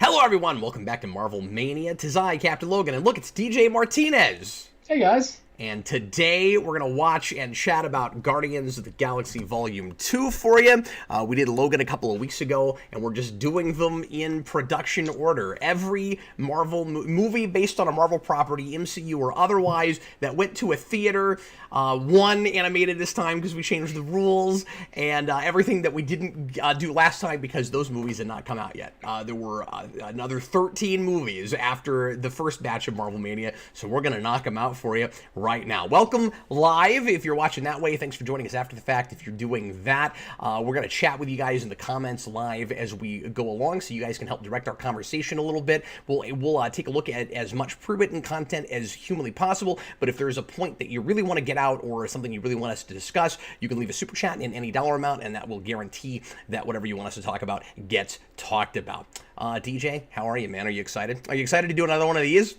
Hello everyone, welcome back to Marvel Mania. 'Tis I, Captain Logan, and look, it's DJ Martinez. Hey guys. And today we're going to watch and chat about Guardians of the Galaxy Volume 2 for you. We did Logan a couple of weeks ago, and we're just doing them in production order. Every Marvel movie based on a Marvel property, MCU or otherwise, that went to a theater, one animated this time because we changed the rules, and everything that we didn't do last time because those movies had not come out yet. There were another 13 movies after the first batch of Marvel Mania, so we're going to knock them out for you right now. Welcome live if you're watching that way. Thanks for joining us after the fact if you're doing that. We're going to chat with you guys in the comments live as we go along so you guys can help direct our conversation a little bit. We'll take a look at as much pre-written content as humanly possible, but if there's a point that you really want to get out or something you really want us to discuss, you can leave a super chat in any dollar amount and that will guarantee that whatever you want us to talk about gets talked about. DJ, how are you, man? Are you excited? Are you excited to do another one of these?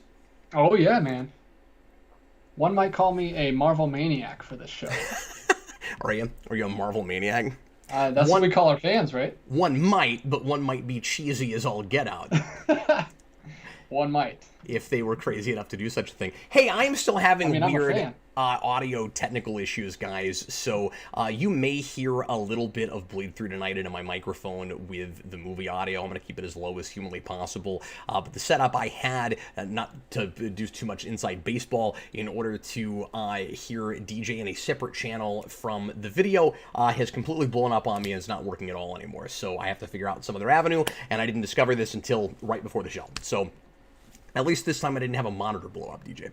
Oh yeah, man. One might call me a Marvel maniac for this show. Are you a Marvel maniac? That's what we call our fans, right? One might, but one might be cheesy as all get out. One might. If they were crazy enough to do such a thing. Hey, I'm still having weird audio technical issues, guys, so you may hear a little bit of bleed through tonight into my microphone with the movie audio. I'm going to keep it as low as humanly possible, but the setup I had, not to do too much inside baseball, in order to hear DJ in a separate channel from the video, has completely blown up on me and it's not working at all anymore, so I have to figure out some other avenue, and I didn't discover this until right before the show, so at least this time I didn't have a monitor blow up, DJ.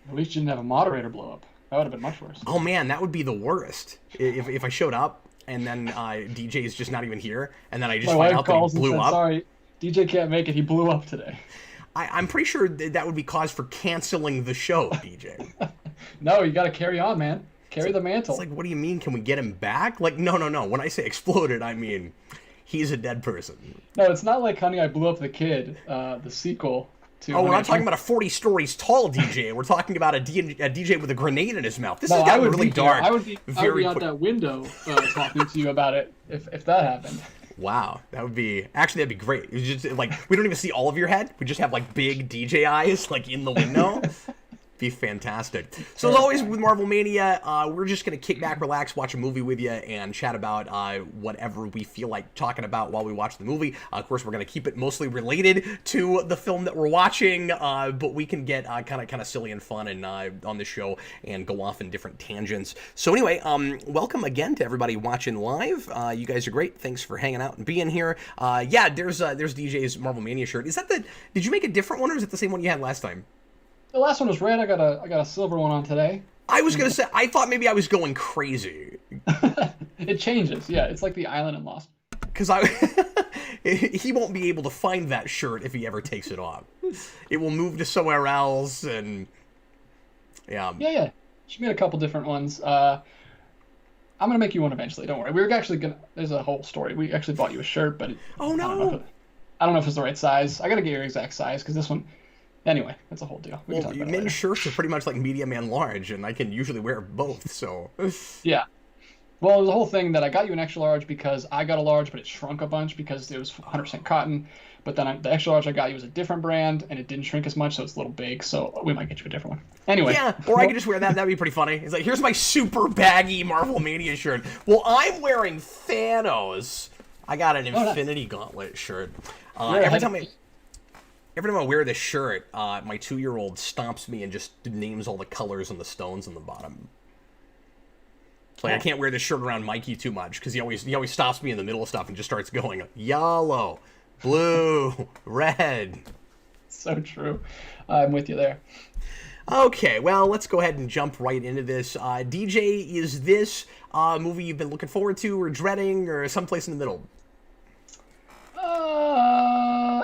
At least you didn't have a moderator blow up. That would have been much worse. Oh man, that would be the worst. If I showed up and then DJ is just not even here, and then I just find out that he blew up. Sorry, DJ can't make it. He blew up today. I'm pretty sure that would be cause for canceling the show, DJ. No, you got to carry on, man. Carry the mantle. It's like, what do you mean? Can we get him back? Like, no. When I say exploded, I mean he's a dead person. No, it's not like Honey, I Blew Up the Kid, the sequel. Oh, we're not talking about a 40 stories tall DJ. We're talking about a DJ with a grenade in his mouth. This has gotten really dark. I would be out that window talking to you about it if that happened. Wow, that'd be great. It's just like we don't even see all of your head. We just have like big DJ eyes like in the window. Be fantastic. So as always with Marvel Mania, we're just going to kick back, relax, watch a movie with you, and chat about whatever we feel like talking about while we watch the movie. Of course, we're going to keep it mostly related to the film that we're watching, but we can get kind of silly and fun and on the show and go off in different tangents. So anyway, welcome again to everybody watching live. You guys are great. Thanks for hanging out and being here. Yeah, there's DJ's Marvel Mania shirt. Is that did you make a different one, or is it the same one you had last time? The last one was red. I got a silver one on today. I was gonna say, I thought maybe I was going crazy. It changes, yeah. It's like the island in Lost. Because he won't be able to find that shirt if he ever takes it off. It will move to somewhere else, and yeah. Yeah. She made a couple different ones. I'm gonna make you one eventually. Don't worry. We were actually gonna. There's a whole story. We actually bought you a shirt, but oh no, I don't know if it's the right size. I gotta get your exact size because this one. Anyway, that's a whole deal. Well, men's shirts are pretty much like medium and large, and I can usually wear both, so... Yeah. Well, the whole thing that I got you an extra large because I got a large, but it shrunk a bunch because it was 100% cotton. But then the extra large I got you was a different brand, and it didn't shrink as much, so it's a little big, so we might get you a different one. Anyway. Yeah, or I could just wear that. That'd be pretty funny. It's like, here's my super baggy Marvel Mania shirt. Well, I'm wearing Thanos. I got an Infinity Gauntlet shirt. Every time I wear this shirt, my 2-year-old stomps me and just names all the colors on the stones on the bottom. It's like I can't wear this shirt around Mikey too much because he always stops me in the middle of stuff and just starts going yellow, blue, red. So true. I'm with you there. Okay, well, let's go ahead and jump right into this. DJ, is this a movie you've been looking forward to or dreading or someplace in the middle?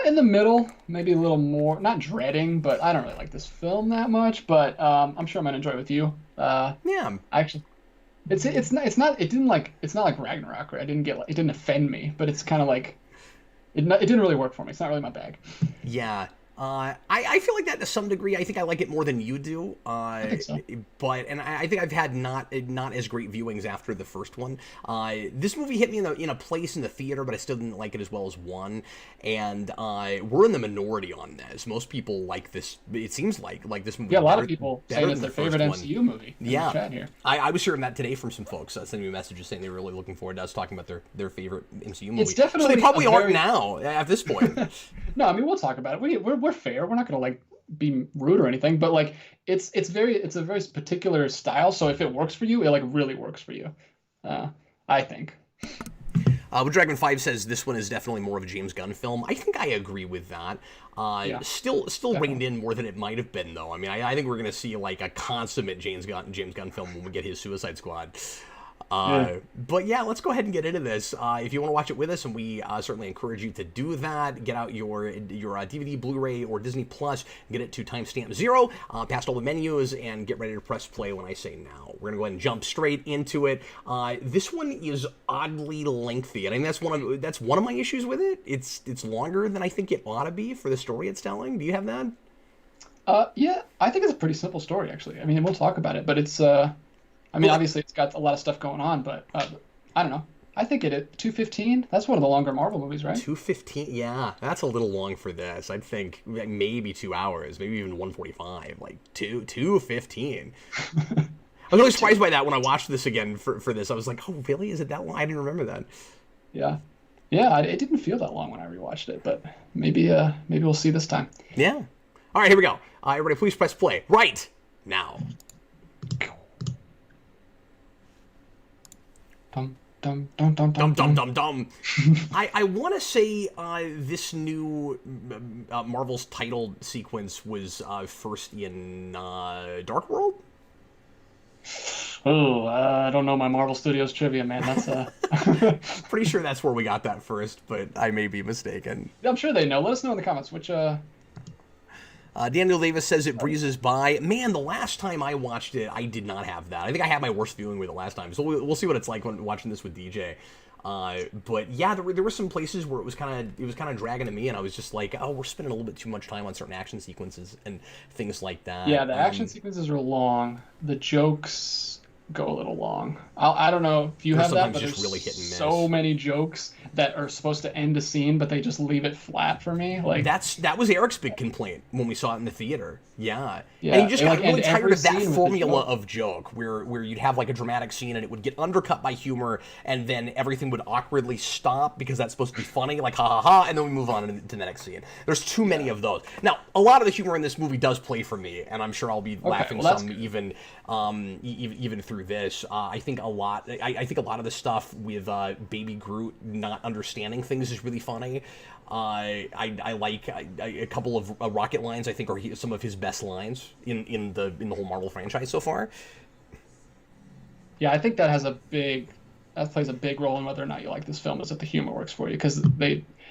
In the middle, maybe a little more, not dreading, but I don't really like this film that much, but I'm sure I'm gonna enjoy it with you. Yeah. Actually, it's not like Ragnarok, right? It didn't offend me, but it's kind of like it didn't really work for me. It's not really my bag. Yeah. I feel like that to some degree. I think I like it more than you do. I think so. But I think I've had not as great viewings after the first one. This movie hit me in a place in the theater, but I still didn't like it as well as one. And we're in the minority on this. Most people like this. It seems like this movie. Yeah, a lot of people saying it's their favorite MCU movie. Yeah, in the chat here. I was hearing that today from some folks sending me messages saying they were really looking forward to us talking about their favorite MCU movie. It's definitely so they probably aren't very... now at this point. No, I mean we'll talk about it. We're fair. We're not gonna like be rude or anything, but like it's a very particular style. So if it works for you, it like really works for you. I think. Dragon 5 says this one is definitely more of a James Gunn film. I think I agree with that. Yeah, Still definitely. reined in more than it might have been, though. I mean, I think we're going to see like a consummate James Gunn film when we get his Suicide Squad. But yeah, let's go ahead and get into this. If you want to watch it with us, and we certainly encourage you to do that, get out your DVD, Blu-ray, or Disney Plus, get it to timestamp 0, past all the menus, and get ready to press play when I say now. We're gonna go ahead and jump straight into it. This one is oddly lengthy, and I think that's one of my issues with it. It's longer than I think it ought to be for the story it's telling. Do you have that? Yeah, I think it's a pretty simple story actually. I mean, we'll talk about it, but it's I mean, obviously it's got a lot of stuff going on, but I don't know. I think it at 2:15. That's one of the longer Marvel movies, right? 2:15. Yeah, that's a little long for this. I'd think maybe 2 hours, maybe even 1:45. Like 2:15. I was really surprised by that when I watched this again for this. I was like, oh, really? Is it that long? I didn't remember that. Yeah, it didn't feel that long when I rewatched it, but maybe we'll see this time. Yeah. All right, here we go. Everybody, please press play right now. Dum dum dum dum Dum dum dum dum dum. I want to say this new Marvel's title sequence was first in Dark World. Oh, I don't know my Marvel Studios trivia, man. That's Pretty sure that's where we got that first, but I may be mistaken. I'm sure they know. Let us know in the comments which. Daniel Davis says it breezes by. Man, the last time I watched it, I did not have that. I think I had my worst viewing with it last time, so we'll see what it's like when watching this with DJ. But yeah, there were some places where it was kind of dragging to me, and I was just like, oh, we're spending a little bit too much time on certain action sequences and things like that. Yeah, the action sequences are long. The jokes go a little long. I don't know if you have that, but just there's really hit and miss. So many jokes that are supposed to end a scene, but they just leave it flat for me. Like that was Eric's big complaint when we saw it in the theater. Yeah. Yeah, And he just got like, really and tired of that every scene with the formula joke. of joke where you'd have like a dramatic scene and it would get undercut by humor, and then everything would awkwardly stop because that's supposed to be funny, like ha ha ha, and then we move on to the next scene. There's too many of those. Now, a lot of the humor in this movie does play for me, and I'm sure I'll be laughing well, that's some good. even through this. I think a lot of the stuff with Baby Groot not understanding things is really funny. I like a couple of Rocket lines. I think are some of his best lines in the whole Marvel franchise so far. Yeah, I think that plays a big role in whether or not you like this film, is that the humor works for you, because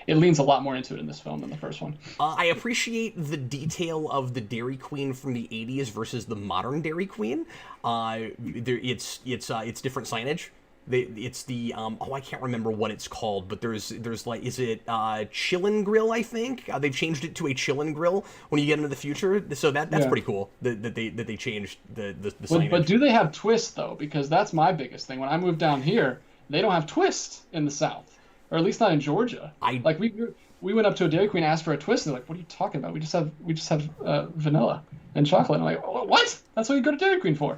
it leans a lot more into it in this film than the first one. I appreciate the detail of the Dairy Queen from the 80s versus the modern Dairy Queen. It's different signage. It's the I can't remember what it's called, but there's like, is it Chillin' Grill? I think they've changed it to a Chillin' Grill when you get into the future. So that's pretty cool that they changed the signage. But do they have twists though? Because that's my biggest thing. When I moved down here, they don't have twists in the South, or at least not in Georgia. We went up to a Dairy Queen, asked for a twist, and they're like, "What are you talking about? We just have vanilla and chocolate." And I'm like, "What? That's what you go to Dairy Queen for?"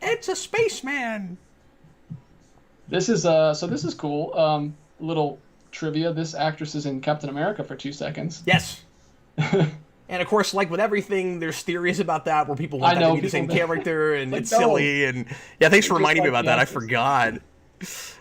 It's a spaceman. This is cool. Little trivia: this actress is in Captain America for 2 seconds. Yes. And of course, like with everything, there's theories about that where people want that to be the same character, and like, it's silly. And yeah, thanks for reminding me about that. I actress. forgot.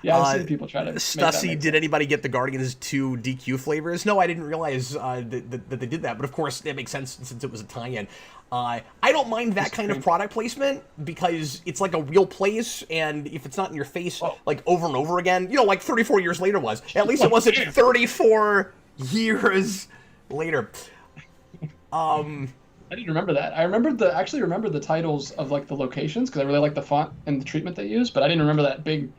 Yeah, I've seen people try to. Stussy, did anybody get the Guardians 2 DQ flavors? No, I didn't realize that they did that. But of course, that makes sense since it was a tie-in. I don't mind that kind of product placement because it's like a real place, and if it's not in your face like over and over again, like 34 years later was. At least it wasn't 34 years later. I didn't remember that. I actually remembered the titles of like the locations because I really like the font and the treatment they use, but I didn't remember that big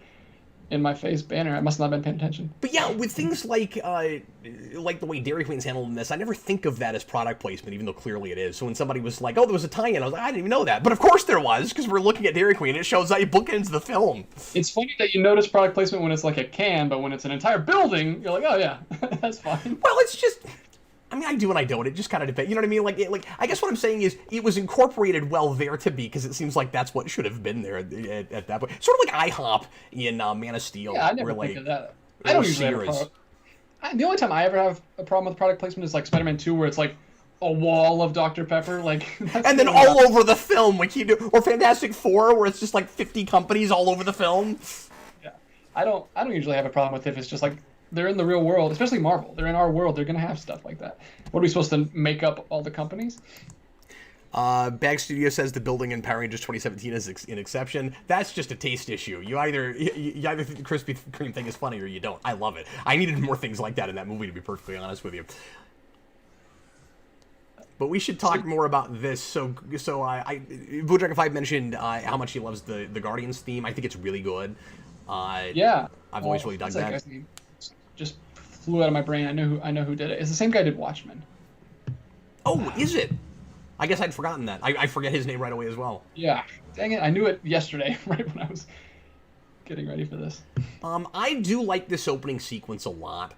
in my face banner. I must not have been paying attention. But yeah, with things like the way Dairy Queen's handling this, I never think of that as product placement, even though clearly it is. So when somebody was like, "Oh, there was a tie-in," I was like, "I didn't even know that." But of course there was, because we're looking at Dairy Queen. It shows that you bookends the film. It's funny that you notice product placement when it's like a can, but when it's an entire building, you're like, "Oh yeah, that's fine." Well, it's just, I mean, I do and I don't. It just kind of depends. You know what I mean? Like, I guess what I'm saying is it was incorporated well there to be, because it seems like that's what should have been there at that point. Sort of like IHOP in Man of Steel. Yeah, I never think of that. I don't usually have a problem. The only time I ever have a problem with product placement is like Spider-Man 2, where it's like a wall of Dr. Pepper, like. And then all over the film, like you do, or Fantastic Four, where it's just like 50 companies all over the film. Yeah, I don't usually have a problem with if it's just like. They're in the real world, especially Marvel. They're in our world. They're going to have stuff like that. What are we supposed to make up all the companies? Bag Studio says the building in Power Rangers 2017 is an exception. That's just a taste issue. You either think the Krispy Kreme thing is funny or you don't. I love it. I needed more things like that in that movie, to be perfectly honest with you. But we should talk more about this. So Blue 5 mentioned how much he loves the Guardians theme. I think it's really good. Yeah, I've always really dug that. Just flew out of my brain. I know who did it. It's the same guy who did Watchmen. Oh, is it? I guess I'd forgotten that. I forget his name right away as well. Yeah, dang it! I knew it yesterday, right when I was getting ready for this. I do like this opening sequence a lot.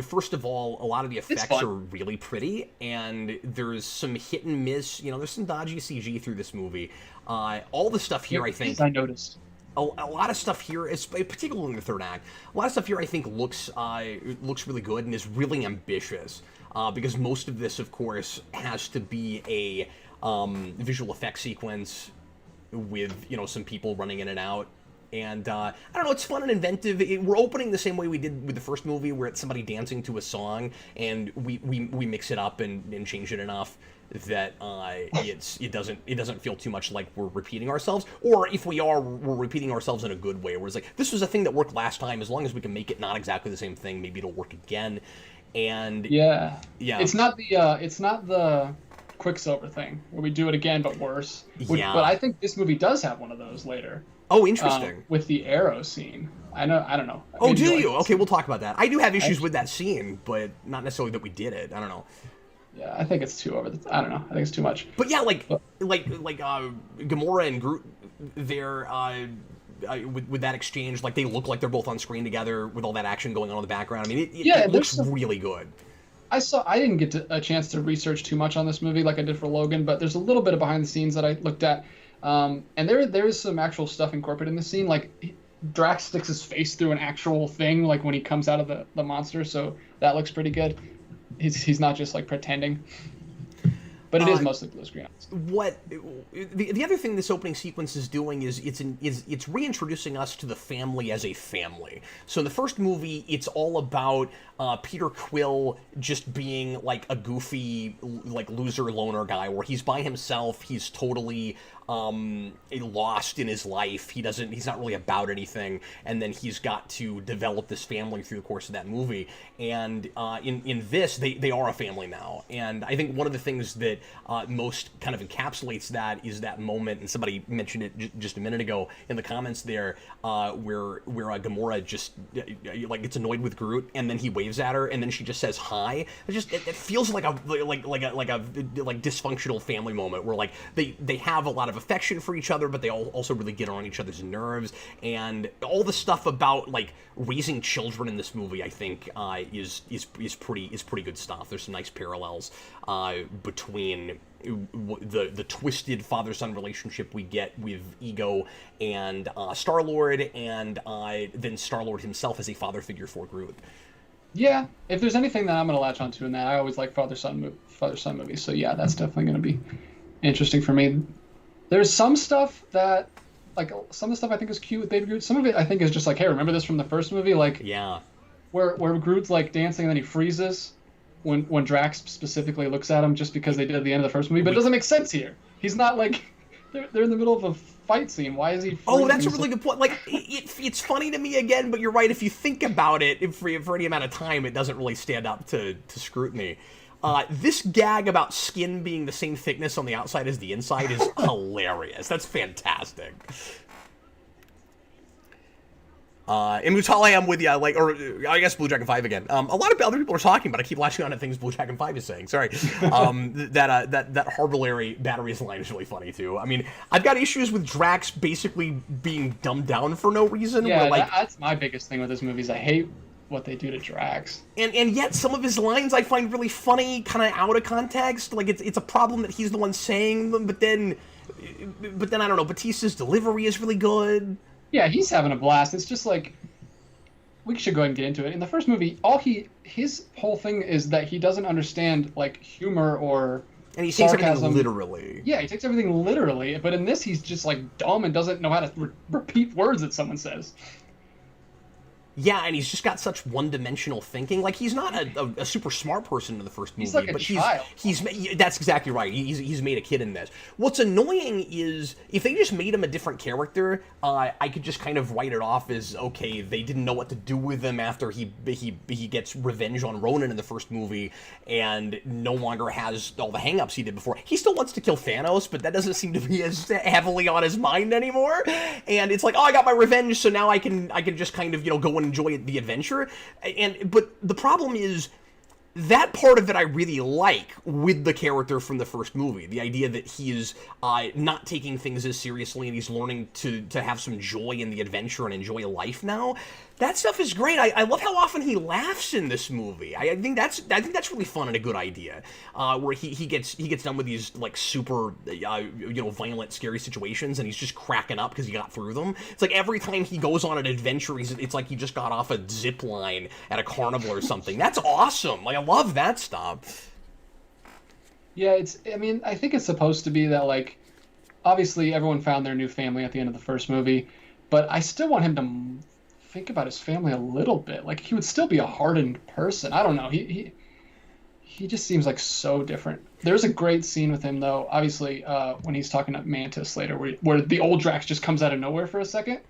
First of all, a lot of the effects are really pretty, and there's some hit and miss. You know, there's some dodgy CG through this movie. All the stuff here, I think. I noticed. A lot of stuff here, particularly in the third act, a lot of stuff here I think looks really good and is really ambitious. Because most of this, of course, has to be a visual effects sequence with, you know, some people running in and out. And I don't know, it's fun and inventive. We're opening the same way we did with the first movie, where it's somebody dancing to a song, and we mix it up and change it enough that it doesn't feel too much like we're repeating ourselves, or if we are, we're repeating ourselves in a good way. Where it's like, this was a thing that worked last time. As long as we can make it not exactly the same thing, maybe it'll work again. And yeah, it's not the Quicksilver thing where we do it again but worse. But I think this movie does have one of those later. Oh, interesting. With the arrow scene. I don't know. Oh, do you? Okay, we'll talk about that. I do have issues with that scene, but not necessarily that we did it. I don't know. Yeah, I think it's too over the. I don't know. I think it's too much. But yeah, like Gamora and Groot, they're with that exchange, like they look like they're both on screen together with all that action going on in the background. I mean, it looks really good. I didn't get a chance to research too much on this movie like I did for Logan, but there's a little bit of behind the scenes that I looked at, and there is some actual stuff incorporated in the scene. Like Drax sticks his face through an actual thing, like when he comes out of the monster, so that looks pretty good. He's not just like pretending, but it is mostly blue screen. What the other thing this opening sequence is doing is it's reintroducing us to the family as a family. So in the first movie, it's all about Peter Quill just being like a goofy, like loser loner guy, where he's by himself. He's totally lost in his life. He's not really about anything, and then he's got to develop this family through the course of that movie. And in this, they are a family now. And I think one of the things that most kind of encapsulates that is that moment, and somebody mentioned it just a minute ago in the comments there, where Gamora just like gets annoyed with Groot, and then he waves at her, and then she just says hi. It feels like a dysfunctional family moment where like they have a lot of affection for each other, but they also really get on each other's nerves. And all the stuff about like raising children in this movie, I think, is pretty good stuff. There's some nice parallels between the twisted father-son relationship we get with Ego and Star-Lord, and then Star-Lord himself as a father figure for Groot. Yeah, if there's anything that I'm going to latch onto in that, I always like father-son movies. So yeah, that's definitely going to be interesting for me. There's some stuff that, like, some of the stuff I think is cute with Baby Groot. Some of it I think is just like, hey, remember this from the first movie? Like, yeah, where Groot's like dancing and then he freezes when Drax specifically looks at him just because they did at the end of the first movie. But it doesn't make sense here. He's not like they're in the middle of a fight scene. Why is he freezing? Oh, that's a really good point. Like, it's funny to me again, but you're right. If you think about it for any amount of time, it doesn't really stand up to scrutiny. This gag about skin being the same thickness on the outside as the inside is hilarious. That's fantastic. And Mutali, I'm with you. Like, or I guess Blue Dragon 5 again. A lot of other people are talking, but I keep latching on to things Blue Dragon 5 is saying. Sorry. That Harbor Larry batteries line is really funny too. I mean, I've got issues with Drax basically being dumbed down for no reason. Yeah, where, like, that's my biggest thing with this movie is I hate what they do to Drax. And yet some of his lines I find really funny, kind of out of context. Like, it's a problem that he's the one saying them, but then I don't know. Batista's delivery is really good. Yeah, he's having a blast. It's just like, we should go ahead and get into it. In the first movie, his whole thing is that he doesn't understand like humor or and he takes sarcasm. everything literally. Yeah, he takes everything literally. But in this, he's just like dumb and doesn't know how to repeat words that someone says. Yeah, and he's just got such one-dimensional thinking. Like, he's not a super smart person in the first movie. He's like a child. That's exactly right. He's made a kid in this. What's annoying is, if they just made him a different character, I could just kind of write it off as, okay, they didn't know what to do with him after he gets revenge on Ronan in the first movie, and no longer has all the hang-ups he did before. He still wants to kill Thanos, but that doesn't seem to be as heavily on his mind anymore. And it's like, oh, I got my revenge, so now I can just kind of, go and enjoy the adventure. But the problem is that part of it I really like with the character from the first movie. The idea that he is not taking things as seriously and he's learning to have some joy in the adventure and enjoy life now. That stuff is great. I love how often he laughs in this movie. I think that's really fun and a good idea. Where he gets done with these like super violent, scary situations, and he's just cracking up because he got through them. It's like every time he goes on an adventure, it's like he just got off a zip line at a carnival or something. That's awesome. Like, I love that stuff. Yeah, I think it's supposed to be that, like, obviously everyone found their new family at the end of the first movie, but I still want him to think about his family a little bit. Like, he would still be a hardened person. I don't know. He just seems like so different. There's a great scene with him, though, obviously, when he's talking to Mantis later, where the old Drax just comes out of nowhere for a second.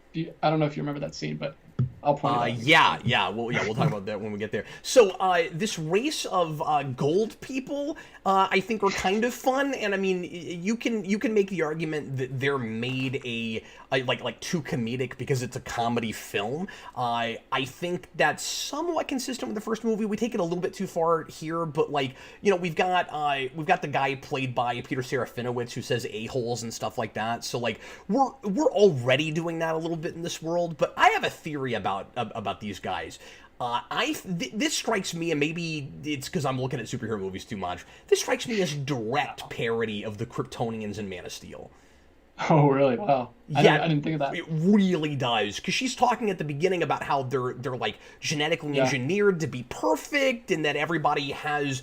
I don't know if you remember that scene, but I'll point it out. Yeah. We'll talk about that when we get there. So, this race of gold people, I think, are kind of fun, and I mean, you can make the argument that they're made like too comedic because it's a comedy film. I think that's somewhat consistent with the first movie. We take it a little bit too far here, but like, we've got the guy played by Peter Serafinowicz who says a-holes and stuff like that. So like, we're already doing that a little bit in this world. But I have a theory about these guys. This strikes me, and maybe it's because I'm looking at superhero movies too much, this strikes me as direct parody of the Kryptonians in Man of Steel. Oh, really? Wow. I didn't think of that. It really does, because she's talking at the beginning about how they're like genetically engineered to be perfect, and that everybody has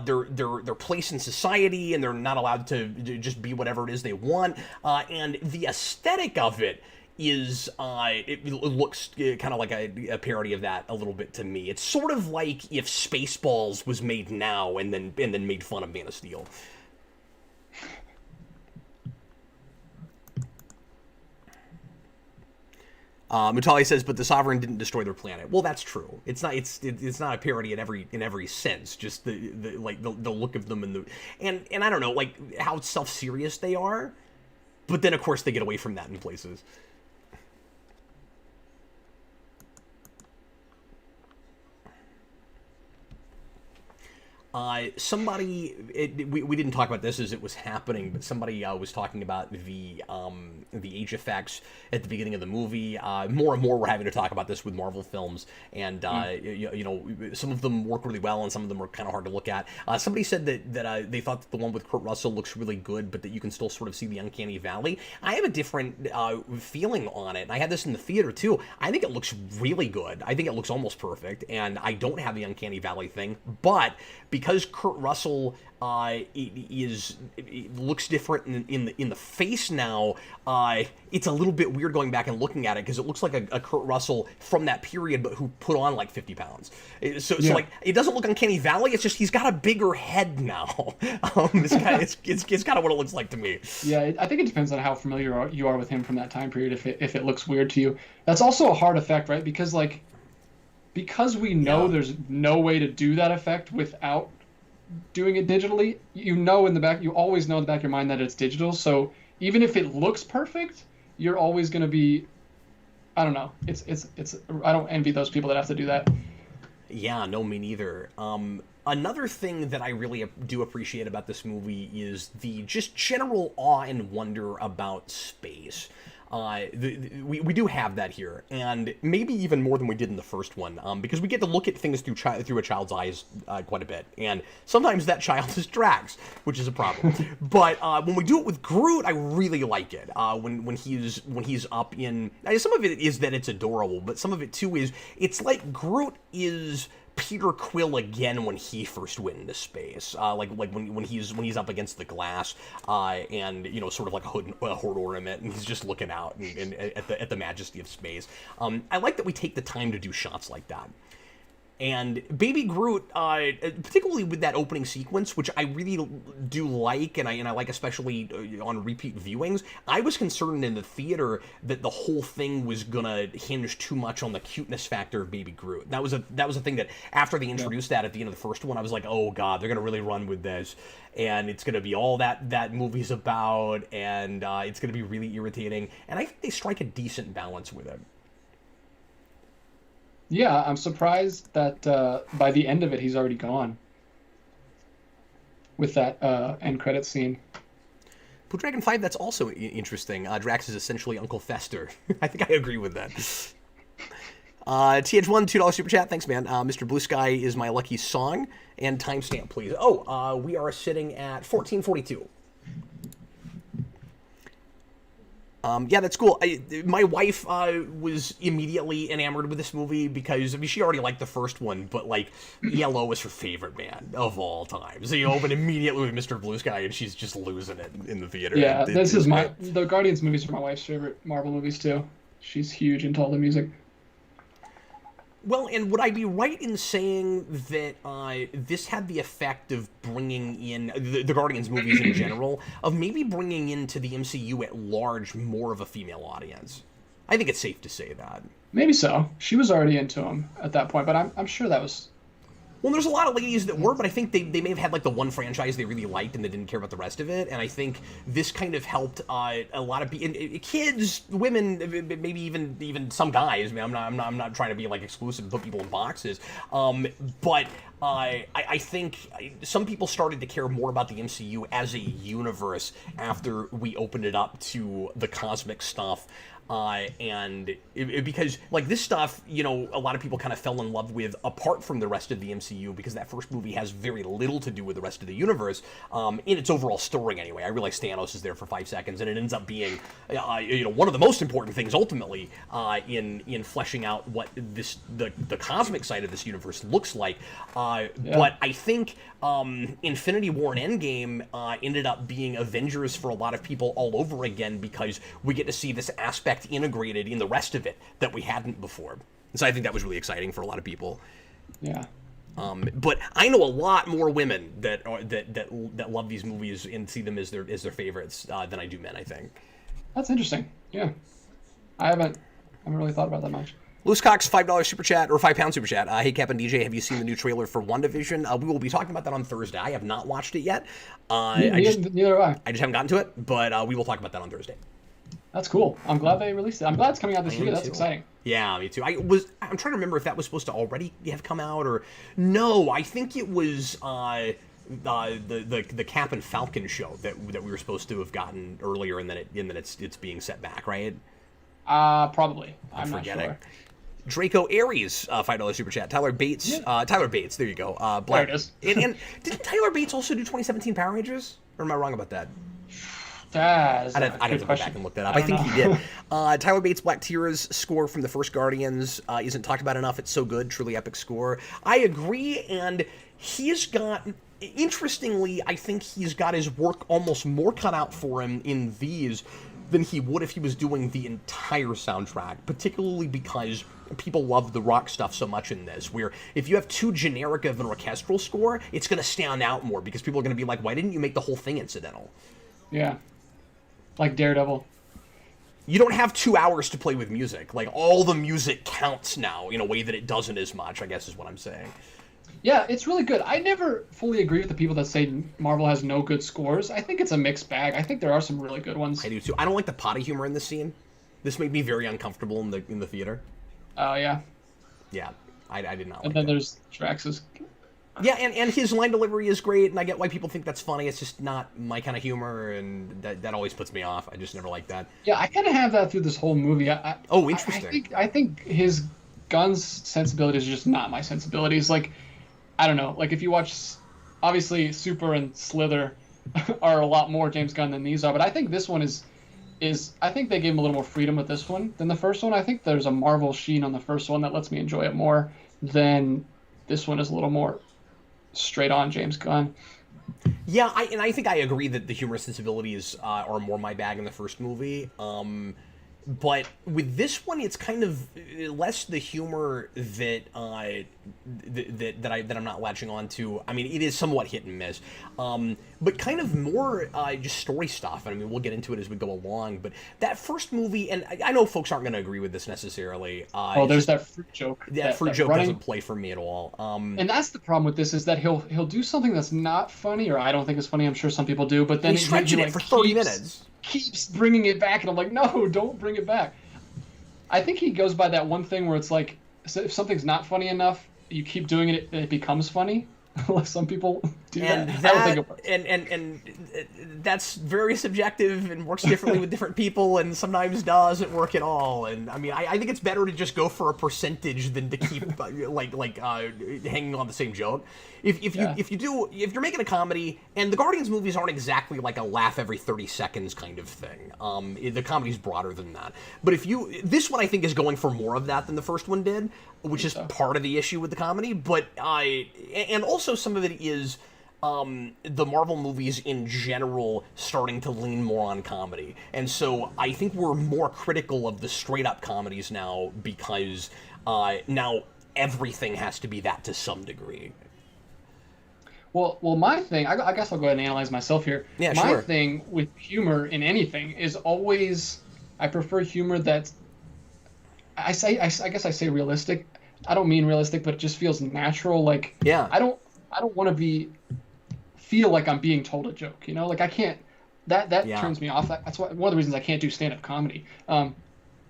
their place in society, and they're not allowed to just be whatever it is they want. And the aesthetic of it is it looks kind of like a parody of that a little bit to me. It's sort of like if Spaceballs was made now and then made fun of Man of Steel. Mutali says, but the Sovereign didn't destroy their planet. Well, that's true. It's not a parody in every sense. Just the look of them and I don't know, like how self-serious they are. But then of course they get away from that in places. We didn't talk about this as it was happening, but somebody was talking about the age effects at the beginning of the movie. More and more we're having to talk about this with Marvel films, and some of them work really well, and some of them are kind of hard to look at. Somebody said that they thought that the one with Kurt Russell looks really good, but that you can still sort of see the uncanny valley. I have a different feeling on it, and I had this in the theater too. I think it looks really good. I think it looks almost perfect, and I don't have the uncanny valley thing, but because Kurt Russell looks different in the face now, it's a little bit weird going back and looking at it, because it looks like a Kurt Russell from that period, but who put on like 50 pounds. So like, it doesn't look uncanny valley. It's just he's got a bigger head now. It's kind of what it looks like to me. Yeah, I think it depends on how familiar you are with him from that time period. If it looks weird to you, that's also a hard effect, right? Because we know there's no way to do that effect without doing it digitally. You always know in the back of your mind that it's digital. So even if it looks perfect, you're always going to be, I don't know. It's I don't envy those people that have to do that. Yeah, no, me neither. Another thing that I really do appreciate about this movie is the just general awe and wonder about space. We do have that here, and maybe even more than we did in the first one, because we get to look at things through a child's eyes quite a bit, and sometimes that child is Drax, which is a problem. But when we do it with Groot, I really like it. When he's up in, some of it is that it's adorable, but some of it too is it's like Groot is Peter Quill again when he first went into space, like when he's up against the glass, and sort of like a horde ornament, and he's just looking out and at the majesty of space. I like that we take the time to do shots like that. And Baby Groot, particularly with that opening sequence, which I really do like, and I like especially on repeat viewings, I was concerned in the theater that the whole thing was gonna hinge too much on the cuteness factor of Baby Groot. That was a thing that after they introduced that at the end of the first one, I was like, oh god, they're gonna really run with this, and it's gonna be all that movie's about, and it's gonna be really irritating. And I think they strike a decent balance with it. Yeah, I'm surprised that by the end of it, he's already gone. With that end credit scene. Blue Dragon 5, that's also interesting. Drax is essentially Uncle Fester. I think I agree with that. TH1, $2 super chat. Thanks, man. Mr. Blue Sky is my lucky song. And timestamp, please. Oh, we are sitting at 14:42. Yeah, that's cool. My wife was immediately enamored with this movie because, she already liked the first one, but, Yellow was her favorite band of all time. So you open immediately with Mr. Blue Sky, and she's just losing it in the theater. Yeah, the Guardians movies are my wife's favorite Marvel movies, too. She's huge into all the music. Well, and would I be right in saying that this had the effect of bringing in, the Guardians movies in general, of maybe bringing into the MCU at large more of a female audience? I think it's safe to say that. Maybe so. She was already into him at that point, but I'm sure that was... Well, there's a lot of ladies that were, but I think they may have had, the one franchise they really liked and they didn't care about the rest of it, and I think this kind of helped a lot of kids, women, maybe even some guys. I'm not trying to be, exclusive and put people in boxes, but I think some people started to care more about the MCU as a universe after we opened it up to the cosmic stuff. Because this stuff, a lot of people kind of fell in love with apart from the rest of the MCU, because that first movie has very little to do with the rest of the universe, in its overall story anyway. I realize Thanos is there for 5 seconds, and it ends up being, one of the most important things ultimately in fleshing out what the cosmic side of this universe looks like. But I think Infinity War and Endgame ended up being Avengers for a lot of people all over again, because we get to see this aspect integrated in the rest of it that we hadn't before. And so I think that was really exciting for a lot of people. Yeah. But I know a lot more women that love these movies and see them as their favorites than I do men, I think. That's interesting. Yeah. I haven't really thought about that much. Loose Cox, $5 super chat, or £5 super chat. Hey, Cap and DJ, have you seen the new trailer for WandaVision? We will be talking about that on Thursday. I have not watched it yet. Neither have I. I just haven't gotten to it, but we will talk about that on Thursday. That's cool. I'm glad they released it. I'm glad it's coming out this year. That's exciting. Yeah, me too. I'm trying to remember if that was supposed to already have come out or no. I think it was the Cap and Falcon show that we were supposed to have gotten earlier, and then it's being set back, right? Probably. I'm not sure. Draco Aries, $5 super chat. Tyler Bates. Yeah. Tyler Bates. There you go. There it is. and didn't Tyler Bates also do 2017 Power Rangers? Or am I wrong about that? I'd have to go back and look that up. I think he did. Tyler Bates' Black Tears score from the first Guardians isn't talked about enough. It's so good. Truly epic score. I agree, and he's got... Interestingly, I think he's got his work almost more cut out for him in these than he would if he was doing the entire soundtrack, particularly because people love the rock stuff so much in this, where if you have too generic of an orchestral score, it's going to stand out more because people are going to be like, why didn't you make the whole thing incidental? Yeah. Like Daredevil. You don't have 2 hours to play with music. All the music counts now in a way that it doesn't as much, I guess is what I'm saying. Yeah, it's really good. I never fully agree with the people that say Marvel has no good scores. I think it's a mixed bag. I think there are some really good ones. I do too. I don't like the potty humor in this scene. This made me very uncomfortable in the theater. Oh yeah. Yeah, I did not And like then that. there's Drax's. Yeah, and his line delivery is great, and I get why people think that's funny. It's just not my kind of humor, and that always puts me off. I just never like that. Yeah, I kind of have that through this whole movie. Oh, interesting. I think his Gunn's sensibilities are just not my sensibilities. Like, I don't know. Like if you watch, obviously Super and Slither are a lot more James Gunn than these are, but I think this one is I think they gave him a little more freedom with this one than the first one. I think there's a Marvel sheen on the first one that lets me enjoy it more than this one is a little more straight on James Gunn. Yeah, I think I agree that the humor sensibilities are more my bag in the first movie. But with this one, it's kind of less the humor that that I'm not latching on to. I mean, it is somewhat hit and miss, but kind of more just story stuff. I mean, we'll get into it as we go along. But that first movie, and I know folks aren't going to agree with this necessarily. Oh, there's that fruit joke. That fruit joke doesn't play for me at all. And that's the problem with this is that he'll do something that's not funny, or I don't think it's funny. I'm sure some people do, but then he's stretching it for 30 minutes. Keeps bringing it back, and I'm like, no, don't bring it back. I think he goes by that one thing where it's like, if something's not funny enough, you keep doing it, it becomes funny. Some people do and that. I don't think it works. And that's very subjective and works differently with different people, and sometimes doesn't work at all. And I mean, I think it's better to just go for a percentage than to keep hanging on the same joke. If you're making a comedy, and the Guardians movies aren't exactly like a laugh every 30 seconds kind of thing. The comedy's broader than that. But this one I think is going for more of that than the first one did, which is part of the issue with the comedy. But and also some of it is the Marvel movies in general starting to lean more on comedy. And so I think we're more critical of the straight up comedies now because now everything has to be that to some degree. Well, my thing, I guess I'll go ahead and analyze myself here. Yeah, my sure. thing with humor in anything is always, I prefer humor that's, I guess I say realistic. I don't mean realistic, but it just feels natural. Like, yeah. I don't want to feel like I'm being told a joke, you know? Like I can't, that turns me off. That's one of the reasons I can't do stand-up comedy. But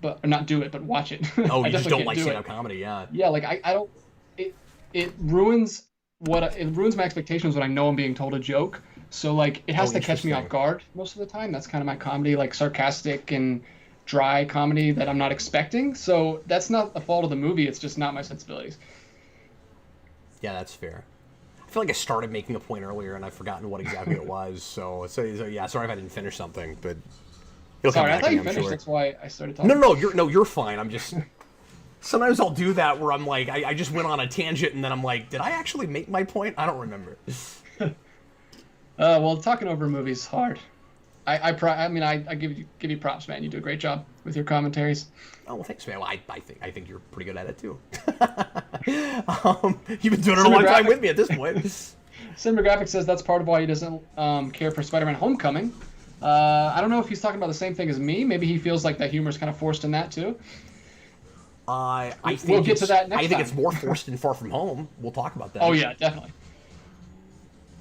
or not do it, but watch it. Oh, I you just don't like do stand-up comedy, yeah. Yeah, like I don't, it ruins my expectations when I know I'm being told a joke. So like it has to catch me off guard most of the time. That's kind of my comedy, like sarcastic and dry comedy that I'm not expecting. So that's not the fault of the movie. It's just not my sensibilities. Yeah, that's fair. I feel like I started making a point earlier and I've forgotten what exactly it was. So yeah, sorry if I didn't finish something, but it'll come back. I thought you I'm finished. sure. That's why I started talking. No, you're fine. I'm just. Sometimes I'll do that where I'm like, I just went on a tangent and then I'm like, did I actually make my point? I don't remember. Well, talking over movies is hard. I give you props, man. You do a great job with your commentaries. Oh, well, thanks, man. Well, I think you're pretty good at it too. You've been doing it a long time with me at this point. Cinematographic says that's part of why he doesn't care for Spider-Man: Homecoming. I don't know if he's talking about the same thing as me. Maybe he feels like that humor is kind of forced in that too. We'll get to that next time. I think it's more forced in Far From Home. We'll talk about that. Oh yeah, definitely.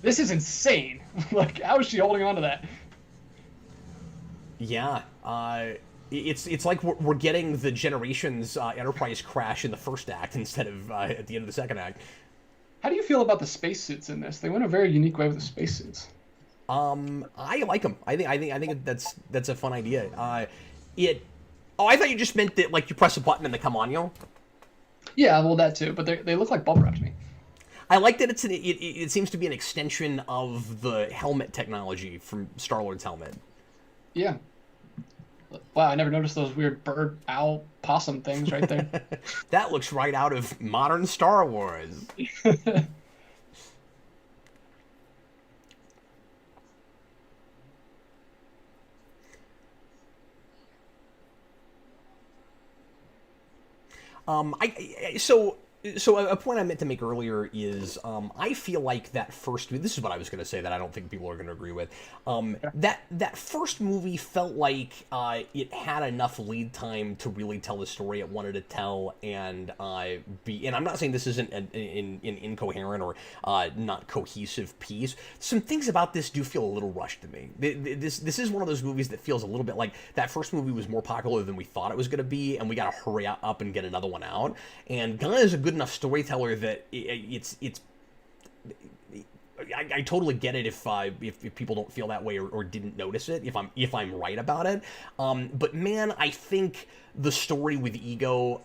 This is insane. Like, how is she holding on to that? Yeah, it's like we're getting the Generations Enterprise crash in the first act instead of at the end of the second act. How do you feel about the spacesuits in this? They went a very unique way with the spacesuits. I like them. I think that's a fun idea. Oh, I thought you just meant that like you press a button and they come on you. Yeah, well that too, but they look like bubble wrap to me. I like that it seems to be an extension of the helmet technology from Star-Lord's helmet. Yeah. Wow, I never noticed those weird bird, owl, possum things right there. That looks right out of modern Star Wars. So So a point I meant to make earlier is I feel like that first movie, this is what I was going to say that I don't think people are going to agree with. That first movie felt like it had enough lead time to really tell the story it wanted to tell, and and I'm not saying this isn't an incoherent or not cohesive piece. Some things about this do feel a little rushed to me. This is one of those movies that feels a little bit like that first movie was more popular than we thought it was going to be, and we got to hurry up and get another one out. And Gunn is a good enough storyteller that it's I totally get it if people don't feel that way or didn't notice it, if I'm right about it. But man, I think the story with Ego,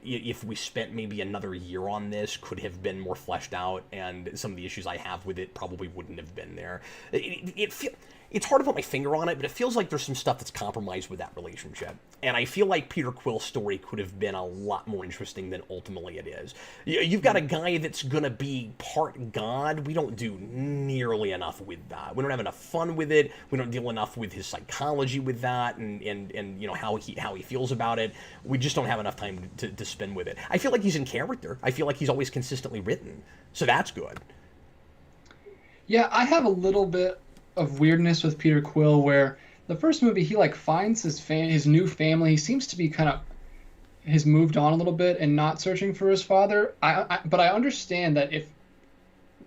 if we spent maybe another year on this, could have been more fleshed out, and some of the issues I have with it probably wouldn't have been there. It's hard to put my finger on it, but it feels like there's some stuff that's compromised with that relationship. And I feel like Peter Quill's story could have been a lot more interesting than ultimately it is. You've got a guy that's going to be part god. We don't do nearly enough with that. We don't have enough fun with it. We don't deal enough with his psychology with that and you know how he feels about it. We just don't have enough time to spend with it. I feel like he's in character. I feel like he's always consistently written. So that's good. Yeah, I have a little bit of weirdness with Peter Quill where the first movie he like finds his new family. He seems to be has moved on a little bit and not searching for his father. But I understand that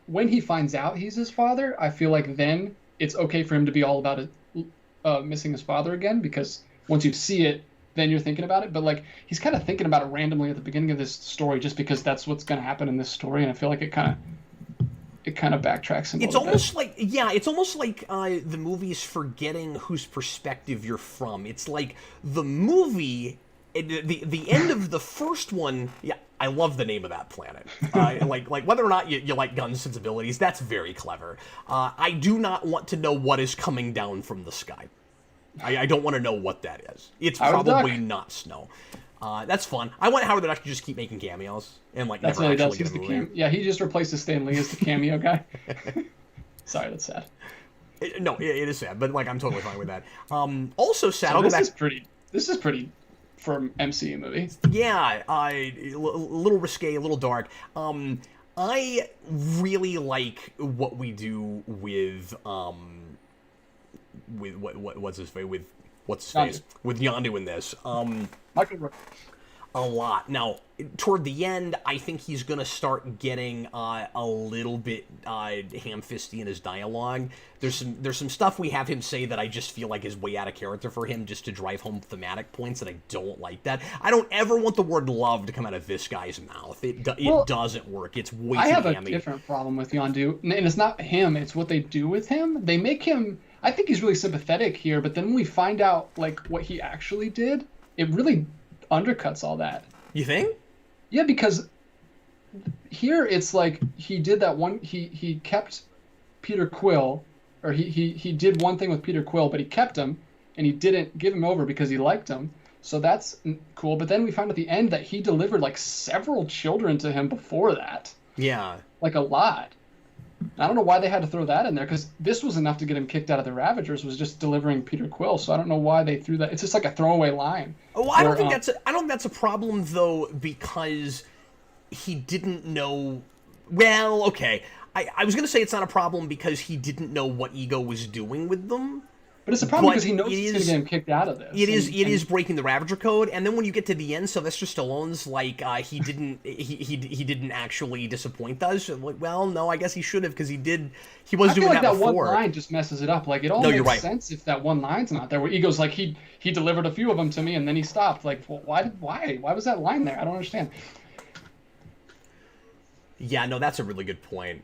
when he finds out he's his father, I feel like then it's okay for him to be all about missing his father again, because once you see it, then you're thinking about it. But like he's kind of thinking about it randomly at the beginning of this story just because that's what's going to happen in this story, and I feel like it kind of backtracks him. It's almost like the movie's forgetting whose perspective you're from. It's like the movie, the end of the first one. Yeah, I love the name of that planet. Like whether or not you like Gunn's sensibilities, that's very clever. I do not want to know what is coming down from the sky. I don't want to know what that is. It's probably not snow. That's fun. I want Howard the Duck to just keep making cameos and like that's never what actually he does. get a movie. Yeah, he just replaces Stan Lee as the cameo guy. Sorry, that's sad. No, it is sad, but like I'm totally fine with that. Also sad. So this is pretty for an MCU movie. Yeah, a little risque, a little dark. I really like what we do with what's his face with Yondu in this. Michael a lot. Now, toward the end, I think he's going to start getting a little bit ham-fisty in his dialogue. There's some stuff we have him say that I just feel like is way out of character for him, just to drive home thematic points, that I don't like that. I don't ever want the word love to come out of this guy's mouth. It doesn't work. It's way too hammy. I have a different problem with Yondu, and it's not him, it's what they do with him. They make him... I think he's really sympathetic here, but then when we find out like what he actually did, it really undercuts all that. You think? Yeah, because here it's like he did that one. He kept Peter Quill, or he did one thing with Peter Quill, but he kept him, and he didn't give him over because he liked him. So that's cool. But then we find at the end that he delivered like several children to him before that. Yeah. Like a lot. I don't know why they had to throw that in there, because this was enough to get him kicked out of the Ravagers, was just delivering Peter Quill. So I don't know why they threw that. It's just like a throwaway line. Oh, I don't think that's a problem though, because he didn't know. Well, okay, I was gonna say it's not a problem because he didn't know what Ego was doing with them. But it's a problem because he knows he's going to get him kicked out of this. It is breaking the Ravager code, and then when you get to the end, Sylvester Stallone's like he didn't actually disappoint us. Like, well, no, I guess he should have, because he was doing that before. That one line just messes it up. Like it all makes sense if that one line's not there. Where Ego's like he delivered a few of them to me and then he stopped. Like, well, why was that line there? I don't understand. Yeah, no, that's a really good point.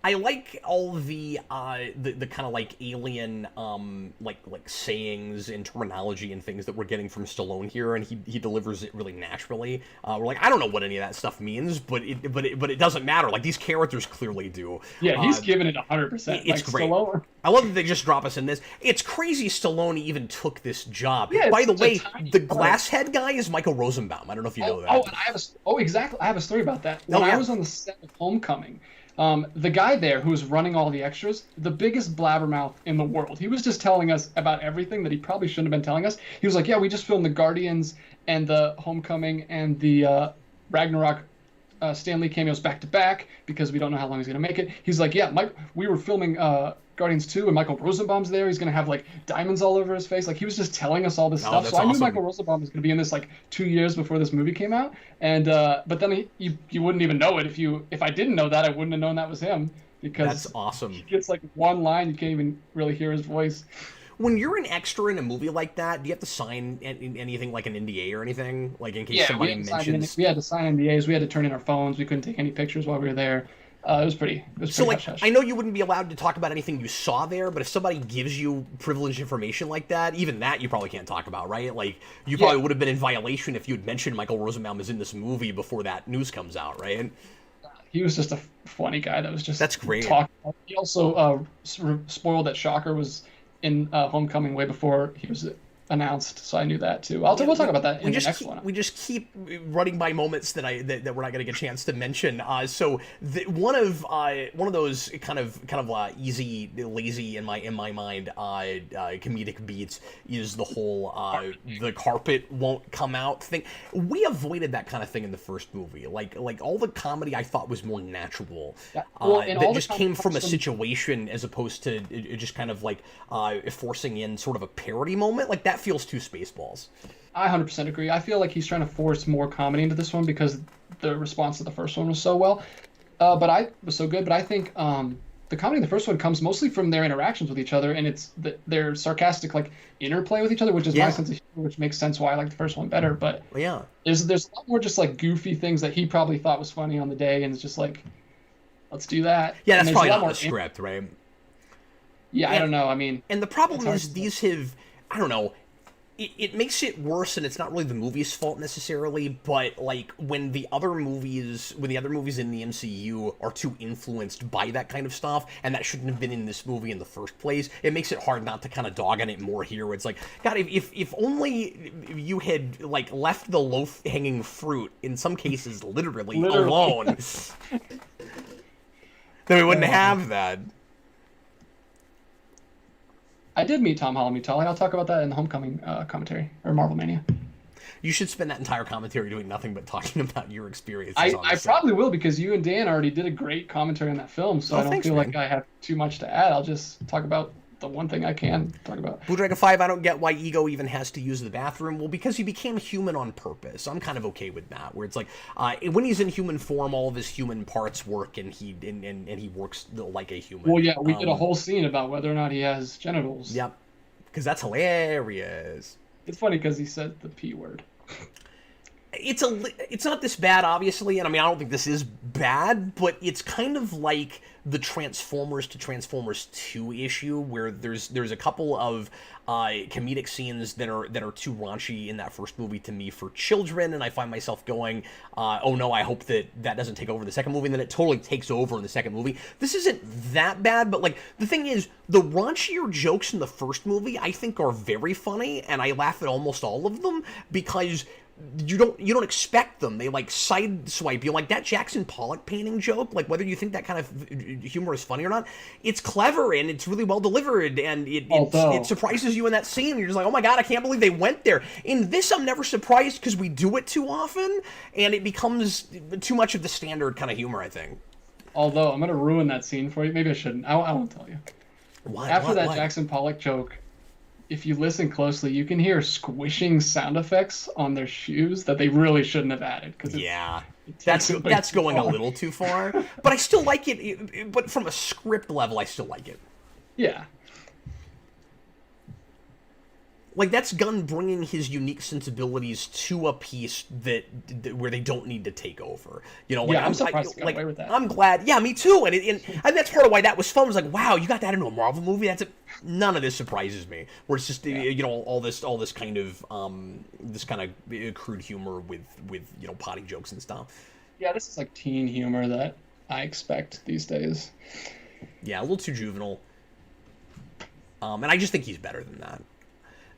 I like all the kind of like alien like sayings and terminology and things that we're getting from Stallone here, and he delivers it really naturally. We're like, I don't know what any of that stuff means, but it doesn't matter. Like these characters clearly do. Yeah, he's giving it 100%. It's great. Stallone. I love that they just drop us in this. It's crazy Stallone even took this job. Yeah, by the way, the glasshead guy is Michael Rosenbaum. I don't know if you know that. Oh, and exactly. I have a story about that. When I was on the set of Homecoming. The guy there who was running all the extras, the biggest blabbermouth in the world. He was just telling us about everything that he probably shouldn't have been telling us. He was like, yeah, we just filmed the Guardians and the Homecoming and the Ragnarok Stan Lee cameos back to back because we don't know how long he's going to make it. He's like, yeah, Mike, we were filming Guardians 2 and Michael Rosenbaum's there. He's going to have like diamonds all over his face. Like he was just telling us all this stuff. So I knew Michael Rosenbaum was going to be in this like 2 years before this movie came out. And but then you wouldn't even know it if I didn't know that, I wouldn't have known that was him because that's awesome. He gets like one line, you can't even really hear his voice. When you're an extra in a movie like that, do you have to sign anything like an NDA or anything? Like in case somebody mentions... We had to sign NDAs. We had to turn in our phones. We couldn't take any pictures while we were there. It was pretty so, like, hush-hush. I know you wouldn't be allowed to talk about anything you saw there, but if somebody gives you privileged information like that, even that you probably can't talk about, right? Like, you probably would have been in violation if you had mentioned Michael Rosenbaum is in this movie before that news comes out, right? He was just a funny guy that was just... That's great. He also spoiled that Shocker was in Homecoming way before he was announced, so I knew that too. We'll talk about that in the next one. We just keep running by moments that we're not going to get a chance to mention. So one of those kind of easy, lazy in my mind comedic beats is the whole the carpet won't come out thing. We avoided that kind of thing in the first movie. Like all the comedy I thought was more natural. Yeah. Well, that just came from a situation as opposed to just kind of like forcing in sort of a parody moment. Like that feels too Spaceballs. I 100% agree. I feel like he's trying to force more comedy into this one because the response to the first one was so well. But I think the comedy in the first one comes mostly from their interactions with each other, and it's their sarcastic like interplay with each other, which is my sense of humor, which makes sense why I like the first one better. But there's a lot more just like goofy things that he probably thought was funny on the day, and it's just like, let's do that. Yeah, that's probably not the script, right? Yeah, I don't know. I mean, and the problem is these have, I don't know. It makes it worse, and it's not really the movie's fault necessarily, but like when the other movies in the MCU are too influenced by that kind of stuff, and that shouldn't have been in this movie in the first place, it makes it hard not to kind of dog on it more here. Where it's like, God, if only you had like left the low-hanging fruit, in some cases literally. Alone, then we wouldn't have that. I did meet Tom Holland. I'll talk about that in the Homecoming commentary, or Marvel Mania. You should spend that entire commentary doing nothing but talking about your experiences. I probably will, because you and Dan already did a great commentary on that film, so I don't feel like I have too much to add. I'll just talk about the one thing I can talk about. Blue Dragon 5, I don't get why Ego even has to use the bathroom. Well, because he became human on purpose. I'm kind of okay with that, where it's like, when he's in human form, all of his human parts work, and he works like a human. Well, yeah, we did a whole scene about whether or not he has genitals. Yep, because that's hilarious. It's funny because he said the P word. It's not this bad, obviously, and I mean, I don't think this is bad, but it's kind of like the Transformers to Transformers 2 issue, where there's a couple of comedic scenes that are too raunchy in that first movie to me for children, and I find myself going, oh no, I hope that doesn't take over in the second movie, and then it totally takes over in the second movie. This isn't that bad, but like the thing is, the raunchier jokes in the first movie I think are very funny, and I laugh at almost all of them because you don't expect them. They like sideswipe you, like that Jackson Pollock painting joke. Like whether you think that kind of humor is funny or not, it's clever and it's really well delivered, and it surprises you in that scene. You're just like, oh my god, I can't believe they went there. In this, I'm never surprised because we do it too often, and it becomes too much of the standard kind of humor, I think. Although I'm gonna ruin that scene for you. Maybe I shouldn't. I won't tell you. Why? After that Jackson Pollock joke, if you listen closely, you can hear squishing sound effects on their shoes that they really shouldn't have added. That's going a little too far. But I still like it. But from a script level, I still like it. Yeah. Like, that's Gunn bringing his unique sensibilities to a piece that where they don't need to take over. You know, like, yeah, I'm surprised they got away with that. I'm glad. Yeah, me too. And that's part of why that was fun. It was like, wow, you got that into a Marvel movie? None of this surprises me. Where it's just you know, all this kind of crude humor with you know, potty jokes and stuff. Yeah, this is like teen humor that I expect these days. Yeah, a little too juvenile. And I just think he's better than that.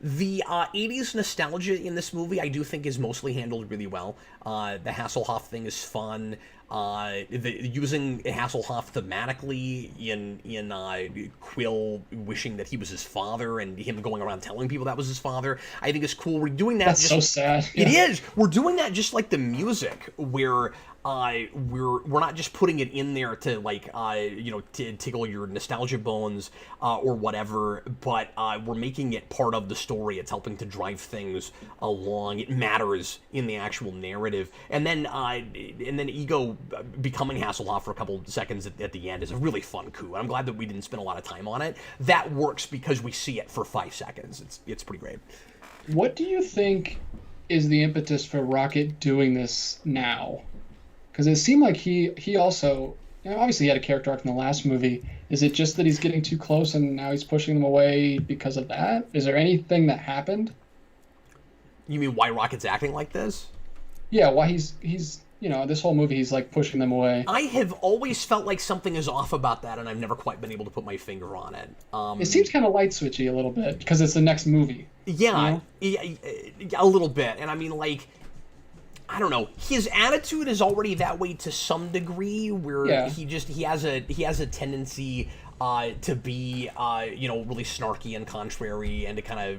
The 80s nostalgia in this movie, I do think, is mostly handled really well. The Hasselhoff thing is fun. Using Hasselhoff thematically in Quill wishing that he was his father and him going around telling people that was his father, I think is cool. We're doing that. That's so sad. It is. We're doing that just like the music, where we're not just putting it in there to to tickle your nostalgia bones or whatever, but we're making it part of the story. It's helping to drive things along. It matters in the actual narrative, and then Ego becoming Hasselhoff for a couple seconds at the end is a really fun coup. I'm glad that we didn't spend a lot of time on it. That works because we see it for 5 seconds. It's pretty great. What do you think is the impetus for Rocket doing this now? Because it seemed like he also, obviously he had a character arc in the last movie. Is it just that he's getting too close and now he's pushing them away because of that? Is there anything that happened? You mean why Rocket's acting like this? Yeah, why he's this whole movie he's like pushing them away. I have always felt like something is off about that, and I've never quite been able to put my finger on it. It seems kind of light switchy a little bit because it's the next movie. Yeah, a little bit. And I mean, like, I don't know. His attitude is already that way to some degree, where he has a tendency to be really snarky and contrary, and to kind of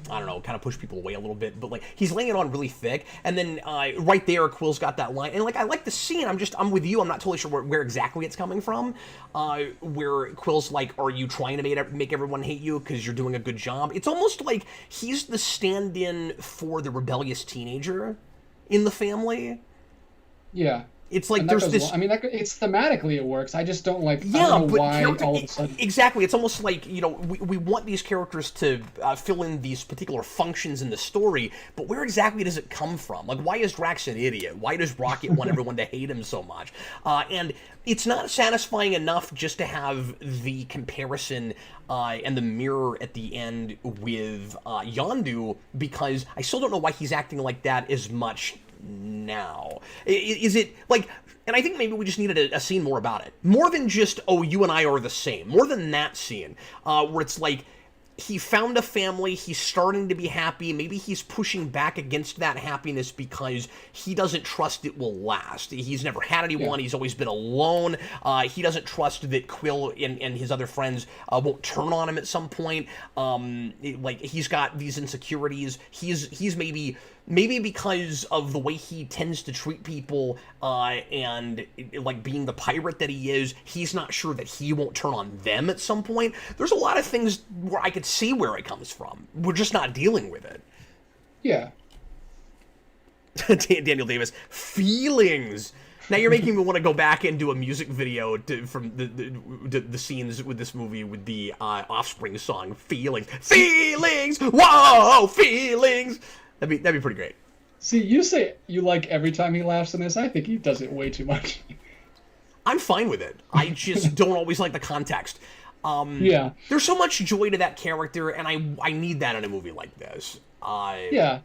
I don't know, kind of push people away a little bit, but like he's laying it on really thick. And then right there, Quill's got that line, and like I like the scene. I'm with you. I'm not totally sure where exactly it's coming from. Where Quill's like, "Are you trying to make everyone hate you because you're doing a good job?" It's almost like he's the stand-in for the rebellious teenager in the family. Yeah. It's like there's this. I mean, it's thematically it works. I just don't like. Yeah, I don't know why all of a sudden. Exactly. It's almost like we want these characters to fill in these particular functions in the story, but where exactly does it come from? Like, why is Drax an idiot? Why does Rocket want everyone to hate him so much? And it's not satisfying enough just to have the comparison and the mirror at the end with Yondu, because I still don't know why he's acting like that as much now. Is it like, and I think maybe we just needed a scene more about it, more than just, oh, you and I are the same, more than that scene where it's like he found a family, he's starting to be happy, maybe he's pushing back against that happiness because he doesn't trust it will last. He's never had anyone, he's always been alone, he doesn't trust that Quill and his other friends won't turn on him at some point. Like, he's got these insecurities, he's maybe because of the way he tends to treat people, and like being the pirate that he is, he's not sure that he won't turn on them at some point. There's a lot of things where I could see where it comes from. We're just not dealing with it. Yeah. Daniel Davis, feelings. Now you're making me want to go back and do a music video from the scenes with this movie with the Offspring song, Feelings. Feelings! Whoa! Feelings! That'd be pretty great. See, you say you like every time he laughs in this. I think he does it way too much. I'm fine with it. I just don't always like the context. Yeah. There's so much joy to that character, and I need that in a movie like this. Yeah.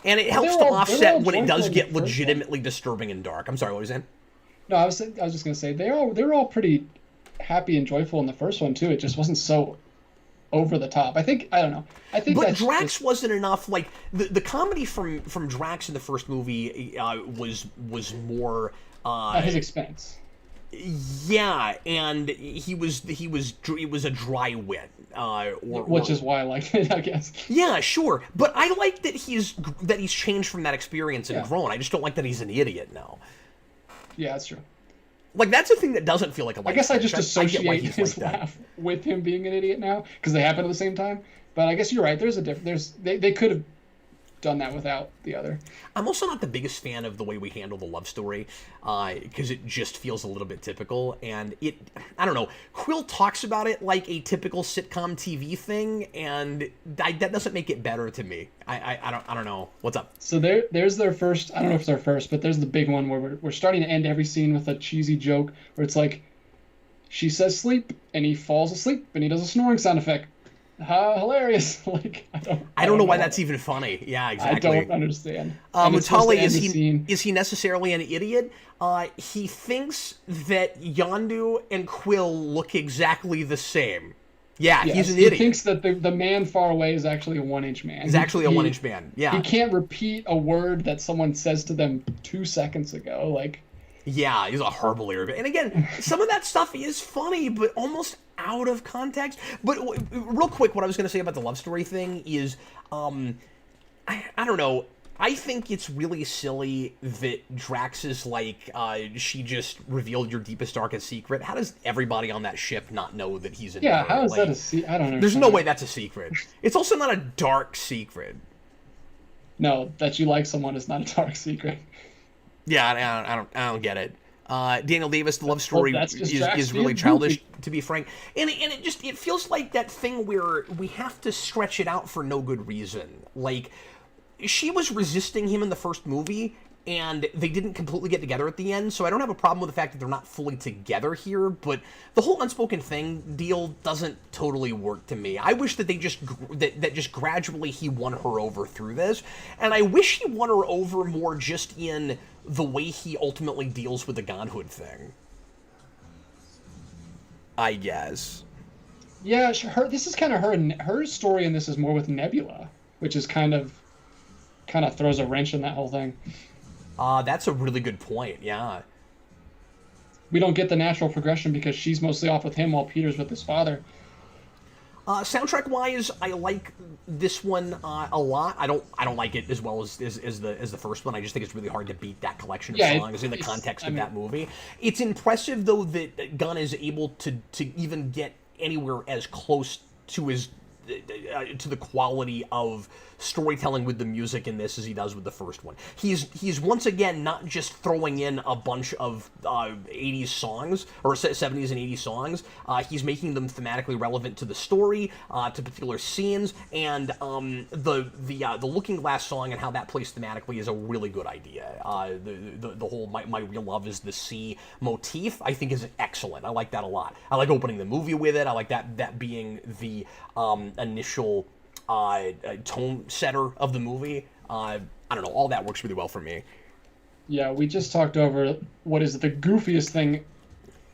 And it helps to offset when it does get legitimately disturbing and dark. I'm sorry, what were you saying? No, I was just gonna say they're all pretty happy and joyful in the first one too. It just wasn't so over the top. I don't know. But Drax wasn't enough. Like the comedy from Drax in the first movie was more at his expense. Yeah, and it was a dry wit, which is why I liked it, I guess. Yeah, sure, but I like that he's changed from that experience and grown. I just don't like that he's an idiot now. Yeah, that's true. Like, that's a thing that doesn't feel like a. I guess I just associate his laugh with him being an idiot now because they happen at the same time. But I guess you're right. There's a difference. They could have done that without the other. I'm also not the biggest fan of the way we handle the love story, because it just feels a little bit typical, and I don't know, Quill talks about it like a typical sitcom TV thing, and that doesn't make it better to me. I don't know. What's up? So there's their first, I don't know if it's their first, but there's the big one where we're starting to end every scene with a cheesy joke where it's like, she says sleep, and he falls asleep, and he does a snoring sound effect. Hilarious! Like, I don't know why that's even funny. Yeah, exactly. I don't understand. Mutali, is he necessarily an idiot? He thinks that Yondu and Quill look exactly the same. Yeah, Yes, he's an he idiot. thinks that the man far away is actually a 1-inch man. He's actually a 1-inch man. Yeah. He can't repeat a word that someone says to them 2 seconds ago. Like, Yeah, he's a horrible lyric. And again, some of that stuff is funny, but almost out of context. But real quick, what I was going to say about the love story thing is, I don't know. I think it's really silly that Drax is like, she just revealed your deepest, darkest secret. How does everybody on that ship not know that he's in yeah, her? how is Like, that a secret? I don't know. there's no way that's a secret. It's also not a dark secret. No, that you like someone is not a dark secret. Yeah, I don't get it. Daniel Davis, the love story that's just Drax is really being childish, goofy. to be frank. And it feels like that thing where we have to stretch it out for no good reason. Like, she was resisting him in the first movie, and they didn't completely get together at the end, so I don't have a problem with the fact that they're not fully together here, but the whole unspoken thing deal doesn't totally work to me. I wish that they just just gradually he won her over through this, and I wish he won her over more just in the way he ultimately deals with the godhood thing. I guess. Yeah, this is kind of her story, and this is more with Nebula, which is kind of throws a wrench in that whole thing. That's a really good point, yeah. We don't get the natural progression because she's mostly off with him while Peter's with his father. Soundtrack-wise, I like this one a lot. I don't like it as well as the first one. I just think it's really hard to beat that collection of songs in the context of that movie. It's impressive though that Gunn is able to even get anywhere as close to his to the quality of storytelling with the music in this as he does with the first one. He's once again not just throwing in a bunch of 80s songs or 70s and 80s songs. He's making them thematically relevant to the story, to particular scenes, and the Looking Glass song and how that plays thematically is a really good idea. The whole my real love is the sea motif I think is excellent. I like that a lot. I like opening the movie with it. I like that being the initial tone setter of the movie. I don't know, all that works really well for me. Yeah, we just talked over what is the goofiest thing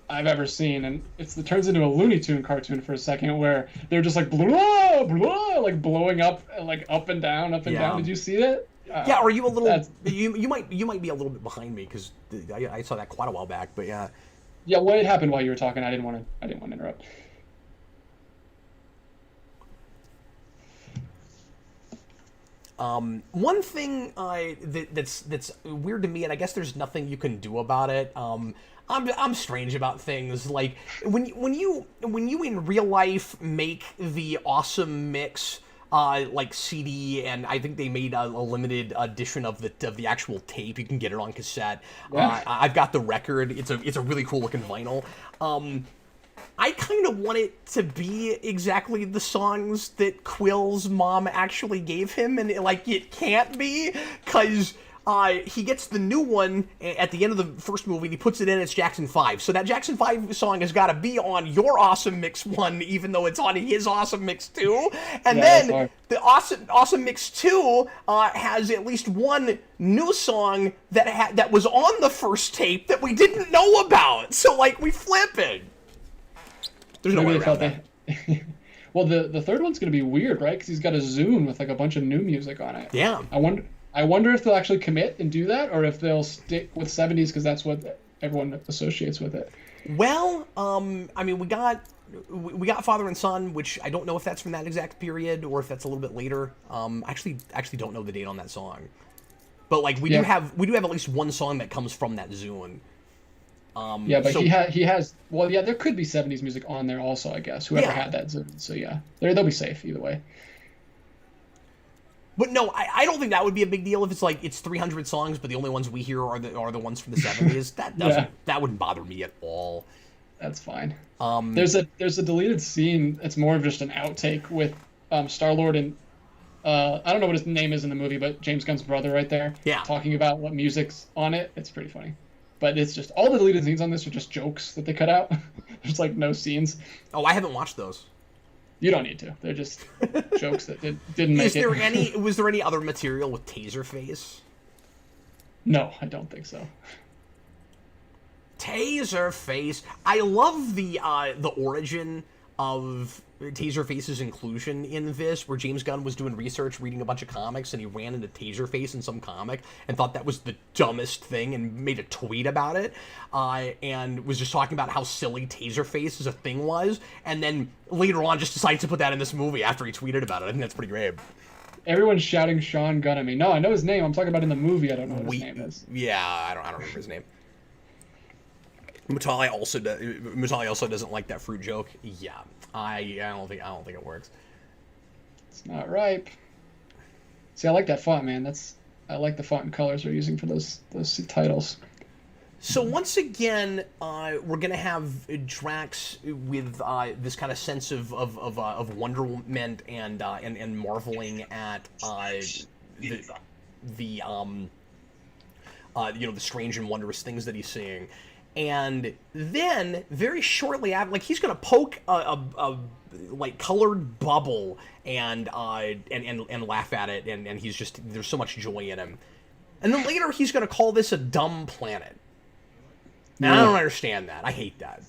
I've ever seen, and it turns into a Looney Tune cartoon for a second where they're just like blah blah, like blowing up, like up and down, up and down. Did you see that? Yeah, are you a little? You might be a little bit behind me because I saw that quite a while back, but yeah. Yeah, what had happened while you were talking? I didn't want to interrupt. One thing that's weird to me, and I guess there's nothing you can do about it. I'm strange about things like when you in real life make the awesome mix like CD, and I think they made a limited edition of the actual tape. You can get it on cassette. Yeah. I've got the record. It's a really cool looking vinyl. I kind of want it to be exactly the songs that Quill's mom actually gave him, and it can't be, because he gets the new one at the end of the first movie, and he puts it in, it's Jackson 5. So that Jackson 5 song has got to be on your Awesome Mix 1, even though it's on his Awesome Mix 2. And then the Awesome Mix 2 has at least one new song that was on the first tape that we didn't know about. So, we flip it. There's no way around that. Well, the third one's going to be weird, right? Because he's got a Zune with a bunch of new music on it. Yeah. I wonder if they'll actually commit and do that, or if they'll stick with 70s because that's what everyone associates with it. Well, I mean, we got Father and Son, which I don't know if that's from that exact period or if that's a little bit later. Actually don't know the date on that song, but we do have at least one song that comes from that Zune. Yeah, but he has. Well, yeah, there could be 70s music on there also, I guess. Whoever had that Zune. So yeah, they'll be safe either way. But no, I don't think that would be a big deal if it's 300 songs, but the only ones we hear are the ones from the 70s. That wouldn't bother me at all. That's fine. There's a deleted scene. It's more of just an outtake with Star-Lord and I don't know what his name is in the movie, but James Gunn's brother right there. Yeah. Talking about what music's on it. It's pretty funny. But it's just all the deleted scenes on this are just jokes that they cut out. There's no scenes. Oh, I haven't watched those. You don't need to. They're just jokes that didn't make it. Was there any other material with Taserface? No, I don't think so. Taserface. I love the origin of Taserface's inclusion in this, where James Gunn was doing research, reading a bunch of comics, and he ran into Taserface in some comic and thought that was the dumbest thing and made a tweet about it, and was just talking about how silly Taserface as a thing was, and then later on just decides to put that in this movie after he tweeted about it. I think that's pretty great. Everyone's shouting Sean Gunn at me. No, I know his name. I'm talking about in the movie. I don't know what his name is. Yeah, I don't remember his name. Mutali also doesn't like that fruit joke. Yeah, I don't think it works. It's not ripe. See, I like that font, man. I like the font and colors they're using for those titles. So once again, we're gonna have Drax with this kind of sense of wonderment and marveling at the the strange and wondrous things that he's seeing. And then, very shortly after, like, he's gonna poke a like colored bubble and laugh at it, and he's just, there's so much joy in him. And then later he's gonna call this a dumb planet. And I don't understand that. I hate that.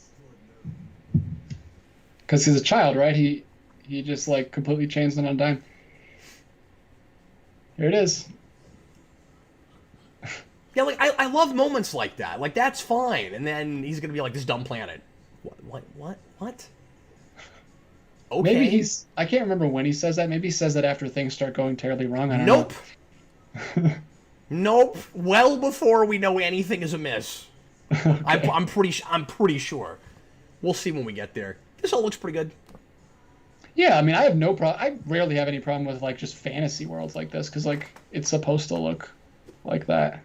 Because he's a child, right? He just like completely changed on a dime. Here it is. Yeah, like, I love moments like that. Like, that's fine. And then he's gonna be like, this dumb planet. What? Okay. Maybe I can't remember when he says that. Maybe he says that after things start going terribly wrong. I don't know. Nope. Well before we know anything is amiss. Okay. I'm pretty sure. We'll see when we get there. This all looks pretty good. Yeah, I mean, I have no problem. I rarely have any problem with like just fantasy worlds like this because like it's supposed to look like that.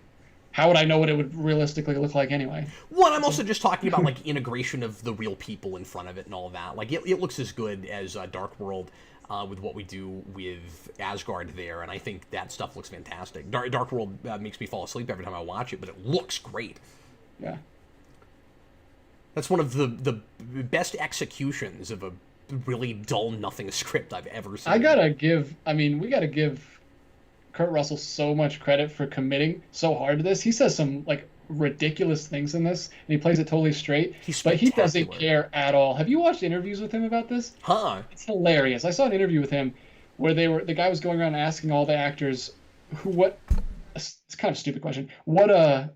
How would I know what it would realistically look like anyway? Well, I'm also just talking about like integration of the real people in front of it and all that. Like it looks as good as Dark World with what we do with Asgard there, and I think that stuff looks fantastic. Dark World makes me fall asleep every time I watch it, but it looks great. Yeah. That's one of the best executions of a really dull nothing script I've ever seen. We gotta give Kurt Russell so much credit for committing so hard to this. He says some like ridiculous things in this, and he plays it totally straight. But he doesn't care at all. Have you watched interviews with him about this? Huh? It's hilarious. I saw an interview with him where the guy was going around asking all the actors it's kind of a stupid question. What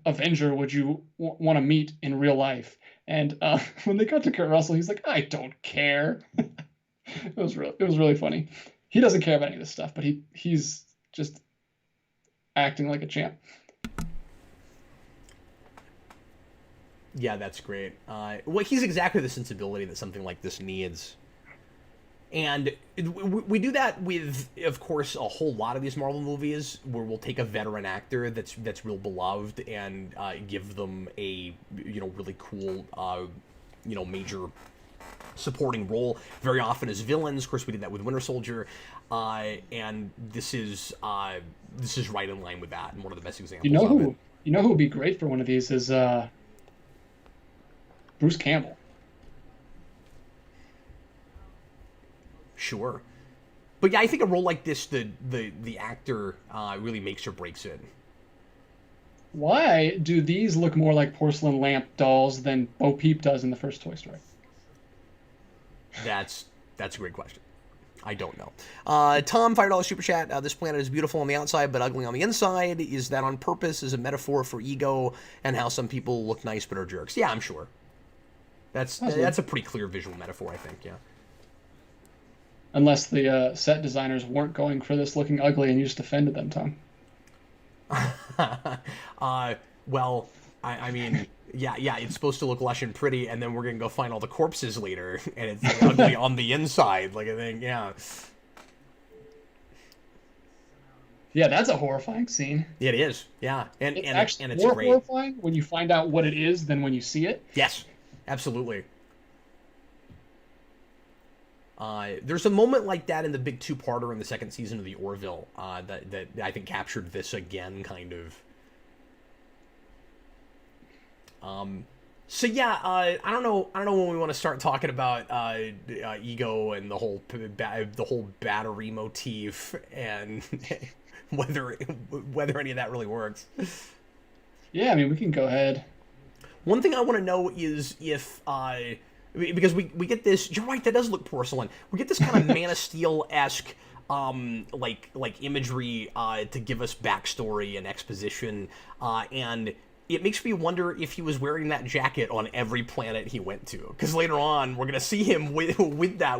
Avenger would you want to meet in real life? And when they got to Kurt Russell, he's like, I don't care. It was really funny. He doesn't care about any of this stuff, but he's just acting like a champ. Yeah, that's great. Well, he's exactly the sensibility that something like this needs. And we do that with, of course, a whole lot of these Marvel movies, where we'll take a veteran actor that's real beloved and give them a really cool major supporting role. Very often as villains. Of course, we did that with Winter Soldier, and this is right in line with that, and one of the best examples. You know who would be great for one of these is Bruce Campbell. Sure. But yeah, I think a role like this, the actor really makes or breaks it. Why do these look more like porcelain lamp dolls than Bo Peep does in the first Toy Story? That's a great question. I don't know. Tom, $5 super chat. This planet is beautiful on the outside, but ugly on the inside. Is that on purpose? Is a metaphor for ego and how some people look nice but are jerks? Yeah, I'm sure. That's a pretty clear visual metaphor, I think. Yeah. Unless the set designers weren't going for this looking ugly and you just offended them, Tom. Well, I mean, yeah, it's supposed to look lush and pretty, and then we're going to go find all the corpses later, and it's ugly on the inside, like I think, yeah. Yeah, that's a horrifying scene. Yeah, it is, yeah. And it's more great. Horrifying when you find out what it is than when you see it. Yes, absolutely. There's a moment like that in the big two-parter in the second season of the Orville that I think captured this again, kind of. So yeah, I don't know when we want to start talking about ego and the whole battery motif and whether any of that really works. Yeah, I mean, we can go ahead. One thing I want to know is if because we get this. You're right, that does look porcelain. We get this kind of Man of Steel-esque like imagery to give us backstory and exposition, and it makes me wonder if he was wearing that jacket on every planet he went to. Because later on, we're gonna see him with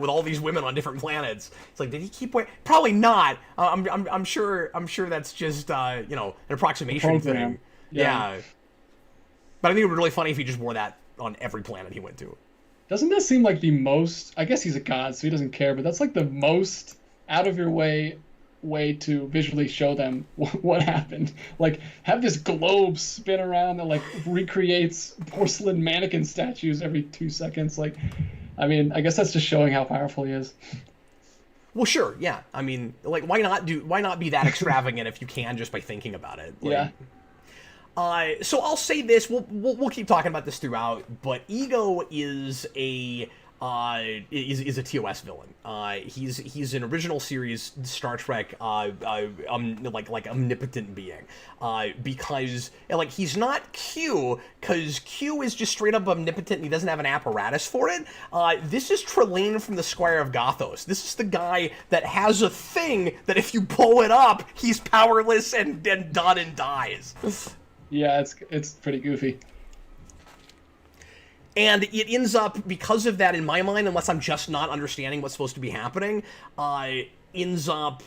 all these women on different planets. It's like, did he keep wearing? Probably not. I'm sure that's just an approximation thing. Yeah. But I think it would be really funny if he just wore that on every planet he went to. Doesn't that seem like the most? I guess he's a god, so he doesn't care. But that's like the most out of your way to visually show them what happened. Like, have this globe spin around that like recreates porcelain mannequin statues every 2 seconds. Like, I mean, I guess that's just showing how powerful he is. Well, sure, yeah. I mean, like, why not be that extravagant if you can, just by thinking about it? Like, yeah. So I'll say this. We'll keep talking about this throughout. But Ego is a TOS villain. He's an original series Star Trek like omnipotent being, because like he's not Q, because Q is just straight up omnipotent and he doesn't have an apparatus for it. This is Trelane from the Squire of Gothos. This is the guy that has a thing that if you blow it up, he's powerless and done and dies. Yeah, it's pretty goofy. And it ends up, because of that, in my mind, unless I'm just not understanding what's supposed to be happening, ends up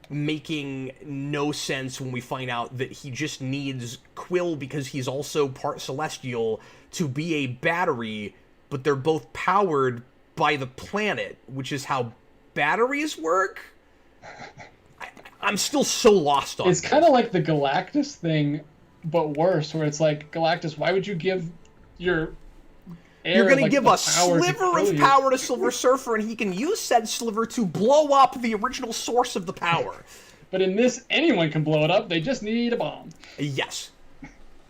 making no sense when we find out that he just needs Quill because he's also part Celestial to be a battery, but they're both powered by the planet, which is how batteries work? I'm still so lost on It's kind of like the Galactus thing, but worse, where it's like, Galactus, why would you give your... You're going to give a sliver of power to Silver Surfer, and he can use said sliver to blow up the original source of the power. But in this, anyone can blow it up. They just need a bomb. Yes.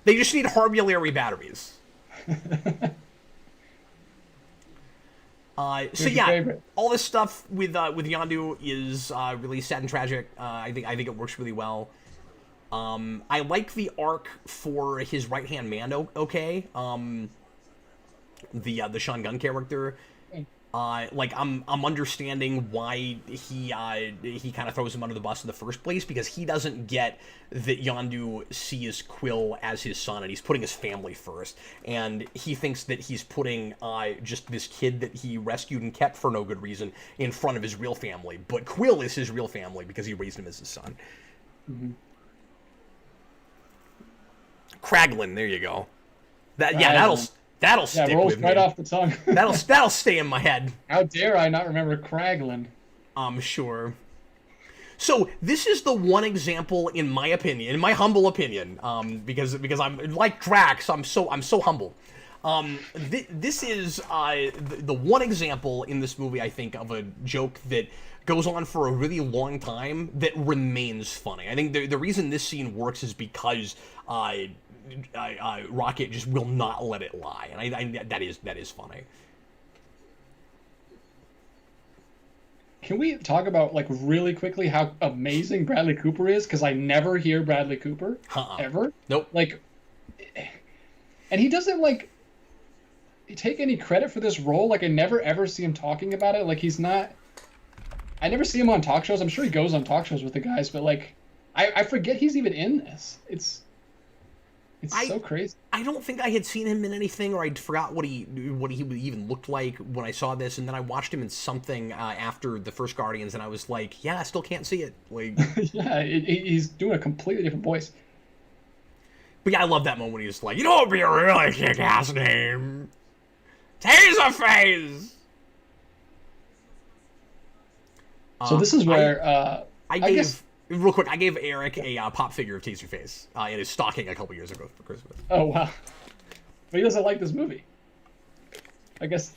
They just need Harbulary batteries. So yeah, all this stuff with Yondu is really sad and tragic. I think it works really well. I like the arc for his right-hand man, okay? The Sean Gunn character, like I'm understanding why he kind of throws him under the bus in the first place, because he doesn't get that Yondu sees Quill as his son and he's putting his family first, and he thinks that he's putting just this kid that he rescued and kept for no good reason in front of his real family, but Quill is his real family because he raised him as his son. Mm-hmm. Kraglin, there you go. That'll stick rolls with right me. Off the tongue. that'll stay in my head. How dare I not remember Kraglin? I'm sure. So this is the one example, in my opinion, in my humble opinion, because I'm like Drax, I'm so humble. This is the one example in this movie, I think, of a joke that goes on for a really long time that remains funny. I think the reason this scene works is because Rocket just will not let it lie, and that is funny. Can we talk about, like, really quickly how amazing Bradley Cooper is? Because I never hear Bradley Cooper ever. Nope. Like, and he doesn't like take any credit for this role. Like, I never ever see him talking about it. Like, he's not. I never see him on talk shows. I'm sure he goes on talk shows with the guys, but like, I forget he's even in this. It's so crazy. I don't think I had seen him in anything, or I forgot what he even looked like when I saw this, and then I watched him in something after the first Guardians, and I was like, yeah, I still can't see it. Like, yeah, he's doing a completely different voice. But yeah, I love that moment when he's like, you know what would be a really kick-ass name? Taserface! So this is where I guess... Real quick, I gave Eric a pop figure of Taserface in his stocking a couple years ago for Christmas. Oh, wow. But he doesn't like this movie. I guess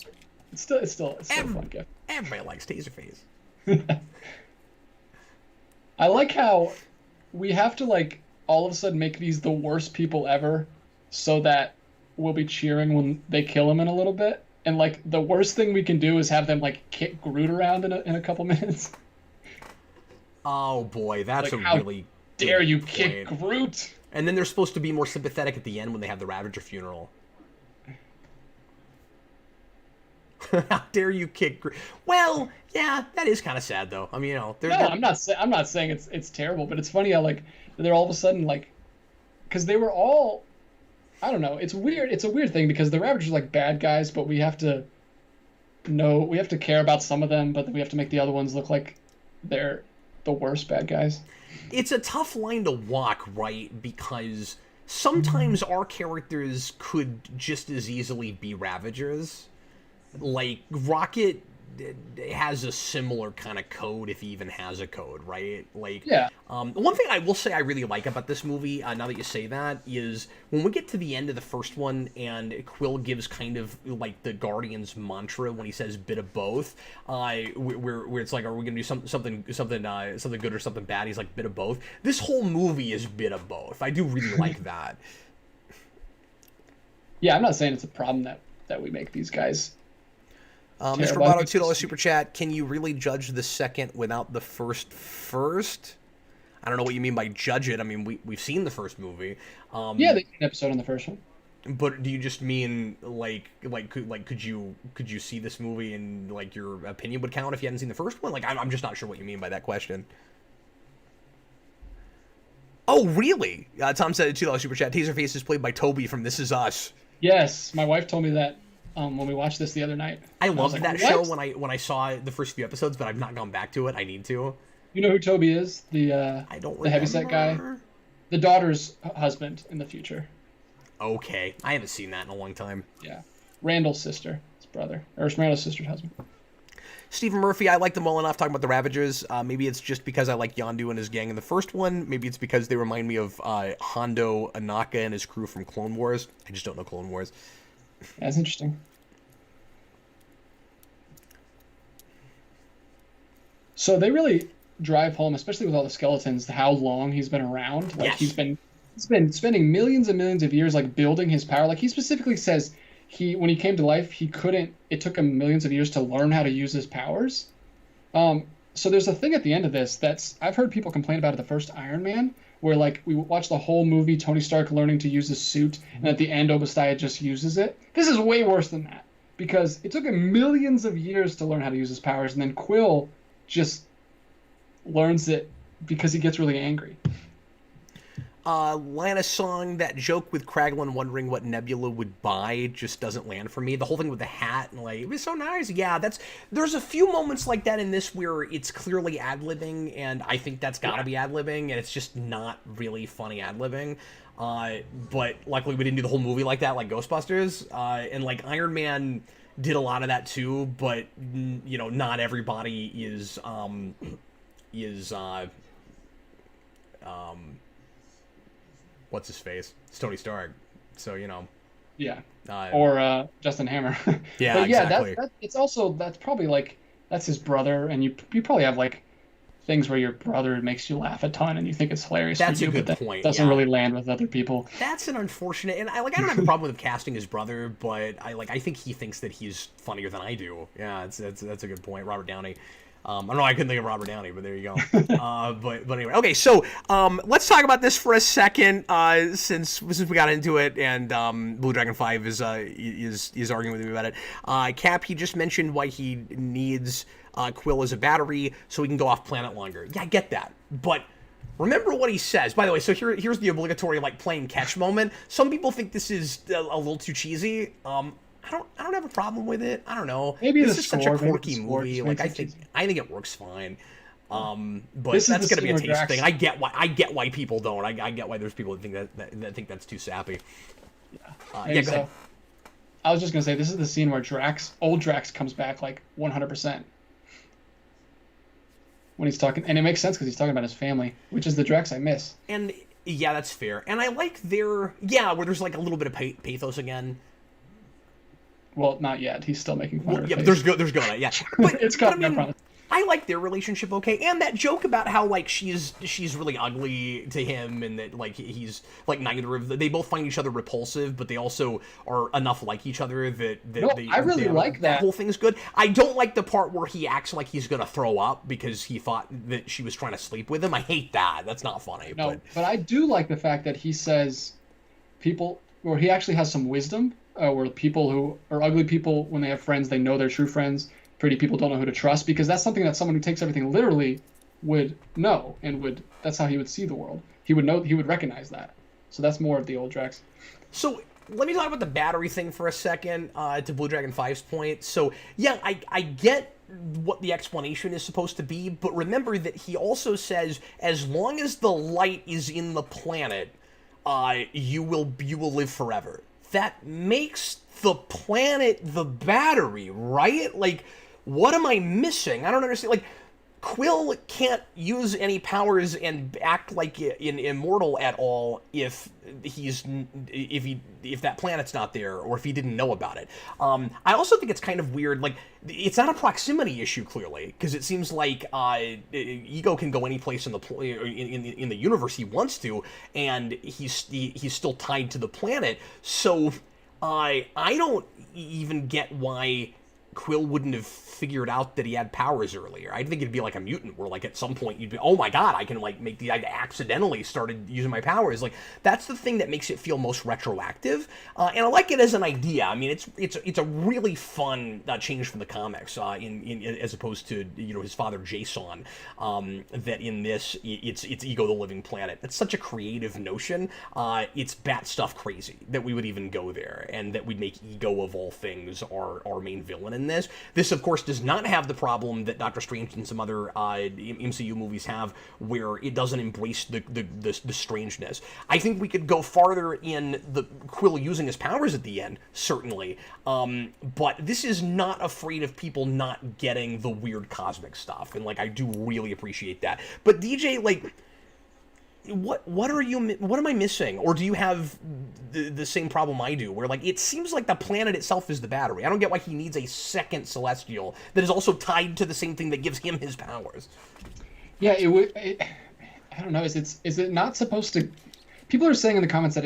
it's still a fun gift. Everybody likes Taserface. I like how we have to, like, all of a sudden make these the worst people ever so that we'll be cheering when they kill him in a little bit. And, like, the worst thing we can do is have them, like, kick Groot around in a couple minutes. Oh boy, that's like, a how really dare you kick Groot? And then they're supposed to be more sympathetic at the end when they have the Ravager funeral. How dare you kick? Well, yeah, that is kind of sad though. I mean, No, I'm not saying it's terrible, but it's funny how like they're all of a sudden like, because they were all, I don't know. It's weird. It's a weird thing because the Ravagers are like bad guys, but we have to care about some of them, but then we have to make the other ones look like they're the worst bad guys. It's a tough line to walk, right? Because sometimes our characters could just as easily be Ravagers. Like, Rocket has a similar kind of code, if he even has a code, right? Like, yeah. One thing I will say I really like about this movie, now that you say that, is when we get to the end of the first one and Quill gives kind of like the Guardian's mantra when he says "bit of both," where it's like, are we gonna do something good or something bad? He's like, "bit of both." This whole movie is bit of both. I do really like that. Yeah, I'm not saying it's a problem that we make these guys. Mr. Roboto, $2 super chat. Can you really judge the second without the first? I don't know what you mean by judge it. I mean, we've seen the first movie. Yeah, they did an episode on the first one. But do you just mean could you see this movie and like your opinion would count if you hadn't seen the first one? Like, I'm just not sure what you mean by that question. Oh, really? Tom said $2 super chat. Taserface is played by Toby from This Is Us. Yes, my wife told me that. When we watched this the other night. I loved that show when I saw the first few episodes, but I've not gone back to it. I need to. You know who Toby is? The heavyset guy? The daughter's husband in the future. Okay. I haven't seen that in a long time. Yeah. Randall's sister, his brother. Or Randall's sister's husband. Stephen Murphy, I like them well enough talking about the Ravagers. Maybe it's just because I like Yondu and his gang in the first one. Maybe it's because they remind me of Hondo Anaka and his crew from Clone Wars. I just don't know Clone Wars. That's interesting. So they really drive home, especially with all the skeletons, how long he's been around. Like, yes. he's been spending millions and millions of years like building his power. Like, he specifically says when he came to life, it took him millions of years to learn how to use his powers. So there's a thing at the end of this I've heard people complain about it the first Iron Man, where like we watch the whole movie Tony Stark learning to use his suit, and at the end Obadiah just uses it. This is way worse than that, because it took him millions of years to learn how to use his powers, and then Quill just learns it because he gets really angry. Lana Song, that joke with Kraglin wondering what Nebula would buy just doesn't land for me. The whole thing with the hat and like, it was so nice. Yeah, there's a few moments like that in this where it's clearly ad-libbing, and I think that's gotta be ad-libbing, and it's just not really funny ad-libbing. But luckily we didn't do the whole movie like that, like Ghostbusters. And like Iron Man did a lot of that too, but you know, not everybody is what's his face? It's Tony Stark. So, you know. Yeah. Or Justin Hammer. Yeah, but yeah, exactly. That's probably like, that's his brother, and you probably have like things where your brother makes you laugh a ton and you think it's hilarious. That's for you, a good but point. Doesn't really land with other people. That's an unfortunate, and I don't have a problem with casting his brother, but I think he thinks that he's funnier than I do. Yeah, that's a good point. Robert Downey. I don't know. I couldn't think of Robert Downey, but there you go. But anyway, okay. So let's talk about this for a second, since we got into it, and Blue Dragon 5 is arguing with me about it. Cap, he just mentioned why he needs Quill as a battery so he can go off planet longer. Yeah, I get that, but remember what he says. By the way, so here's the obligatory like playing catch moment. Some people think this is a little too cheesy. I don't have a problem with it. I don't know. Maybe this is such a quirky movie. Like I think it works fine. But that's gonna be a taste thing. I get why people don't. I get why there's people that think that's too sappy. Yeah, go ahead. I was just gonna say this is the scene where old Drax comes back like 100%. When he's talking, and it makes sense because he's talking about his family, which is the Drax I miss. And yeah, that's fair. And I like where there's like a little bit of pathos again. Well, not yet. He's still making fun of her. Yeah, but there's gonna, yeah. But it's coming, I promise. I like their relationship okay, and that joke about how like she's really ugly to him, and that like he's like neither of them. They both find each other repulsive, but they also are enough like each other that I really like that. That whole thing's good. I don't like the part where he acts like he's gonna throw up because he thought that she was trying to sleep with him. I hate that. That's not funny. No, but I do like the fact that he says he actually has some wisdom where people who are ugly people, when they have friends, they know they're true friends. Pretty people don't know who to trust, because that's something that someone who takes everything literally would know, and that's how he would see the world. He would know, he would recognize that. So that's more of the old Drax. So let me talk about the battery thing for a second, to Blue Dragon 5's point. So yeah, I get what the explanation is supposed to be, but remember that he also says as long as the light is in the planet, you will live forever. That makes the planet the battery, right? Like, what am I missing? I don't understand. Like, Quill can't use any powers and act like immortal at all if that planet's not there, or if he didn't know about it. I also think it's kind of weird. Like, it's not a proximity issue clearly, because it seems like Ego can go any place in the universe he wants to, and he's still tied to the planet. So I don't even get why Quill wouldn't have figured out that he had powers earlier. I think it'd be like a mutant, where like at some point you'd be, oh my god, I can like I accidentally started using my powers. Like, that's the thing that makes it feel most retroactive, and I like it as an idea. I mean, it's a really fun change from the comics, in as opposed to his father Jason. That in this it's Ego the Living Planet. It's such a creative notion. It's bat stuff crazy that we would even go there, and that we'd make Ego of all things our main villain in this. This, of course, does not have the problem that Doctor Strange and some other MCU movies have, where it doesn't embrace the strangeness. I think we could go farther in the Quill using his powers at the end, certainly, but this is not afraid of people not getting the weird cosmic stuff, and like I do really appreciate that. But DJ, like, what am I missing? Or do you have the same problem I do, where like it seems like the planet itself is the battery? I don't get why he needs a second Celestial that is also tied to the same thing that gives him his powers. Yeah, I don't know. Is it not supposed to? People are saying in the comments that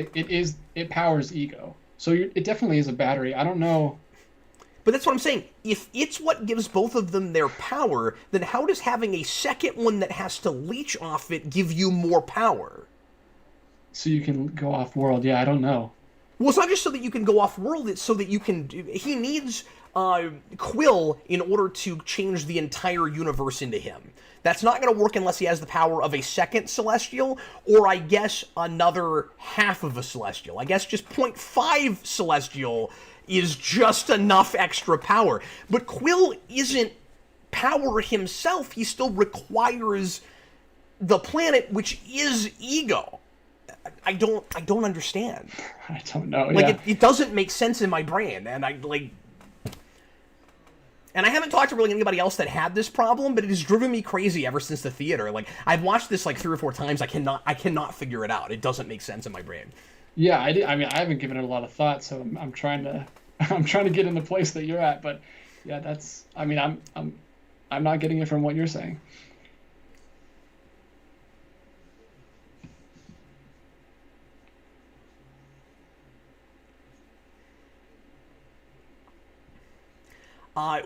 it powers Ego, so it definitely is a battery. I don't know. But that's what I'm saying. If it's what gives both of them their power, then how does having a second one that has to leech off it give you more power? So you can go off-world. Yeah, I don't know. Well, it's not just so that you can go off-world, it's so that you can... He needs Quill in order to change the entire universe into him. That's not going to work unless he has the power of a second Celestial, or I guess another half of a Celestial. I guess just 0.5 Celestial is just enough extra power. But Quill isn't power himself. He still requires the planet, which is Ego. I don't understand. I don't know. Like, it doesn't make sense in my brain, and and I haven't talked to really anybody else that had this problem, but it has driven me crazy ever since the theater. Like, I've watched this like 3 or 4 times. I cannot figure it out. It doesn't make sense in my brain. Yeah, I mean, I haven't given it a lot of thought, so I'm trying to get in the place that you're at. But yeah, that's. I mean, I'm not getting it from what you're saying.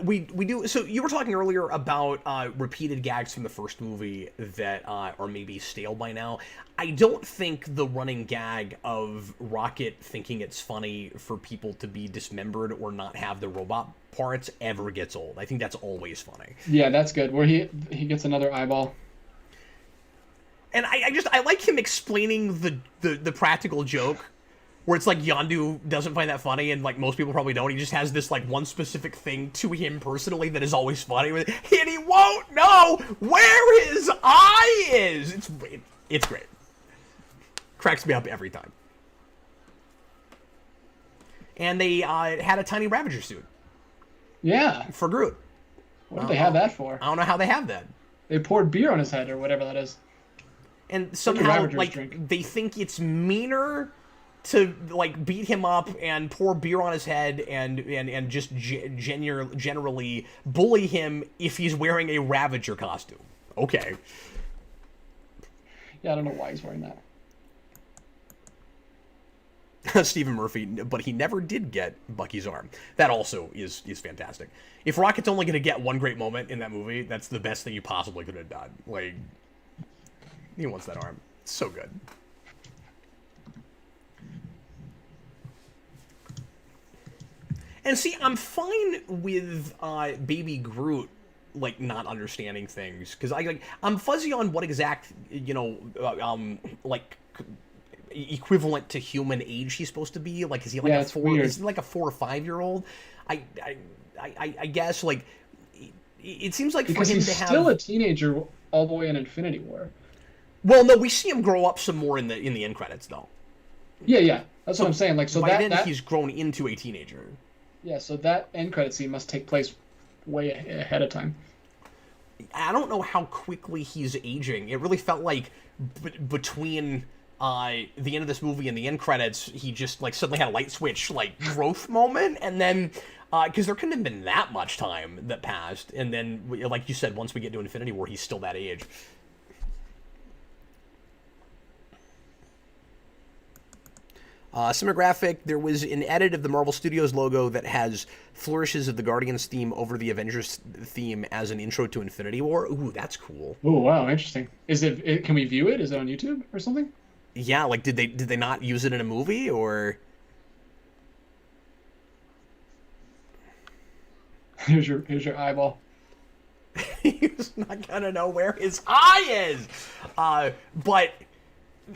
We do. So you were talking earlier about repeated gags from the first movie that are maybe stale by now. I don't think the running gag of Rocket thinking it's funny for people to be dismembered or not have the robot parts ever gets old. I think that's always funny. Yeah, that's good. Where he gets another eyeball. And I like him explaining the practical joke, where it's like Yondu doesn't find that funny, and like most people probably don't. He just has this like one specific thing to him personally that is always funny, and he won't know where his eye is. It's great. Cracks me up every time. And they had a tiny Ravager suit. Yeah. For Groot. What did they have that for? I don't know how they have that. They poured beer on his head or whatever that is. And somehow, like, they think it's meaner to like beat him up and pour beer on his head and just generally bully him if he's wearing a Ravager costume. Okay. Yeah, I don't know why he's wearing that. Stephen Murphy, but he never did get Bucky's arm. That also is fantastic. If Rocket's only going to get one great moment in that movie, that's the best thing you possibly could have done. Like, he wants that arm. It's so good. And see, I'm fine with Baby Groot like not understanding things because I'm fuzzy on what exact like equivalent to human age he's supposed to be. Like, is he like a 4? Is he like a 4 or 5-year-old? I guess like it seems like because for him he's to have still a teenager all the way in Infinity War. Well, no, we see him grow up some more in the end credits though. Yeah, that's what I'm saying. Like, so by then he's grown into a teenager. Yeah, so that end credit scene must take place way ahead of time. I don't know how quickly he's aging. It really felt like between the end of this movie and the end credits, he just like suddenly had a light switch like growth moment, and then because there couldn't have been that much time that passed, and then like you said, once we get to Infinity War, he's still that age. Cinematographic, there was an edit of the Marvel Studios logo that has flourishes of the Guardians theme over the Avengers theme as an intro to Infinity War. Ooh, that's cool. Oh, wow, interesting. Is it? Can we view it? Is it on YouTube or something? Yeah, like did they not use it in a movie or? Here's your eyeball. He's not gonna know where his eye is. But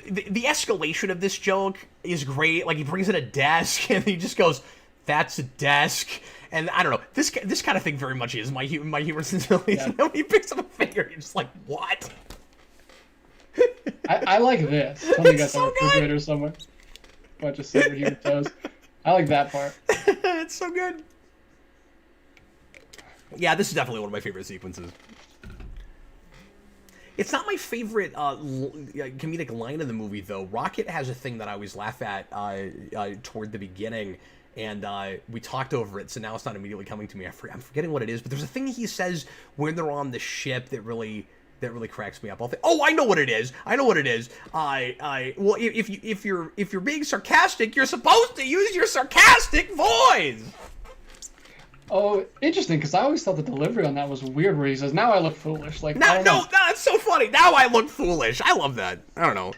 the escalation of this joke is great. Like, he brings in a desk and he just goes, "That's a desk." And I don't know, this kind of thing very much is my humor sensibilities. Yeah. And then when he picks up a finger, you're just like, what? I like this. Somebody got the refrigerator somewhere. Bunch of superhuman toes. I like that part. It's so good. Yeah, this is definitely one of my favorite sequences. It's not my favorite comedic line of the movie, though. Rocket has a thing that I always laugh at toward the beginning, and we talked over it, so now it's not immediately coming to me. I'm forgetting what it is, but there's a thing he says when they're on the ship that really cracks me up. Oh, I know what it is. Well, if you're being sarcastic, you're supposed to use your sarcastic voice. Oh, interesting, because I always thought the delivery on that was weird, where he says, "Now I look foolish." Like, no, that's so funny. Now I look foolish. I love that. I don't know.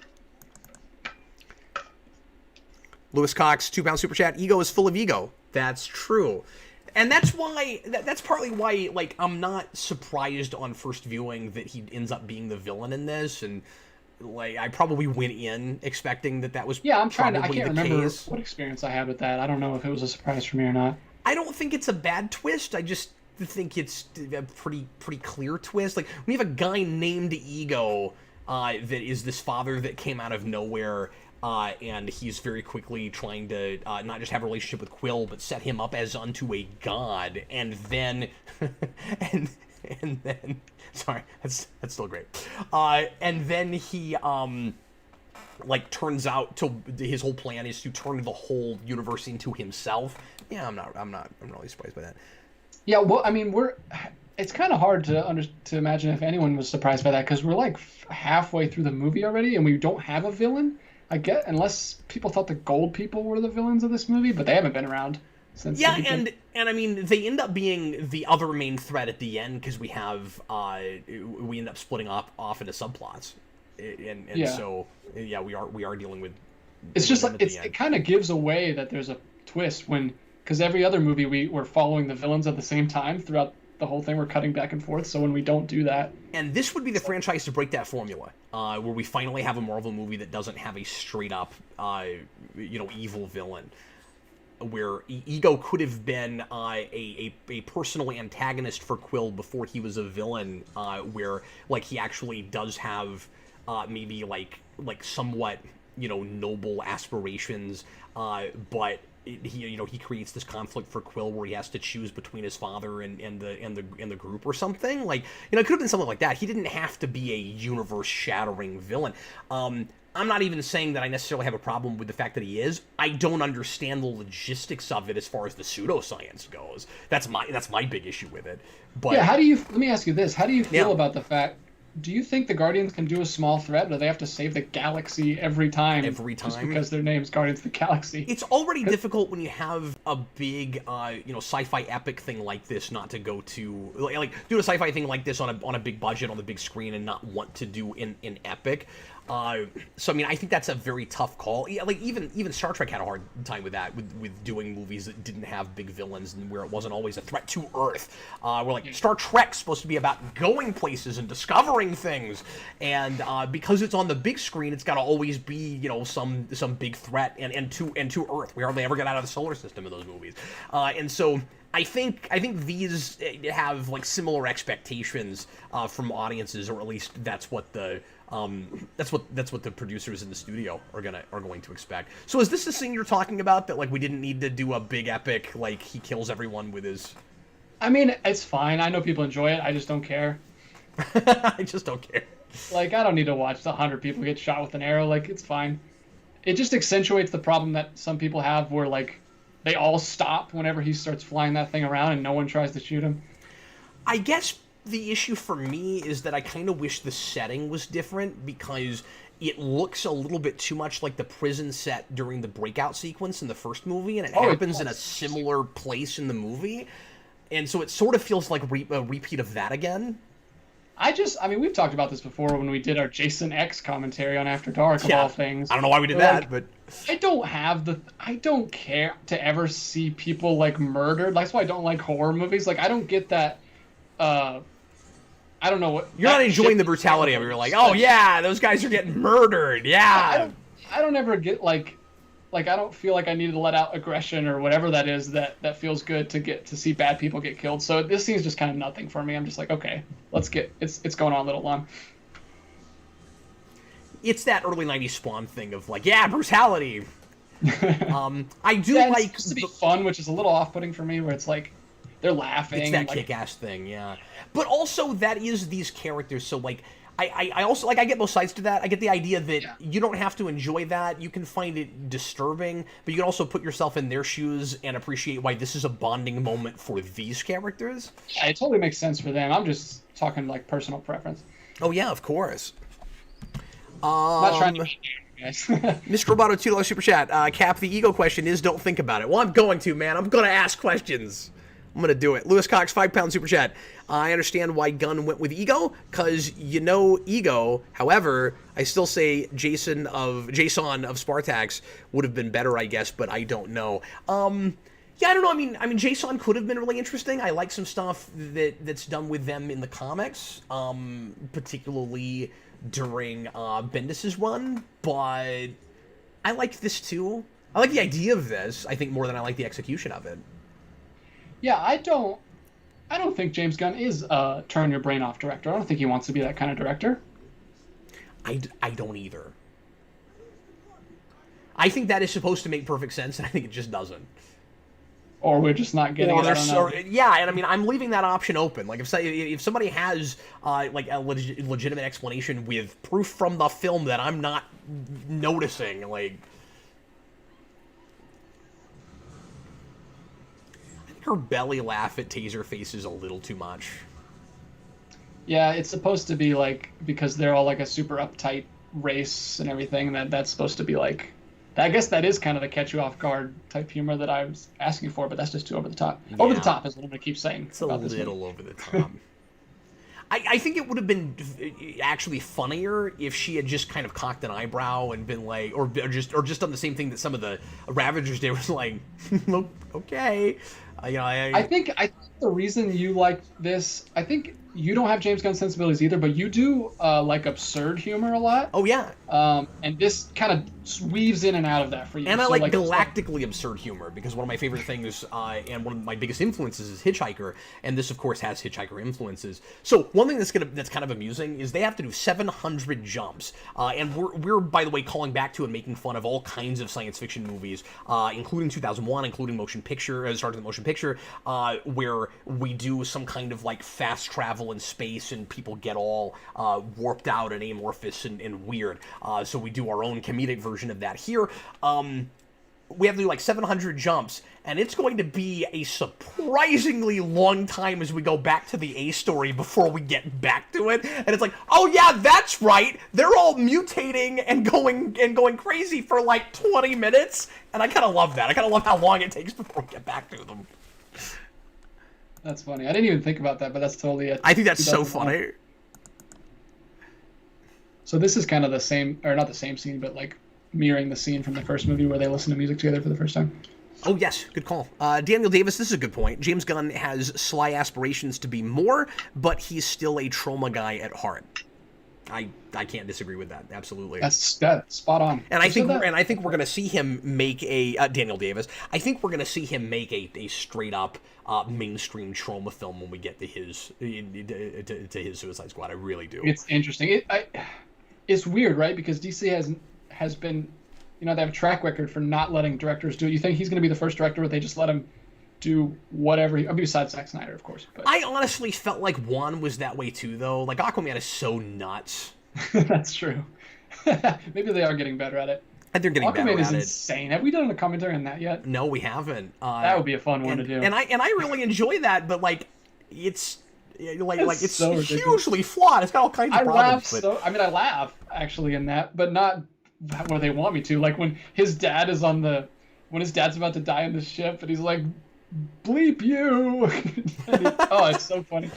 Lewis Cox, £2 super chat. Ego is full of ego. That's true. And that's why, that's partly why, like, I'm not surprised on first viewing that he ends up being the villain in this, and like, I probably went in expecting that was I can't remember case. What experience I had with that. I don't know if it was a surprise for me or not. I don't think it's a bad twist. I just think it's a pretty clear twist. Like, when you have a guy named Ego that is this father that came out of nowhere, and he's very quickly trying to not just have a relationship with Quill, but set him up as unto a god, and then and then sorry, that's still great. And then he like turns out to his whole plan is to turn the whole universe into himself. Yeah, I'm not really surprised by that. Yeah, well, I mean, it's kind of hard to imagine if anyone was surprised by that, because we're like halfway through the movie already and we don't have a villain. I get, unless people thought the gold people were the villains of this movie, but they haven't been around since. Yeah, and I mean, they end up being the other main threat at the end, because we end up splitting off into subplots. And so yeah, we are dealing with. It's just like it kind of gives away that there's a twist because every other movie we're following the villains at the same time throughout the whole thing. We're cutting back and forth. So when we don't do that, and this would be the franchise to break that formula, where we finally have a Marvel movie that doesn't have a straight up evil villain, where Ego could have been a personal antagonist for Quill before he was a villain, where like he actually does have maybe like somewhat noble aspirations, but he creates this conflict for Quill where he has to choose between his father and the group or something. Like, it could have been something like that. He didn't have to be a universe shattering villain. I'm not even saying that I necessarily have a problem with the fact that he is. I don't understand the logistics of it as far as the pseudoscience goes. That's my big issue with it. But yeah, let me ask you this. How do you feel about the fact, do you think the Guardians can do a small threat, or do they have to save the galaxy every time? Just because their name's Guardians of the Galaxy. It's already difficult when you have a big, sci-fi epic thing like this not to go to, like do a sci-fi thing like this on a big budget on the big screen and not want to do an epic. So I mean, I think that's a very tough call. Yeah, like even Star Trek had a hard time with that, with doing movies that didn't have big villains and where it wasn't always a threat to Earth. Where like Star Trek's supposed to be about going places and discovering things, and because it's on the big screen, it's got to always be some big threat and to Earth. We hardly ever get out of the solar system in those movies, and so. I think these have like similar expectations from audiences, or at least that's what the producers in the studio are going to expect. So is this the scene you're talking about, that like we didn't need to do a big epic like he kills everyone with his? I mean, it's fine. I know people enjoy it. I just don't care. I just don't care. Like, I don't need to watch 100 people get shot with an arrow. Like, it's fine. It just accentuates the problem that some people have, where like they all stop whenever he starts flying that thing around and no one tries to shoot him. I guess the issue for me is that I kind of wish the setting was different, because it looks a little bit too much like the prison set during the breakout sequence in the first movie, and it happens in a similar place in the movie. And so it sort of feels like a repeat of that again. I mean, we've talked about this before when we did our Jason X commentary on After Dark, of all things. I don't know why we did that, but... I don't care to ever see people, like, murdered. That's why I don't like horror movies. Like, I don't get that, I don't know what... You're not enjoying the brutality of it. You're like, oh, yeah, those guys are getting murdered, yeah. I don't ever get, like, I don't feel like I need to let out aggression or whatever that is that feels good to see bad people get killed. So this scene's just kind of nothing for me. I'm just like, okay, it's going on a little long. It's that early 90s Spawn thing of like, yeah, brutality. I do like... It's supposed to be fun, which is a little off-putting for me, where it's like, they're laughing. It's that kick-ass thing, yeah. But also, that is these characters, so like... I also, like, I get both sides to that. I get the idea that you don't have to enjoy that. You can find it disturbing, but you can also put yourself in their shoes and appreciate why this is a bonding moment for these characters. Yeah, it totally makes sense for them. I'm just talking, like, personal preference. Oh, yeah, of course. Not trying to... Guys. Mr. Roboto, $2 Super Chat. Cap, the ego question is, don't think about it. Well, I'm going to, man. I'm going to ask questions. I'm going to do it. Lewis Cox, £5 Super Chat. I understand why Gunn went with ego, because ego. However, I still say Jason of Spartax would have been better, I guess, but I don't know. Yeah, I don't know. I mean, Jason could have been really interesting. I like some stuff that's done with them in the comics, particularly during Bendis's run, but I like this too. I like the idea of this, I think, more than I like the execution of it. Yeah, I don't think James Gunn is a turn your brain off director. I don't think he wants to be that kind of director. I don't either. I think that is supposed to make perfect sense, and I think it just doesn't. Or we're just not getting it. Yeah, and I mean, I'm leaving that option open. Like, if somebody has like a legitimate explanation with proof from the film that I'm not noticing, like... Her belly laugh at Taserface is a little too much. Yeah, it's supposed to be like, because they're all like a super uptight race and everything, that's supposed to be like, I guess that is kind of the catch you off guard type humor that I was asking for, but that's just too over the top. Yeah. Over the top is what I'm going to keep saying. It's a little over the top. I think it would have been actually funnier if she had just kind of cocked an eyebrow and been like, or just done the same thing that some of the Ravagers did, was like, okay. I think the reason you like this, I think you don't have James Gunn sensibilities either, but you do like absurd humor a lot. Oh yeah. And this kind of weaves in and out of that for you. And I like galactically absurd humor, because one of my favorite things and one of my biggest influences is Hitchhiker, and this of course has Hitchhiker influences. So one thing that's kind of amusing is they have to do 700 jumps, and we're by the way calling back to and making fun of all kinds of science fiction movies, including 2001, including motion picture, starting the motion picture, where we do some kind of like fast travel in space and people get all warped out and amorphous and weird. So we do our own comedic version of that here. We have to do like 700 jumps, and it's going to be a surprisingly long time as we go back to the A story before we get back to it. And it's like, oh yeah, that's right. They're all mutating and going crazy for like 20 minutes. And I kind of love that. I kind of love how long it takes before we get back to them. That's funny. I didn't even think about that, but that's totally it. I think that's so funny. So this is kind of the same, or not the same scene, but like mirroring the scene from the first movie where they listen to music together for the first time. Oh, yes. Good call. Daniel Davis, this is a good point. James Gunn has sly aspirations to be more, but he's still a trauma guy at heart. I can't disagree with that. Absolutely. That's spot on. And I think we're going to see him make a Daniel Davis. I think we're going to see him make a straight up mainstream trauma film when we get to his Suicide Squad. I really do. It's interesting. It's weird, right? Because DC has been, they have a track record for not letting directors do it. You think he's going to be the first director where they just let him do whatever? Besides Zack Snyder, of course. But I honestly felt like Juan was that way too, though. Like, Aquaman is so nuts. That's true. Maybe they are getting better at it. And they're getting better at it. Aquaman is insane. Have we done a commentary on that yet? No, we haven't. That would be a fun one to do. And I really enjoy that, but like, it's so hugely flawed. It's got all kinds of problems. I laugh actually in that, but not where they want me to. Like when his dad's about to die on the ship, and he's like, "Bleep you!" It's so funny.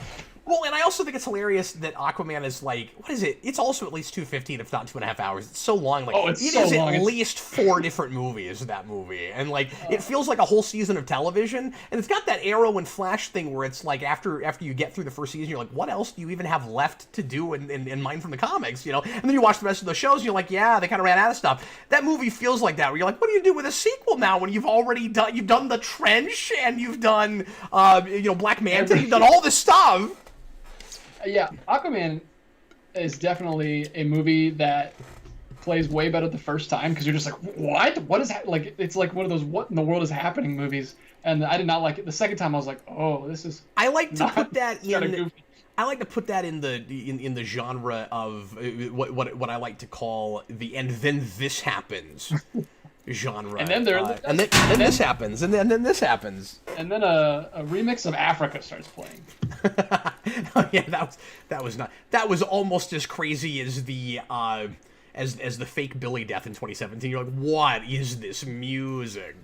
Well, and I also think it's hilarious that Aquaman is like, what is it? It's also at least 2:15, if not 2.5 hours. It's so long. Like, it is at least 4 different movies, that movie. And, like, it feels like a whole season of television. And it's got that Arrow and Flash thing where it's like, after you get through the first season, you're like, what else do you even have left to do in mind from the comics, And then you watch the rest of the shows, and you're like, yeah, they kind of ran out of stuff. That movie feels like that, where you're like, what do you do with a sequel now when you've done The Trench, and you've done, Black Manta, you've done all this stuff. Yeah, Aquaman is definitely a movie that plays way better the first time because you're just like, what? What is that? Like, it's like one of those "what in the world is happening" movies, and I did not like it. The second time, I was like, oh, this is. I like to put that in. I like to put that in the genre of what I like to call the "and then this happens" genre. And then this happens, and then this happens. And then a remix of Africa starts playing. Oh, yeah, that was almost as crazy as the as the fake Billy death in 2017. You're like, what is this music?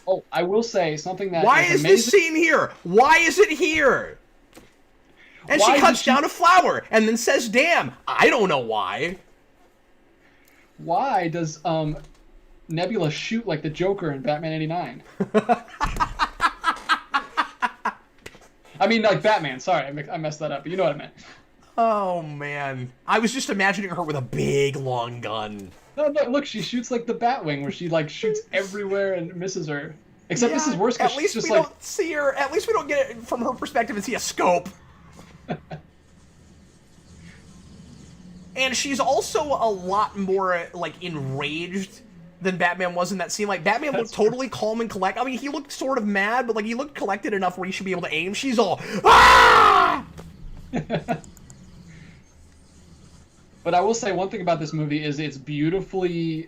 Oh, I will say something that. Why is this scene here? Why is it here? And she cuts down a flower and then says, "Damn, I don't know why." Why does Nebula shoot like the Joker in Batman '89? I mean, like Batman. Sorry, I messed that up. But you know what I meant. Oh man, I was just imagining her with a big long gun. No, look, she shoots like the Batwing, where she like shoots everywhere and misses her. Except this is worse because she's just like. Don't see her. At least we don't get it from her perspective and see a scope. And she's also a lot more like enraged than Batman was in that scene. Like, Batman looked totally calm and collected. I mean, he looked sort of mad, but, like, he looked collected enough where he should be able to aim. She's all, ah! But I will say one thing about this movie is it's beautifully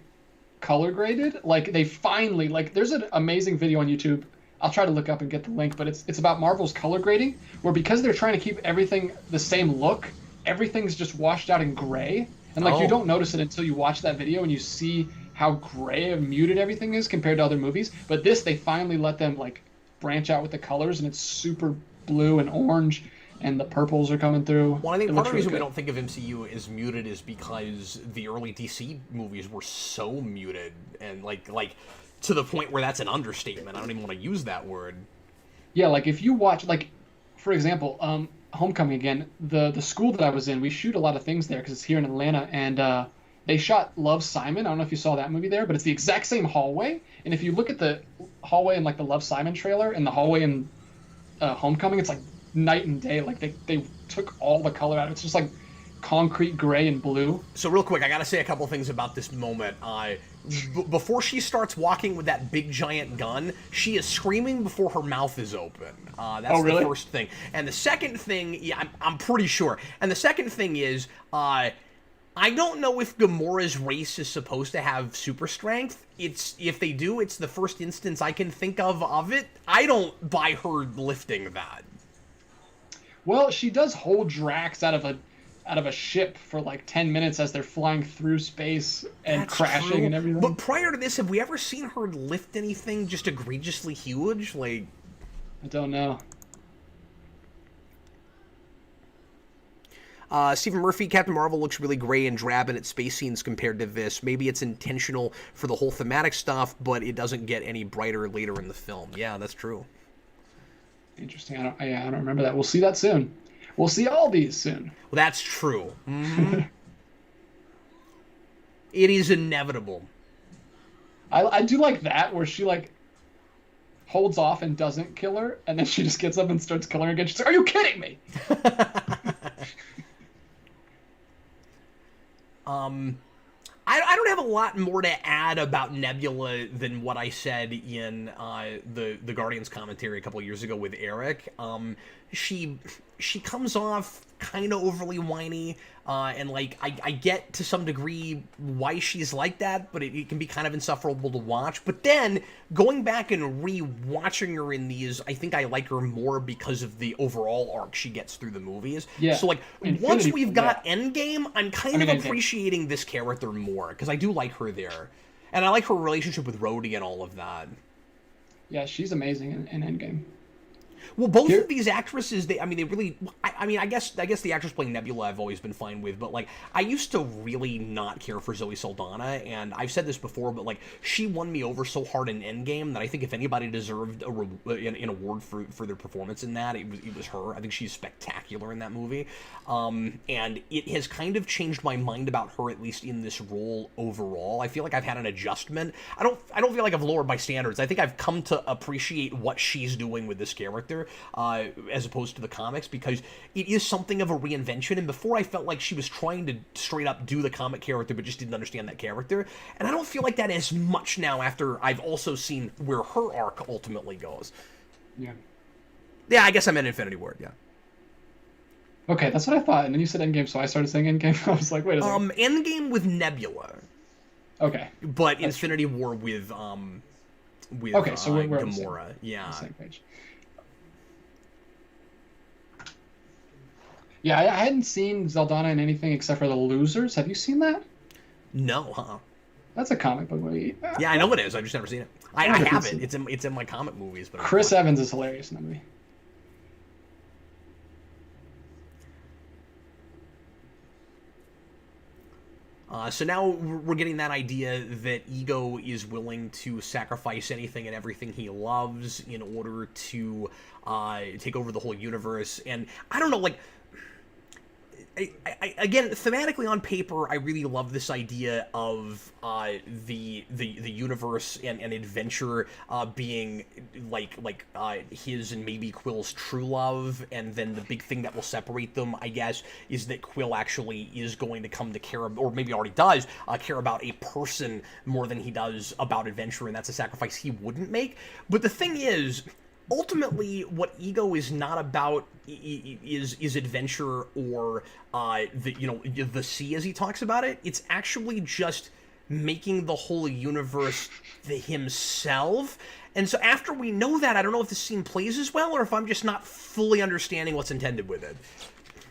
color graded. Like, they finally, like, there's an amazing video on YouTube. I'll try to look up and get the link, but it's about Marvel's color grading, where because they're trying to keep everything the same look, everything's just washed out in gray. And, like, you don't notice it until you watch that video and you see how gray and muted everything is compared to other movies. But this, they finally let them like branch out with the colors, and it's super blue and orange, and the purples are coming through. Well, I think part of the reason we don't think of MCU as muted is because the early DC movies were so muted, and like to the point where that's an understatement. I don't even want to use that word. Yeah, like if you watch, like for example, Homecoming again, the school that I was in, we shoot a lot of things there because it's here in Atlanta, and they shot Love, Simon. I don't know if you saw that movie there, but it's the exact same hallway. And if you look at the hallway in like the Love, Simon trailer and the hallway in Homecoming, it's like night and day. Like they took all the color out of it. It's just like concrete gray and blue. So real quick, I gotta say a couple things about this moment. Before she starts walking with that big giant gun, she is screaming before her mouth is open. That's the first thing. And the second thing, yeah, I'm pretty sure. And the second thing is, I don't know if Gamora's race is supposed to have super strength. If they do, it's the first instance I can think of it. I don't buy her lifting that. Well, she does hold Drax out of a ship for like 10 minutes as they're flying through space and That's crashing true. and everything. But prior to this, have we ever seen her lift anything just egregiously huge? Like, I don't know. Stephen Murphy, Captain Marvel looks really gray and drab in its space scenes compared to this. Maybe it's intentional for the whole thematic stuff, but it doesn't get any brighter later in the film. Yeah, that's true. Interesting. I don't remember that. We'll see that soon. We'll see all these soon. Well, that's true. Mm-hmm. It is inevitable. I do like that, where she, like, holds off and doesn't kill her, and then she just gets up and starts killing her again. She's like, "Are you kidding me?" I don't have a lot more to add about Nebula than what I said in the Guardians commentary a couple of years ago with Eric. She comes off kind of overly whiny, and like I get to some degree why she's like that, but it can be kind of insufferable to watch. But then going back and re-watching her in these, I think I like her more because of the overall arc she gets through the movies. Yeah. So like once we've got Endgame, I'm kind of appreciating this character more because I do like her there, and I like her relationship with Rhodey and all of that. Yeah, she's amazing in Endgame. Well, both of these actresses, they really, I guess the actress playing Nebula I've always been fine with, but, like, I used to really not care for Zoe Saldana, and I've said this before, but, like, she won me over so hard in Endgame that I think if anybody deserved an award for their performance in that, it was her. I think she's spectacular in that movie, and it has kind of changed my mind about her, at least in this role overall. I feel like I've had an adjustment. I don't feel like I've lowered my standards. I think I've come to appreciate what she's doing with this character, as opposed to the comics, because it is something of a reinvention. And before, I felt like she was trying to straight up do the comic character but just didn't understand that character, and I don't feel like that as much now after I've also seen where her arc ultimately goes. Yeah, I guess I meant Infinity War. Yeah. Okay, that's what I thought, and then you said Endgame, so I started saying Endgame. I was like, wait a second. Endgame with Nebula. Okay. But that's Infinity War with okay, so we're Gamora. Yeah. On the same page. Yeah, I hadn't seen Zeldana in anything except for The Losers. Have you seen that? No, huh? That's a comic book movie. Yeah, I know it is. I've just never seen it. I have it. It's in my comic movies. But Chris Evans is hilarious in that movie. So now we're getting that idea that Ego is willing to sacrifice anything and everything he loves in order to take over the whole universe. And I don't know, like, again, thematically on paper, I really love this idea of the universe and adventure being like his and maybe Quill's true love, and then the big thing that will separate them, I guess, is that Quill actually is going to come to care about, or maybe already does, care about a person more than he does about adventure, and that's a sacrifice he wouldn't make. But the thing is, ultimately, what Ego is not about is adventure or the sea, as he talks about it. It's actually just making the whole universe himself. And so after we know that, I don't know if this scene plays as well or if I'm just not fully understanding what's intended with it.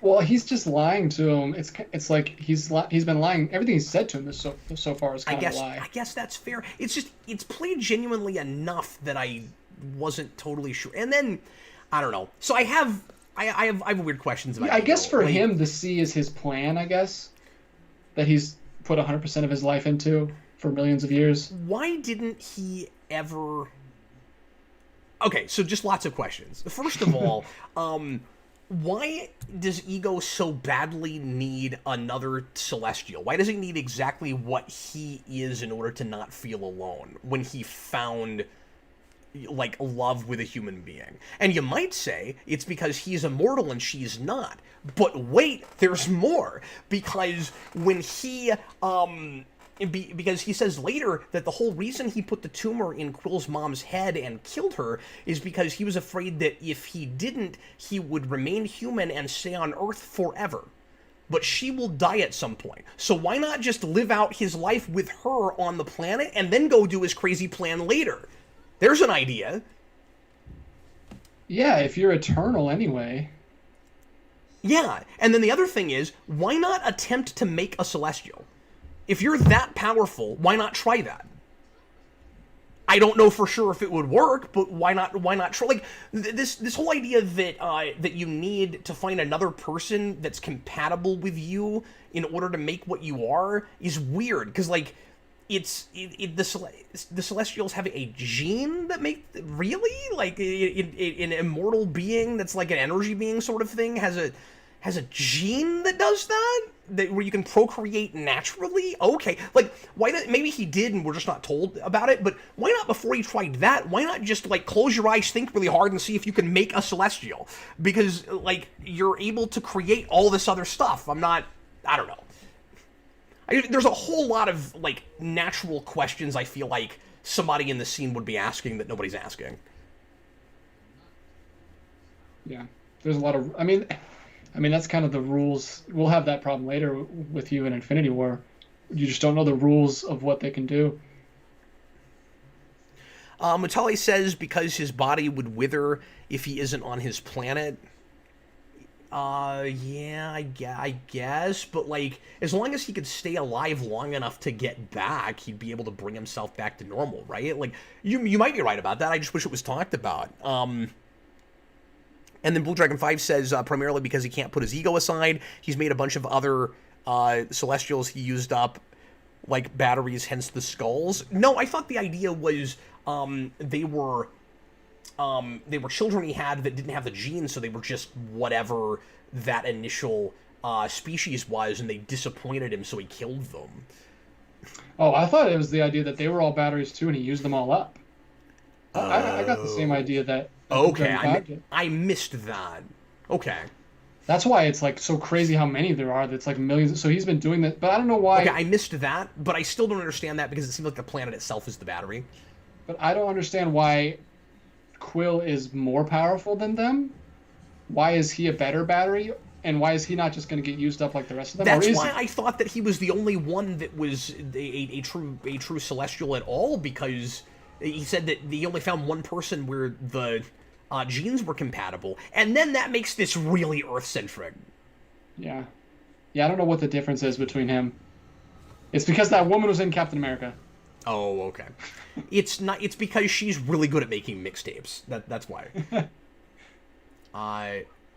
Well, he's just lying to him. It's like he's been lying. Everything he's said to him so far is kind of a lie. I guess that's fair. It's played genuinely enough that I wasn't totally sure. And then I don't know. So I have weird questions about. Yeah, I guess for him, the sea is his plan. I guess that he's put 100% of his life into for millions of years. Why didn't he ever? Okay, so just lots of questions. First of all, why does Ego so badly need another Celestial? Why does he need exactly what he is in order to not feel alone when he found, like, love with a human being? And you might say it's because he's immortal and she's not. But wait, there's more. Because when he, because he says later that the whole reason he put the tumor in Quill's mom's head and killed her is because he was afraid that if he didn't, he would remain human and stay on Earth forever. But she will die at some point. So why not just live out his life with her on the planet and then go do his crazy plan later? There's an idea. Yeah, if you're eternal anyway. Yeah, and then the other thing is, why not attempt to make a Celestial? If you're that powerful, why not try that? I don't know for sure if it would work, but why not? Why not try? Like this whole idea that that you need to find another person that's compatible with you in order to make what you are is weird. Because like the Celestials have a gene that make really like an immortal being that's like an energy being sort of thing has a gene that does that where you can procreate naturally. Okay, like why not? Maybe he did and we're just not told about it. But why not before he tried that? Why not just like close your eyes, think really hard, and see if you can make a Celestial? Because like you're able to create all this other stuff. I don't know. There's a whole lot of like natural questions I feel like somebody in the scene would be asking that nobody's asking. Yeah, there's a lot of. I mean, that's kind of the rules. We'll have that problem later with you in Infinity War. You just don't know the rules of what they can do. Mutale says because his body would wither if he isn't on his planet. Yeah, I guess. But, like, as long as he could stay alive long enough to get back, he'd be able to bring himself back to normal, right? Like, you might be right about that. I just wish it was talked about. And then Blue Dragon 5 says, primarily because he can't put his ego aside, he's made a bunch of other Celestials he used up, like batteries, hence the skulls. No, I thought the idea was they were children he had that didn't have the genes, so they were just whatever that initial species was, and they disappointed him, so he killed them. Oh, I thought it was the idea that they were all batteries too, and he used them all up. I got the same idea that. Okay, I missed that. Okay. That's why it's like so crazy how many there are. That's like millions. So he's been doing that, but I don't know why. Okay, I missed that, but I still don't understand that because it seems like the planet itself is the battery. But I don't understand why Quill is more powerful than them. Why is he a better battery? And why is he not just going to get used up like the rest of them? That's why I thought that he was the only one that was a true Celestial at all, because he said that he only found one person where the genes were compatible, and then that makes this really Earth-centric. Yeah, I don't know what the difference is between him. It's because that woman was in Captain America. Oh, okay. It's not. It's because she's really good at making mixtapes. That's why.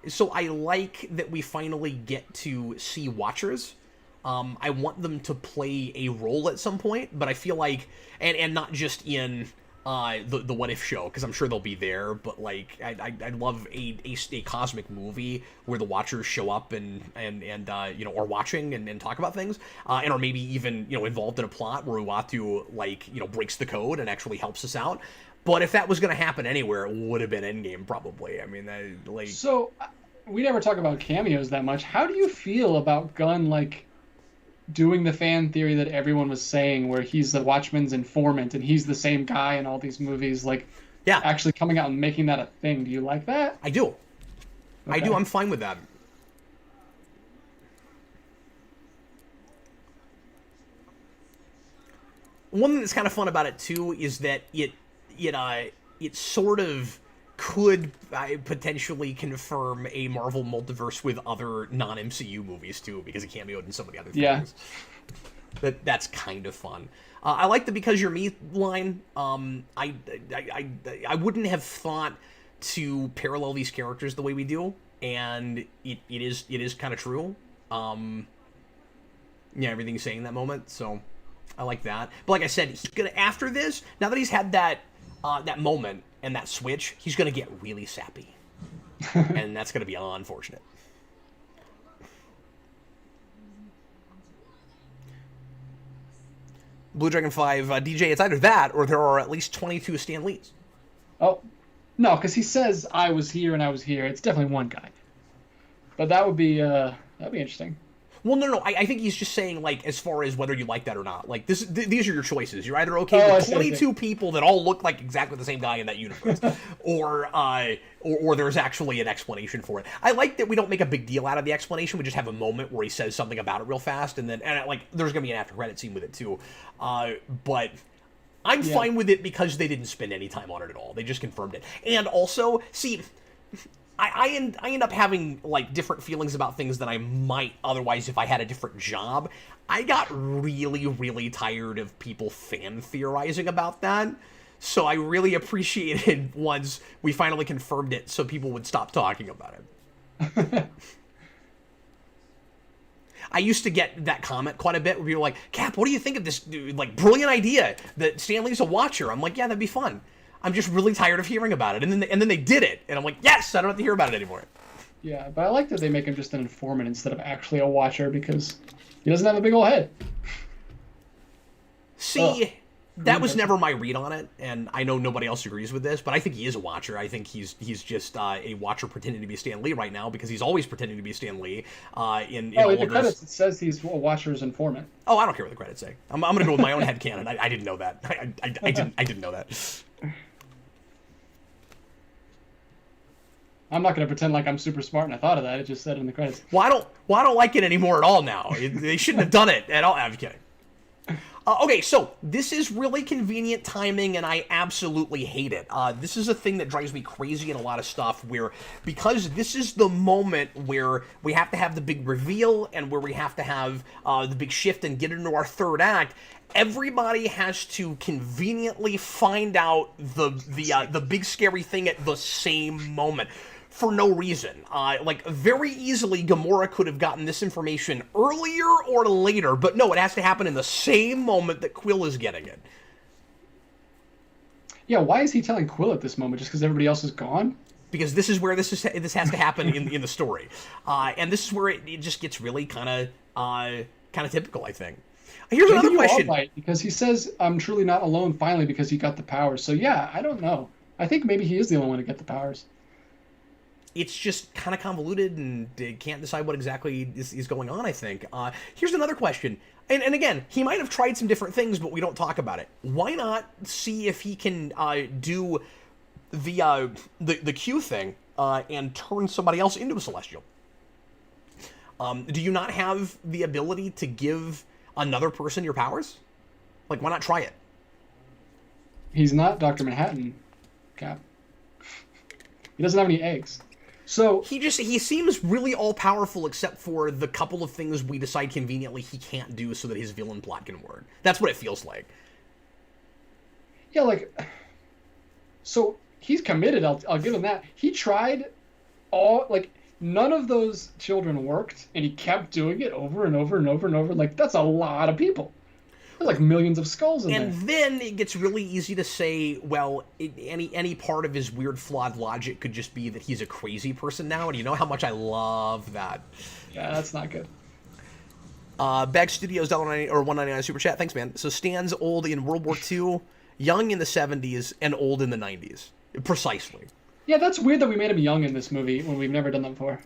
So I like that we finally get to see Watchers. I want them to play a role at some point, but I feel like, and not just in the What If show, because I'm sure they'll be there, but like I'd love a cosmic movie where the Watchers show up and are watching and talk about things, and or maybe even involved in a plot where Uatu breaks the code and actually helps us out. But if that was going to happen anywhere, it would have been Endgame probably. I mean, So we never talk about cameos that much. How do you feel about Gunn doing the fan theory that everyone was saying, where he's the Watchman's informant and he's the same guy in all these movies, actually coming out and making that a thing? Do you like that? I do. Okay. I do. I'm fine with that. One thing that's kind of fun about it too is that it sort of could potentially confirm a Marvel multiverse with other non-MCU movies too, because it cameoed in so many other things. Yeah. That's kind of fun. I like the "because you're me" line. I wouldn't have thought to parallel these characters the way we do, and it is kind of true. Everything he's saying in that moment, so I like that. But like I said, he's gonna, after this, now that he's had that moment and that switch, he's gonna get really sappy, and that's gonna be unfortunate. Blue Dragon 5, DJ, it's either that or there are at least 22 Stan Lees. Oh, no, because he says I was here and I was here. It's definitely one guy. But that'd be interesting. Well, no, I think he's just saying, as far as whether you like that or not. These are your choices. You're either okay with 22 people that all look like exactly the same guy in that universe, or there's actually an explanation for it. I like that we don't make a big deal out of the explanation. We just have a moment where he says something about it real fast, and there's gonna be an after credit scene with it too. But I'm fine with it because they didn't spend any time on it at all. They just confirmed it, and also see. I end up having different feelings about things than I might otherwise if I had a different job. I got really, really tired of people fan theorizing about that. So I really appreciated once we finally confirmed it so people would stop talking about it. I used to get that comment quite a bit where people were like, Cap, what do you think of this, like, brilliant idea that Stan Lee's a watcher? I'm like, yeah, that'd be fun. I'm just really tired of hearing about it. And then they did it. And I'm like, yes, I don't have to hear about it anymore. Yeah, but I like that they make him just an informant instead of actually a watcher because he doesn't have a big old head. See, that was never my read on it, and I know nobody else agrees with this, but I think he is a watcher. I think he's just a watcher pretending to be Stan Lee right now because he's always pretending to be Stan Lee. In the credits, it says he's a watcher's informant. Oh, I don't care what the credits say. I'm going to go with my own headcanon. I didn't know that. I didn't know that. I'm not going to pretend like I'm super smart and I thought of that. It just said in the credits. Well, I don't like it anymore at all now. They shouldn't have done it at all. I'm kidding. Okay, so this is really convenient timing, and I absolutely hate it. This is a thing that drives me crazy in a lot of stuff where, because this is the moment where we have to have the big reveal and where we have to have the big shift and get into our third act, everybody has to conveniently find out the big scary thing at the same moment. For no reason. Like, very easily, Gamora could have gotten this information earlier or later, but no, it has to happen in the same moment that Quill is getting it. Yeah, why is he telling Quill at this moment? Just because everybody else is gone? Because this is where this has to happen in the story. And this is where it just gets really kind of typical, I think. Here's another question. Because he says, I'm truly not alone finally because he got the powers. So yeah, I don't know. I think maybe he is the only one to get the powers. It's just kind of convoluted and can't decide what exactly is going on, I think. Here's another question. And again, he might have tried some different things, but we don't talk about it. Why not see if he can do the Q thing and turn somebody else into a Celestial? Do you not have the ability to give another person your powers? Like, why not try it? He's not Dr. Manhattan, Cap. He doesn't have any eggs. So he seems really all-powerful except for the couple of things we decide conveniently he can't do so that his villain plot can work. That's what it feels like. Yeah, like, so he's committed, I'll give him that. He tried none of those children worked, and he kept doing it over and over and over and over. Like, that's a lot of people. There's like millions of skulls in there. And then it gets really easy to say, well, any part of his weird, flawed logic could just be that he's a crazy person now, and you know how much I love that. Yeah, that's not good. Bag Studios $1.99 super chat. Thanks, man. So Stan's old in World War II, young in the 70s, and old in the 90s. Precisely. Yeah, that's weird that we made him young in this movie when we've never done that before.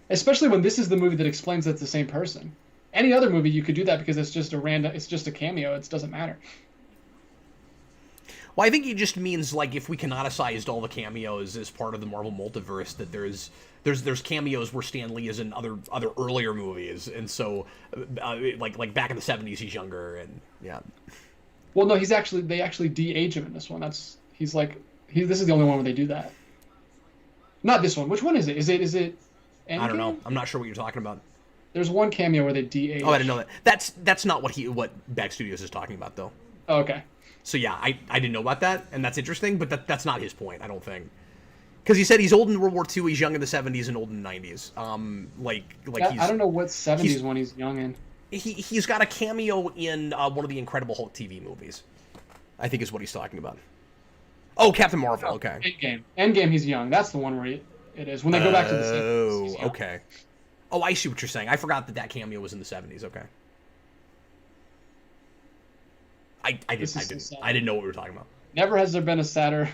Especially when this is the movie that explains that it's the same person. Any other movie you could do that because it's just a cameo. It doesn't matter. Well, I think he just means, like, if we canonicized all the cameos as part of the Marvel multiverse, that there's cameos where Stan Lee is in other earlier movies, and so like back in the 70s he's younger, and yeah. Well, no, they actually de-age him in this one. This is the only one where they do that. Not this one. Which one is it? Is it Endgame? I don't know. I'm not sure what you're talking about. There's one cameo where they de-age. Oh, I didn't know that. That's not what Bag Studios is talking about, though. Oh, okay. So yeah, I didn't know about that, and that's interesting, but that's not his point, I don't think. Because he said he's old in World War II, he's young in the 70s, and old in the 90s. I don't know what 70s one he's young in. He's got a cameo in one of the Incredible Hulk TV movies, I think is what he's talking about. Oh, Captain Marvel, okay. Endgame, he's young. That's the one where it is. When they go back to the 70s. Oh, okay. Oh, I see what you're saying. I forgot that cameo was in the 70s, okay. I didn't know what we were talking about. Never has there been a sadder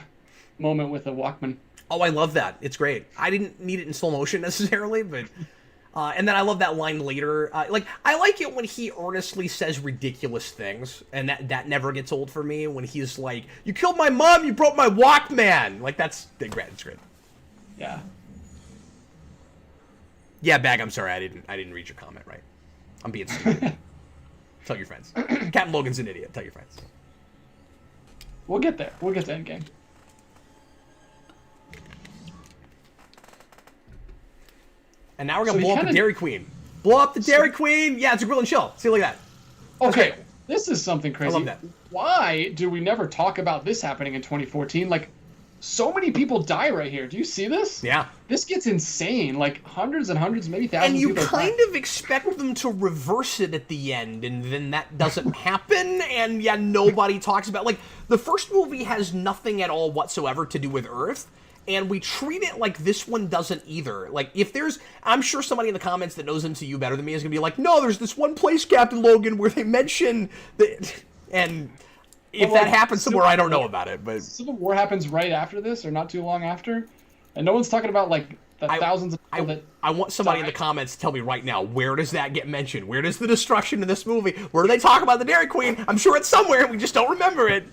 moment with a Walkman. Oh, I love that. It's great. I didn't need it in slow motion necessarily, but and then I love that line later. I like it when he earnestly says ridiculous things, and that never gets old for me. When he's like, "You killed my mom. You broke my Walkman." Like that's great. It's great. Yeah. Yeah, Bag. I'm sorry. I didn't read your comment right. I'm being stupid. Tell your friends. Captain Logan's an idiot. Tell your friends. We'll get there. We'll get to Endgame. And now we're going to blow up a Dairy Queen. Blow up the Dairy Queen. Yeah, it's a grill and chill. See, look at that. Okay, this is something crazy. I love that. Why do we never talk about this happening in 2014? Like, so many people die right here. Do you see this? Yeah. This gets insane. Like, hundreds and hundreds, maybe thousands And you of people kind die. of expect them to reverse it at the end, and then that doesn't happen, and yeah, nobody talks about... Like, the first movie has nothing at all whatsoever to do with Earth, and we treat it like this one doesn't either. Like, if there's... I'm sure somebody in the comments that knows MCU better than me is going to be like, no, there's this one place, Captain Logan, where they mention... And... If that happens somewhere, I don't know about it, but... Civil War happens right after this, or not too long after, and no one's talking about, like, the thousands of people that I want somebody in the comments to tell me right now, where does that get mentioned? Where does the destruction in this movie... Where do they talk about the Dairy Queen? I'm sure it's somewhere, we just don't remember it.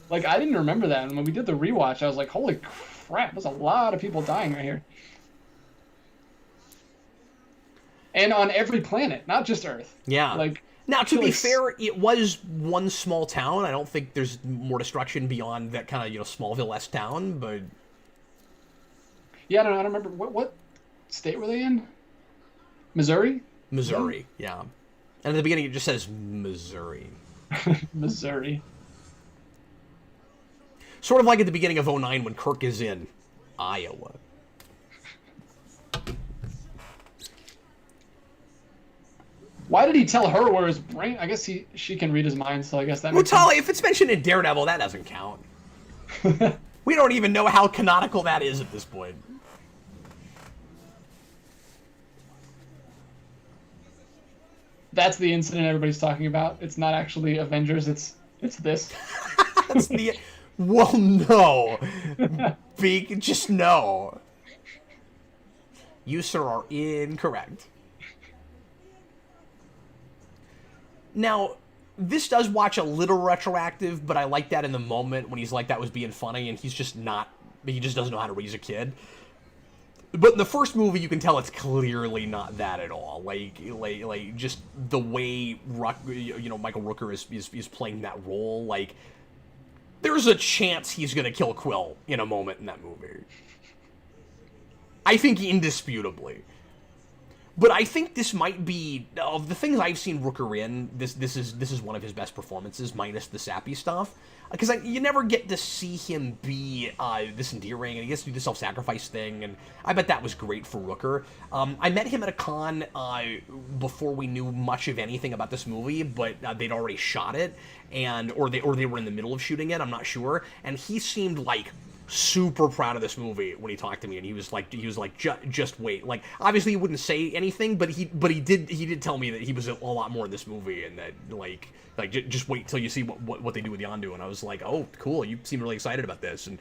Like, I didn't remember that, and when we did the rewatch, I was like, holy crap, there's a lot of people dying right here. And on every planet, not just Earth. Yeah. Like... Now, to be fair, it was one small town. I don't think there's more destruction beyond that kind of, you know, Smallville-esque town, but... Yeah, I don't remember. What state were they in? Missouri? Missouri, yeah. And at the beginning, it just says Missouri. Missouri. Sort of like at the beginning of 09 when Kirk is in Iowa. Why did he tell her where his brain... I guess she can read his mind, so I guess that makes Tali, if it's mentioned in Daredevil, that doesn't count. We don't even know how canonical that is at this point. That's the incident everybody's talking about. It's not actually Avengers, it's this. That's the... Well, no. Just no. You, sir, are incorrect. Now, this does watch a little retroactive, but I like that in the moment when he's like, that was being funny, and he's just not... He just doesn't know how to raise a kid. But in the first movie, you can tell it's clearly not that at all. Like just the way Michael Rooker is playing that role. Like, there's a chance he's gonna kill Quill in a moment in that movie. I think indisputably. But I think this might be, of the things I've seen Rooker in, this is one of his best performances, minus the sappy stuff. Because you never get to see him be this endearing, and he gets to do the self-sacrifice thing, and I bet that was great for Rooker. I met him at a con before we knew much of anything about this movie, but they'd already shot it, or they were in the middle of shooting it, I'm not sure, and he seemed like super proud of this movie when he talked to me, and he was like just wait. Like, obviously he wouldn't say anything, but he did tell me that he was a lot more in this movie, and that like just wait till you see what they do with Yondu. And I was like, oh, cool, you seem really excited about this. And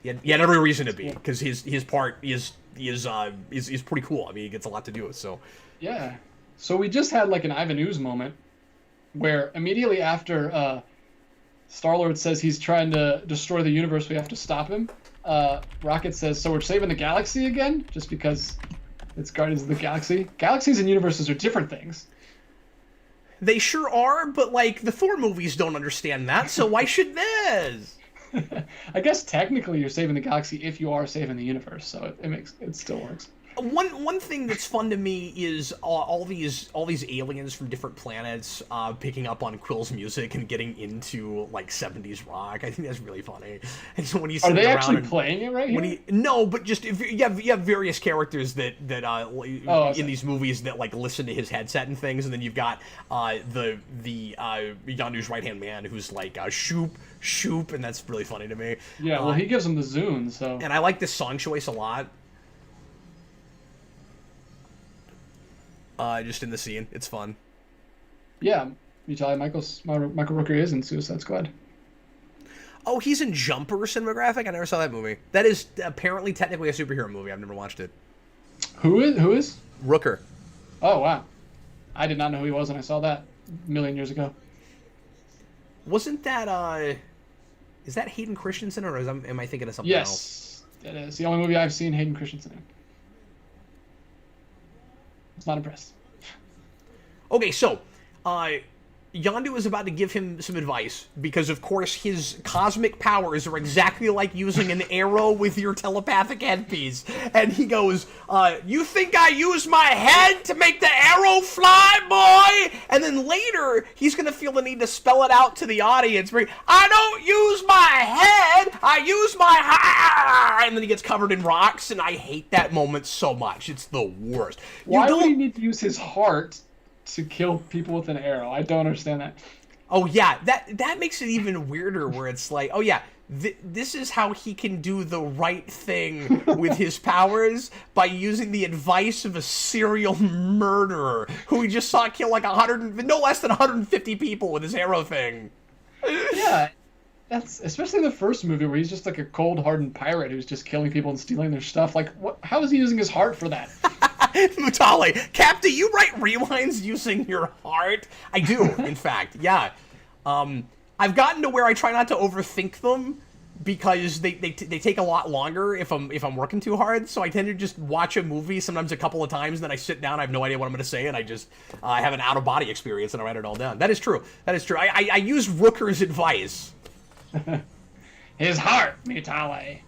he had every reason to be, because his part is pretty cool. I mean, he gets a lot to do with. So yeah. So we just had like an Ivan Ooze moment where immediately after Star-Lord says he's trying to destroy the universe, we have to stop him. Rocket says, so we're saving the galaxy again? Just because it's Guardians of the Galaxy? Galaxies and universes are different things. They sure are, but, like, the Thor movies don't understand that, so why should this? I guess technically you're saving the galaxy if you are saving the universe, so it still works. One thing that's fun to me is all these aliens from different planets picking up on Quill's music and getting into like 70s rock. I think that's really funny. And so when he's are they actually playing it right here? No, but just if you have various characters that in these movies that like listen to his headset and things, and then you've got the Yondu's right hand man who's like shoop, and that's really funny to me. Yeah, well, he gives him the zune, so. And I like this song choice a lot. Just in the scene, it's fun. Yeah, you tell Michael Rooker is in Suicide Squad. Oh, he's in Jumper cinematographic? I never saw that movie. That is apparently technically a superhero movie. I've never watched it. Who is? Rooker. Oh, wow. I did not know who he was when I saw that a million years ago. Wasn't that, is that Hayden Christensen, or am I thinking of something else? Yes, it is. The only movie I've seen Hayden Christensen in. Not impressed. Okay, so Yondu is about to give him some advice because, of course, his cosmic powers are exactly like using an arrow with your telepathic headpiece. And he goes, you think I use my head to make the arrow fly, boy? And then later, he's going to feel the need to spell it out to the audience. I don't use my head, I use my heart. And then he gets covered in rocks, and I hate that moment so much. It's the worst. Why would he need to use his heart to kill people with an arrow? I don't understand that. Oh yeah, that makes it even weirder where it's like, oh yeah, this is how he can do the right thing with his powers, by using the advice of a serial murderer who we just saw kill like no less than 150 people with his arrow thing. Yeah, that's especially in the first movie where he's just like a cold-hardened pirate who's just killing people and stealing their stuff. Like, how is he using his heart for that? Mutale, Cap, do you write rewinds using your heart? I do, in fact, yeah. I've gotten to where I try not to overthink them because they take a lot longer if I'm working too hard. So I tend to just watch a movie sometimes a couple of times, and then I sit down, I have no idea what I'm going to say, and I just have an out-of-body experience, and I write it all down. That is true. That is true. I use Rooker's advice. His heart, Mutale.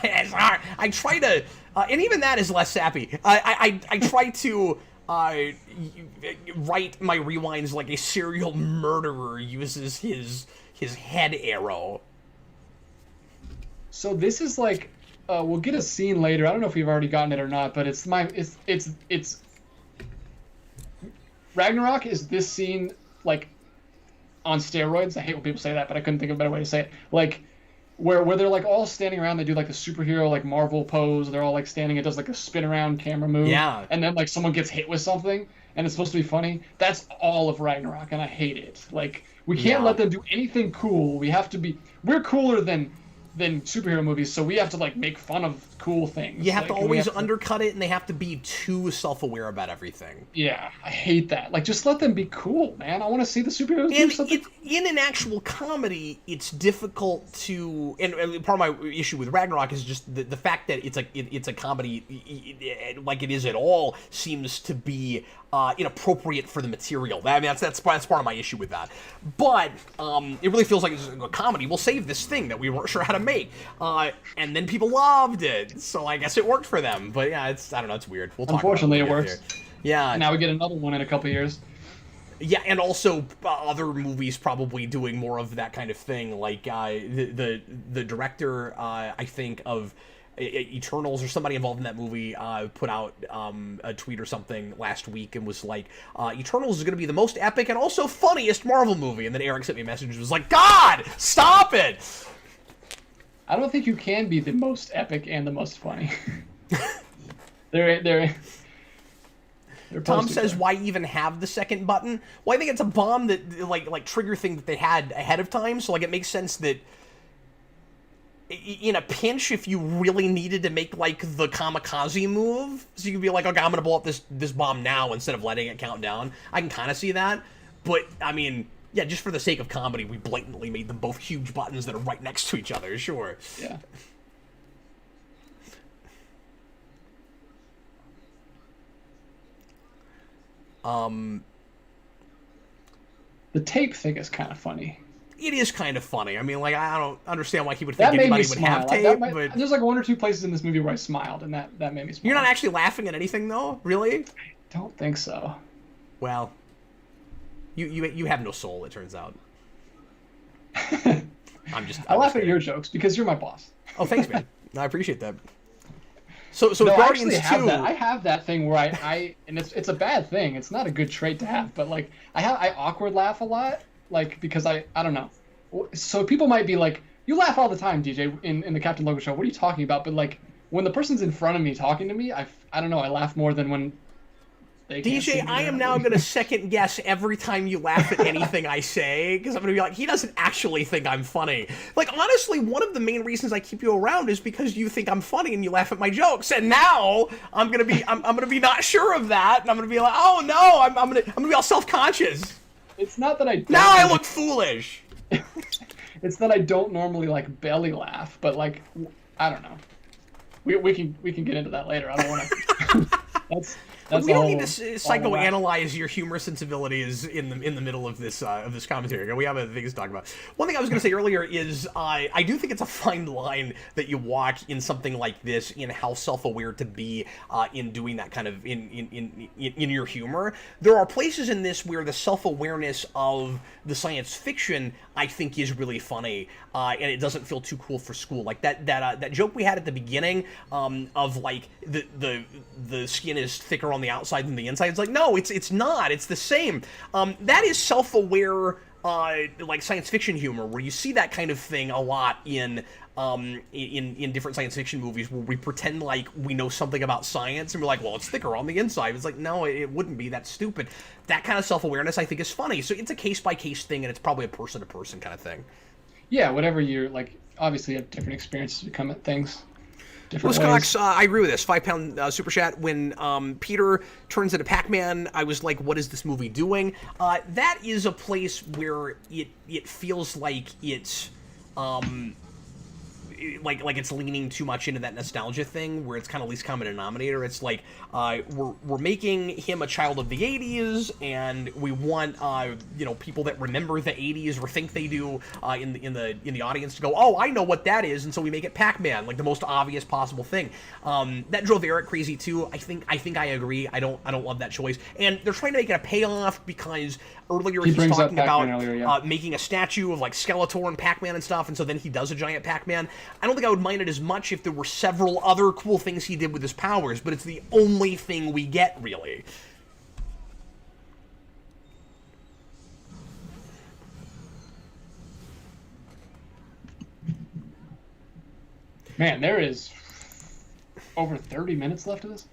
His heart. I try to, and even that is less sappy. I try to write my rewinds like a serial murderer uses his head arrow. So this is like, we'll get a scene later. I don't know if we've already gotten it or not, but it's Ragnarok is this scene like on steroids. I hate when people say that, but I couldn't think of a better way to say it. Like, where they're like all standing around, they do like the superhero like Marvel pose. They're all like standing. It does like a spin around camera move. Yeah. And then like someone gets hit with something, and it's supposed to be funny. That's all of Ragnarok, and I hate it. Like, we can't let them do anything cool. We're cooler than superhero movies, so we have to like make fun of cool things. You have to always undercut it, and they have to be too self-aware about everything. Yeah, I hate that. Like, just let them be cool, man. I want to see the superheroes do something. In an actual comedy, it's difficult to, and part of my issue with Ragnarok is just the fact that it's a comedy, like it is at all, seems to be inappropriate for the material. I mean, that's part of my issue with that. But it really feels like it's a comedy. We'll save this thing that we weren't sure how to make, and then people loved it, so I guess it worked for them. But yeah, I don't know, it's weird. We'll talk. Unfortunately, it works. Yeah. And now we get another one in a couple of years. Yeah, and also other movies probably doing more of that kind of thing. Like the director, I think, of Eternals, or somebody involved in that movie, put out a tweet or something last week and was like, Eternals is going to be the most epic and also funniest Marvel movie. And then Eric sent me a message and was like, God, stop it! I don't think you can be the most epic and the most funny. Tom says, why even have the second button? Well, I think it's a bomb that, like trigger thing that they had ahead of time, so, like, it makes sense that in a pinch, if you really needed to make, like, the kamikaze move, so you could be like, okay, I'm gonna blow up this bomb now instead of letting it count down. I can kind of see that, but, I mean, yeah, just for the sake of comedy, we blatantly made them both huge buttons that are right next to each other, sure. Yeah. The tape thing is kind of funny. It is kind of funny. I mean, like, I don't understand why he would think anybody would have tape. But there's like one or two places in this movie where I smiled, and that made me smile. You're not actually laughing at anything, though? Really? I don't think so. Well, you have no soul, it turns out. I laugh at your jokes because you're my boss. Oh, thanks, man. I appreciate that. So no, Guardians I actually 2... I have that thing where I and it's a bad thing. It's not a good trait to have, but like I awkward laugh a lot, like because I don't know. So people might be like, you laugh all the time, DJ, in the Captain Logan show. What are you talking about? But like when the person's in front of me talking to me, I don't know. I laugh more than when they can't see me. DJ, I am now going to second guess every time you laugh at anything I say, because I'm going to be like, he doesn't actually think I'm funny. Like, honestly, one of the main reasons I keep you around is because you think I'm funny and you laugh at my jokes. And now I'm going to be not sure of that, and I'm going to be like, oh no, I'm going to be all self-conscious. It's not that I don't now I look foolish. It's that I don't normally like belly laugh, but like I don't know. We can get into that later. I don't want to. That's we don't all, need to psychoanalyze your humor sensibilities in the middle of this commentary. We have other things to talk about. One thing I was going to say earlier is I do think it's a fine line that you walk in something like this, in how self-aware to be in doing that kind of in your humor. There are places in this where the self-awareness of the science fiction, I think, is really funny, and it doesn't feel too cool for school. Like that joke we had at the beginning of like the skin is thicker on the outside than the inside. It's like, no, it's not. It's the same. That is self-aware, like science fiction humor, where you see that kind of thing a lot in different science fiction movies, where we pretend like we know something about science and we're like, well, it's thicker on the inside. It's like, no, it wouldn't be. That's stupid. That kind of self-awareness, I think, is funny. So it's a case-by-case thing, and it's probably a person-to-person kind of thing. Yeah, whatever you're like. Obviously, you have different experiences to come at things. Lewis Cox, I agree with this. £5 super chat. When Peter turns into Pac-Man, I was like, what is this movie doing? That is a place where it feels like it's like it's leaning too much into that nostalgia thing, where it's kind of least common denominator. It's like we're making him a child of the 80s, and we want people that remember the 80s or think they do in the audience to go, oh, I know what that is, and so we make it Pac-Man, like the most obvious possible thing. That drove Eric crazy too. I think I agree. I don't love that choice, and they're trying to make it a payoff because earlier he's talking about making a statue of like Skeletor and Pac-Man and stuff, and so then he does a giant Pac-Man. I don't think I would mind it as much if there were several other cool things he did with his powers, but it's the only thing we get, really. Man, there is over 30 minutes left of this.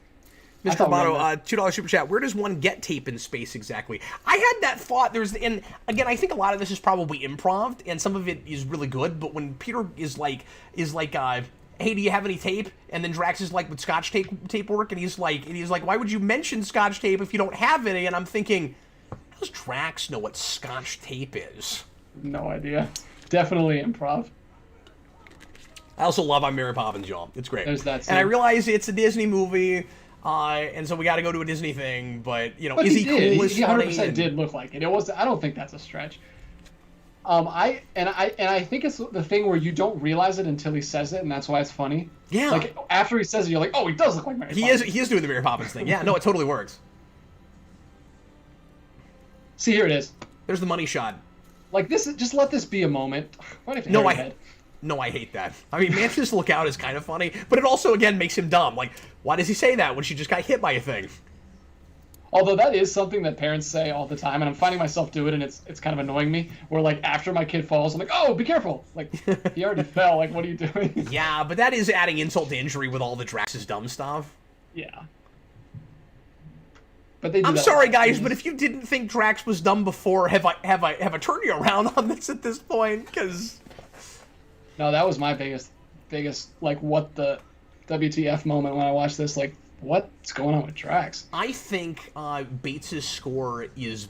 Mr. Amato, $2 super chat. Where does one get tape in space exactly? I had that thought. And again, I think a lot of this is probably improv, and some of it is really good. But when Peter is like, hey, do you have any tape? And then Drax is like, would Scotch tape work? And he's like, why would you mention Scotch tape if you don't have any? And I'm thinking, how does Drax know what Scotch tape is? No idea. Definitely improv. I also love I'm Mary Poppins, y'all. It's great. There's that scene. And I realize it's a Disney movie. And so we got to go to a Disney thing, but but is he cool? He 100% did look like it. It was. I don't think that's a stretch. I think it's the thing where you don't realize it until he says it, and that's why it's funny. Yeah. Like after he says it, you're like, oh, he does look like Mary Poppins. He is doing the Mary Poppins thing. Yeah. No, it totally works. See, here it is. There's the money shot. Like this. Just let this be a moment. Why do you have to No, I hate that. I mean, Mantis Look Out is kind of funny, but it also, again, makes him dumb. Like, why does he say that when she just got hit by a thing? Although that is something that parents say all the time, and I'm finding myself do it, and it's kind of annoying me, where, like, after my kid falls, I'm like, oh, be careful. Like, he already fell. Like, what are you doing? Yeah, but that is adding insult to injury with all the Drax's dumb stuff. Yeah. But I'm sorry, guys, but if you didn't think Drax was dumb before, have I turned you around on this at this point? Because... No, that was my biggest, like, what the WTF moment when I watched this. Like, what's going on with Drax? I think Bates' score is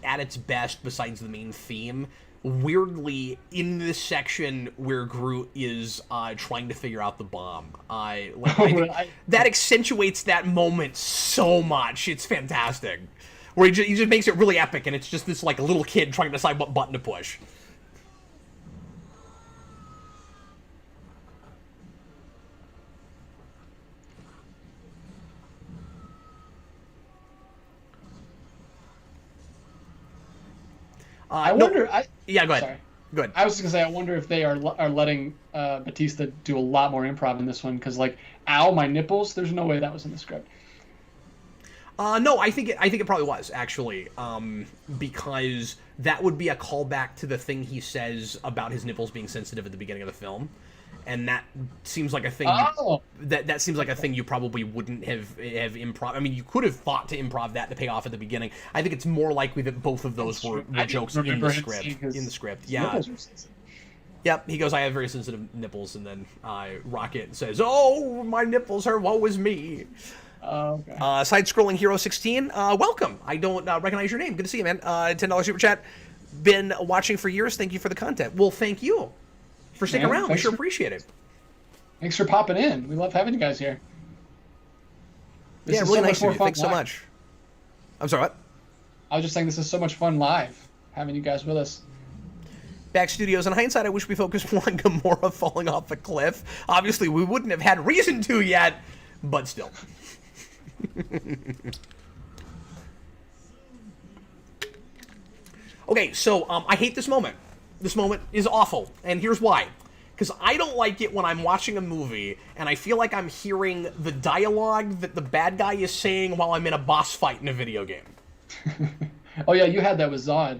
at its best, besides the main theme, weirdly in this section where Groot is trying to figure out the bomb. That accentuates that moment so much. It's fantastic. Where he just makes it really epic, and it's just this, like, little kid trying to decide what button to push. I wonder. Yeah, go ahead. Sorry. Go ahead. I was just gonna say, I wonder if they are letting Batista do a lot more improv in this one, because like, ow, my nipples. There's no way that was in the script. No, I think it probably was, actually, because that would be a callback to the thing he says about his nipples being sensitive at the beginning of the film. And that seems like a thing. That seems like a thing you probably wouldn't have improv. I mean, you could have thought to improv that to pay off at the beginning. I think it's more likely that both of those were jokes in the script. Yeah. Yep. He goes, "I have very sensitive nipples," and then Rocket says, "Oh, my nipples hurt. Woe is me." Okay. Side-scrolling Hero 16. Welcome. I don't recognize your name. Good to see you, man. $10 super chat. Been watching for years. Thank you for the content. Well, thank you for sticking around. We sure appreciate it. Thanks for popping in. We love having you guys here. This Yeah, is really so nice much more of you. fun Thanks so live. much. I'm sorry, what? I was just saying this is so much fun live, having you guys with us. Back Studios. In hindsight, I wish we focused more on Gamora falling off a cliff. Obviously, we wouldn't have had reason to yet, but still. Okay, so I hate this moment. This moment is awful, and here's why. Because I don't like it when I'm watching a movie and I feel like I'm hearing the dialogue that the bad guy is saying while I'm in a boss fight in a video game. Oh yeah, you had that with Zod.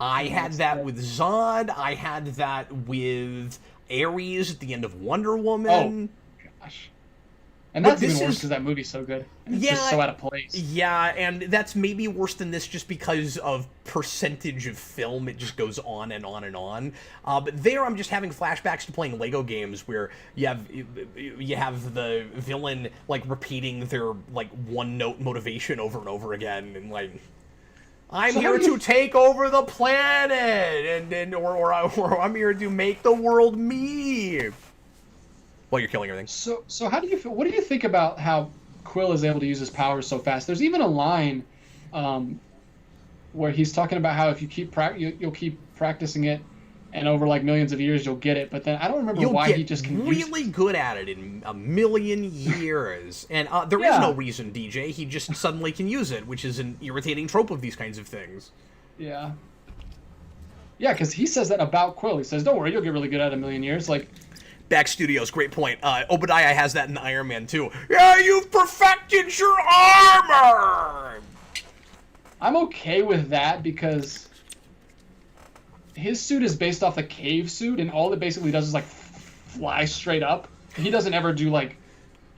I had that with Zod. I had that with Ares at the end of Wonder Woman. Oh, gosh. And that's even worse because that movie's so good. And it's just so out of place. Yeah, and that's maybe worse than this just because of percentage of film. It just goes on and on and on. But there I'm just having flashbacks to playing Lego games where you have the villain, like, repeating their, like, one-note motivation over and over again, and, like... I'm here to take over the planet, or I'm here to make the world me. Well, you're killing everything. So how do you feel? What do you think about how Quill is able to use his powers so fast? There's even a line where he's talking about how if you keep you'll keep practicing it, and over like millions of years you'll get it. But then I don't remember why he just can really good at it in a million years. And there is no reason, DJ. He just suddenly can use it, which is an irritating trope of these kinds of things. Yeah. Yeah, because he says that about Quill. He says, "Don't worry, you'll get really good at it in a million years." Like. Back Studios, great point. Obadiah has that in Iron Man too. Yeah, you've perfected your armor! I'm okay with that because his suit is based off a cave suit, and all it basically does is, like, fly straight up. He doesn't ever do, like,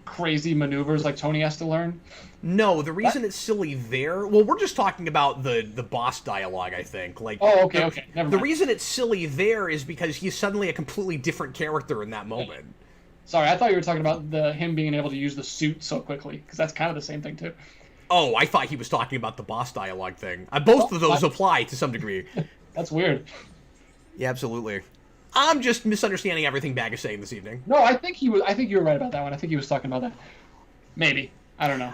crazy maneuvers like Tony has to learn. No, the reason it's silly there... Well, we're just talking about the boss dialogue, I think. Like, oh, okay, never mind. The reason it's silly there is because he's suddenly a completely different character in that moment. Sorry, I thought you were talking about him being able to use the suit so quickly, because that's kind of the same thing, too. Oh, I thought he was talking about the boss dialogue thing. Both of those apply to some degree. That's weird. Yeah, absolutely. I'm just misunderstanding everything Bag is saying this evening. No, I think you were right about that one. I think he was talking about that. Maybe. I don't know.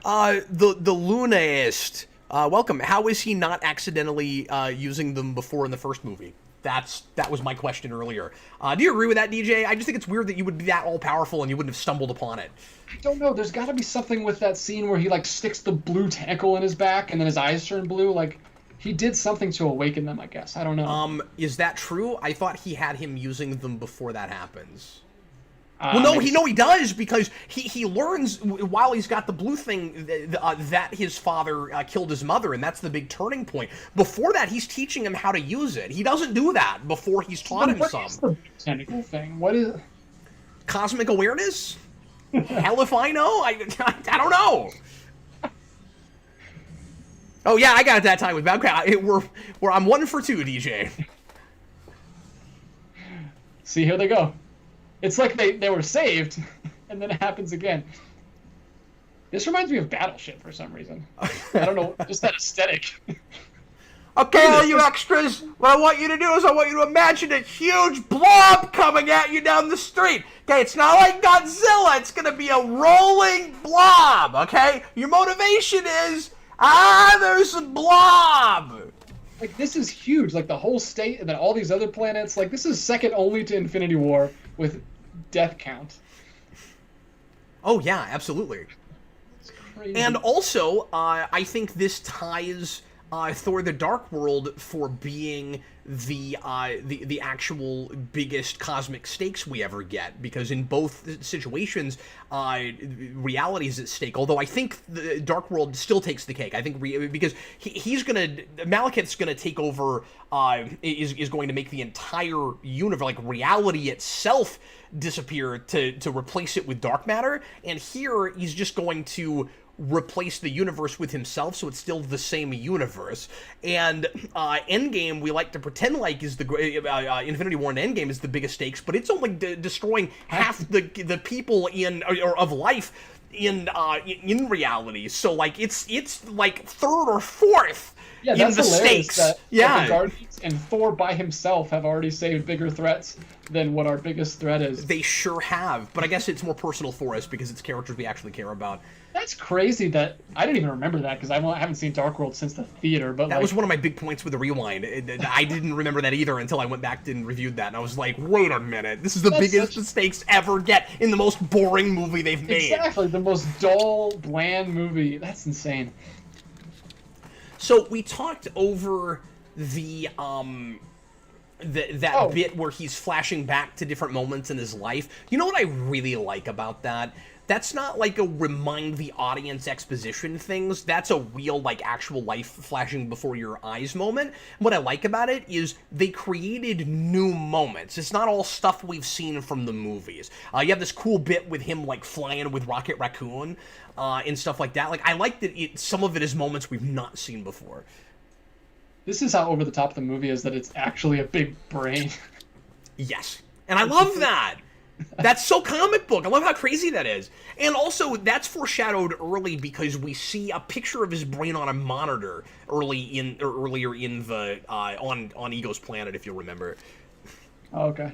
The Lunaist. Welcome. How is he not accidentally using them before in the first movie? That was my question earlier. Do you agree with that, DJ? I just think it's weird that you would be that all-powerful and you wouldn't have stumbled upon it. I don't know. There's got to be something with that scene where he, like, sticks the blue tentacle in his back and then his eyes turn blue. Like, he did something to awaken them, I guess. I don't know. Is that true? I thought he had him using them before that happens. Well, no, he does, because he learns while he's got the blue thing that his father killed his mother, and that's the big turning point. Before that, he's teaching him how to use it. He doesn't do that before he's taught him some. What is the tentacle thing? What is... Cosmic awareness? Hell if I know. I don't know. Oh, yeah, I got it that time with Babcock. I'm 1 for 2, DJ. See, here they go. It's like they were saved, and then it happens again. This reminds me of Battleship for some reason. I don't know, just that aesthetic. Okay, all you extras, what I want you to do is I want you to imagine a huge blob coming at you down the street. Okay, it's not like Godzilla. It's going to be a rolling blob, okay? Your motivation is, there's a blob. Like, this is huge. Like, the whole state and then all these other planets. Like, this is second only to Infinity War with death count. Oh, yeah, absolutely. It's crazy. And also, I think this ties Thor: The Dark World for being the actual biggest cosmic stakes we ever get, because in both situations, reality is at stake. Although I think the Dark World still takes the cake. I think because Malekith's gonna take over, is going to make the entire universe, like reality itself, disappear to replace it with dark matter. And here he's just going to replace the universe with himself, so it's still the same universe. And Endgame, we like to pretend like is the Infinity War and Endgame is the biggest stakes, but it's only destroying half the people of life in reality. So like it's like third or fourth Yeah, in that's the hilarious stakes. that Yeah. the Guardians and Thor by himself have already saved bigger threats than what our biggest threat is. They sure have, but I guess it's more personal for us because it's characters we actually care about. That's crazy that I didn't even remember that because I haven't seen Dark World since the theater. But That was one of my big points with the rewind. I didn't remember that either until I went back and reviewed that, and I was like, wait a minute, this is the biggest mistakes ever get in the most boring movie they've made. Exactly, the most dull, bland movie. That's insane. So we talked over the bit where he's flashing back to different moments in his life. You know what I really like about that? That's not like a remind the audience exposition things. That's a real, like, actual life flashing before your eyes moment. What I like about it is they created new moments. It's not all stuff we've seen from the movies. You have this cool bit with him, like, flying with Rocket Raccoon and stuff like that. Like, I like that some of it is moments we've not seen before. This is how over the top the movie is that it's actually a big brain. Yes. And I love that. That's so comic book. I love how crazy that is. And also, that's foreshadowed early because we see a picture of his brain on a monitor earlier in the on Ego's planet, if you'll remember. Oh, okay.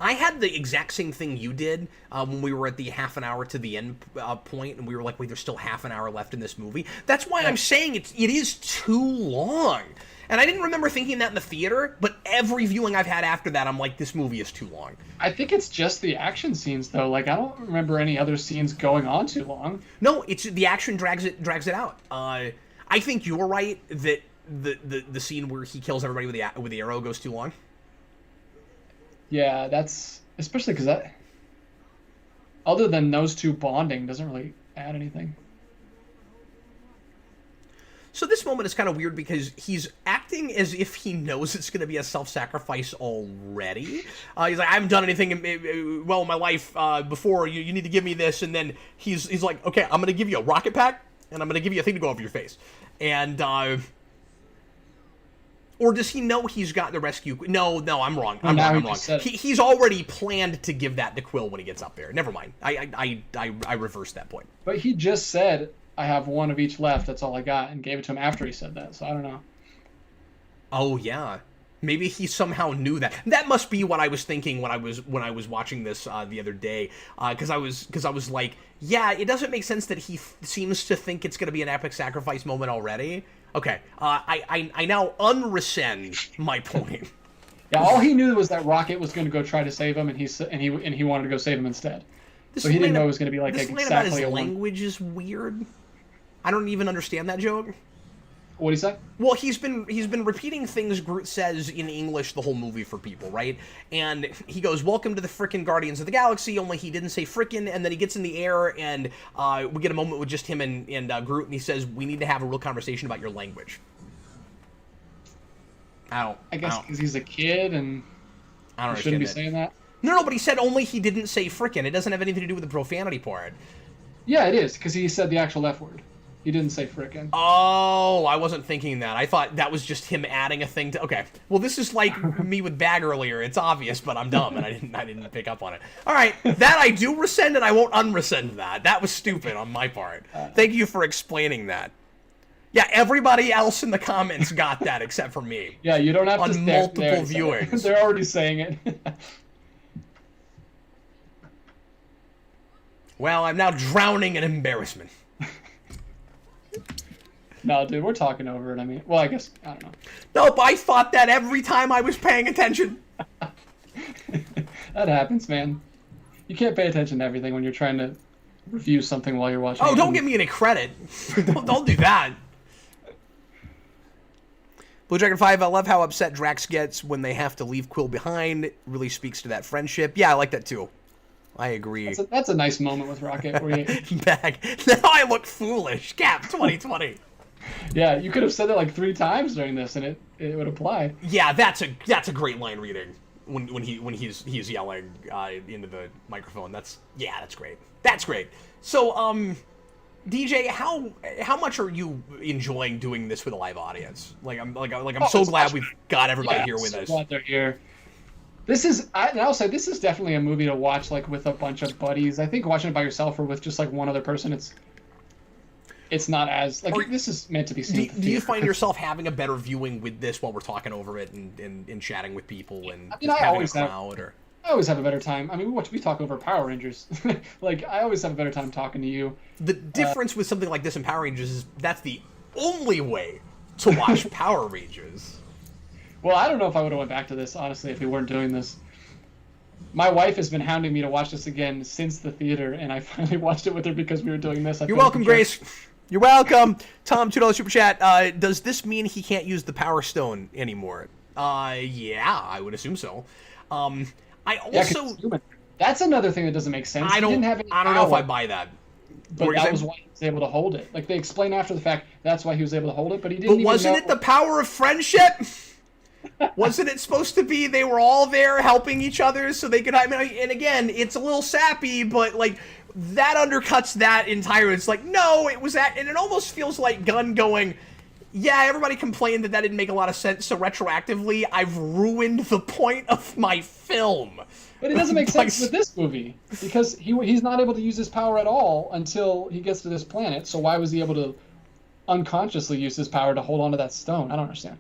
I had the exact same thing you did when we were at the half an hour to the end point, and we were like, wait, there's still half an hour left in this movie. That's why I'm saying it is too long. And I didn't remember thinking that in the theater, but every viewing I've had after that, I'm like, this movie is too long. I think it's just the action scenes, though. Like, I don't remember any other scenes going on too long. No, it's the action drags it out. I think you're right that the scene where he kills everybody with the arrow goes too long. Yeah, that's especially because that, other than those two bonding, doesn't really add anything. So this moment is kind of weird because he's acting as if he knows it's going to be a self-sacrifice already. He's like, I haven't done anything well in my life before. You need to give me this. And then he's like, okay, I'm going to give you a rocket pack, and I'm going to give you a thing to go over your face. And, or does he know he's got the rescue? No, I'm wrong. I'm wrong. He's already planned to give that to Quill when he gets up there. Never mind. I reversed that point. But he just said, I have one of each left, that's all I got, and gave it to him after he said that, so I don't know. Oh, yeah. Maybe he somehow knew that. That must be what I was thinking when I was watching this the other day, because I was like, yeah, it doesn't make sense that he seems to think it's going to be an epic sacrifice moment already. Okay, I now unrescind my point. Yeah, all he knew was that Rocket was going to go try to save him, and he wanted to go save him instead. So he didn't know it was going to be like exactly about his language is weird. I don't even understand that joke. What'd he say? Well, he's been repeating things Groot says in English the whole movie for people, right? And he goes, "Welcome to the frickin' Guardians of the Galaxy," only he didn't say frickin', and then he gets in the air, and we get a moment with just him and Groot, and he says, "We need to have a real conversation about your language." I guess because he's a kid, and I don't he shouldn't be that. saying that. No, but he said only he didn't say frickin'. It doesn't have anything to do with the profanity part. Yeah, it is, because he said the actual F word. He didn't say frickin'. Oh, I wasn't thinking that. I thought that was just him adding a thing to... Okay. Well, this is like me with Bag earlier. It's obvious, but I'm dumb, and I didn't pick up on it. All right. That I do rescind, and I won't unrescind that. That was stupid on my part. Thank you for explaining that. Yeah, everybody else in the comments got that except for me. Yeah, you don't have to... On multiple viewings. They're already saying it. Well, I'm now drowning in embarrassment. No, dude, we're talking over it. I mean, well, I guess, I don't know. Nope, I thought that every time I was paying attention. That happens, man. You can't pay attention to everything when you're trying to review something while you're watching. Oh, don't give me any credit. don't do that. Blue Dragon 5, I love how upset Drax gets when they have to leave Quill behind. It really speaks to that friendship. Yeah, I like that too. I agree. That's a nice moment with Rocket. Where you... Back. Now I look foolish. Cap 2020. Yeah, you could have said it like 3 times during this, and it would apply. Yeah, that's a great line reading when he's yelling into the microphone. That's great. That's great. So, DJ, how much are you enjoying doing this with a live audience? I'm so glad we've got everybody here with us. Glad they're here. I'll say this is definitely a movie to watch like with a bunch of buddies. I think watching it by yourself or with just like one other person, it's not as like this is meant to be seen. Do you find yourself having a better viewing with this while we're talking over it and chatting with people and just having a crowd? I always have a better time. I mean, we talk over Power Rangers. Like, I always have a better time talking to you. The difference with something like this in Power Rangers is that's the only way to watch Power Rangers. Well, I don't know if I would have went back to this, honestly, if we weren't doing this. My wife has been hounding me to watch this again since the theater, and I finally watched it with her because we were doing this. You're welcome, Grace. You're welcome. Tom, $2 super chat. Does this mean he can't use the Power Stone anymore? Yeah, I would assume so. I also that's another thing that doesn't make sense. I don't know if I buy that. But that was why he was able to hold it. Like, they explain after the fact that's why he was able to hold it, but he didn't. But wasn't it the power of friendship? Wasn't it supposed to be they were all there helping each other so they could? I mean, and again, it's a little sappy, but like that undercuts that entirely. It's like, no, it was that, and it almost feels like Gunn going, yeah, everybody complained that didn't make a lot of sense, so retroactively, I've ruined the point of my film. But it doesn't make sense with this movie, because he's not able to use his power at all until he gets to this planet, so why was he able to unconsciously use his power to hold on to that stone? I don't understand.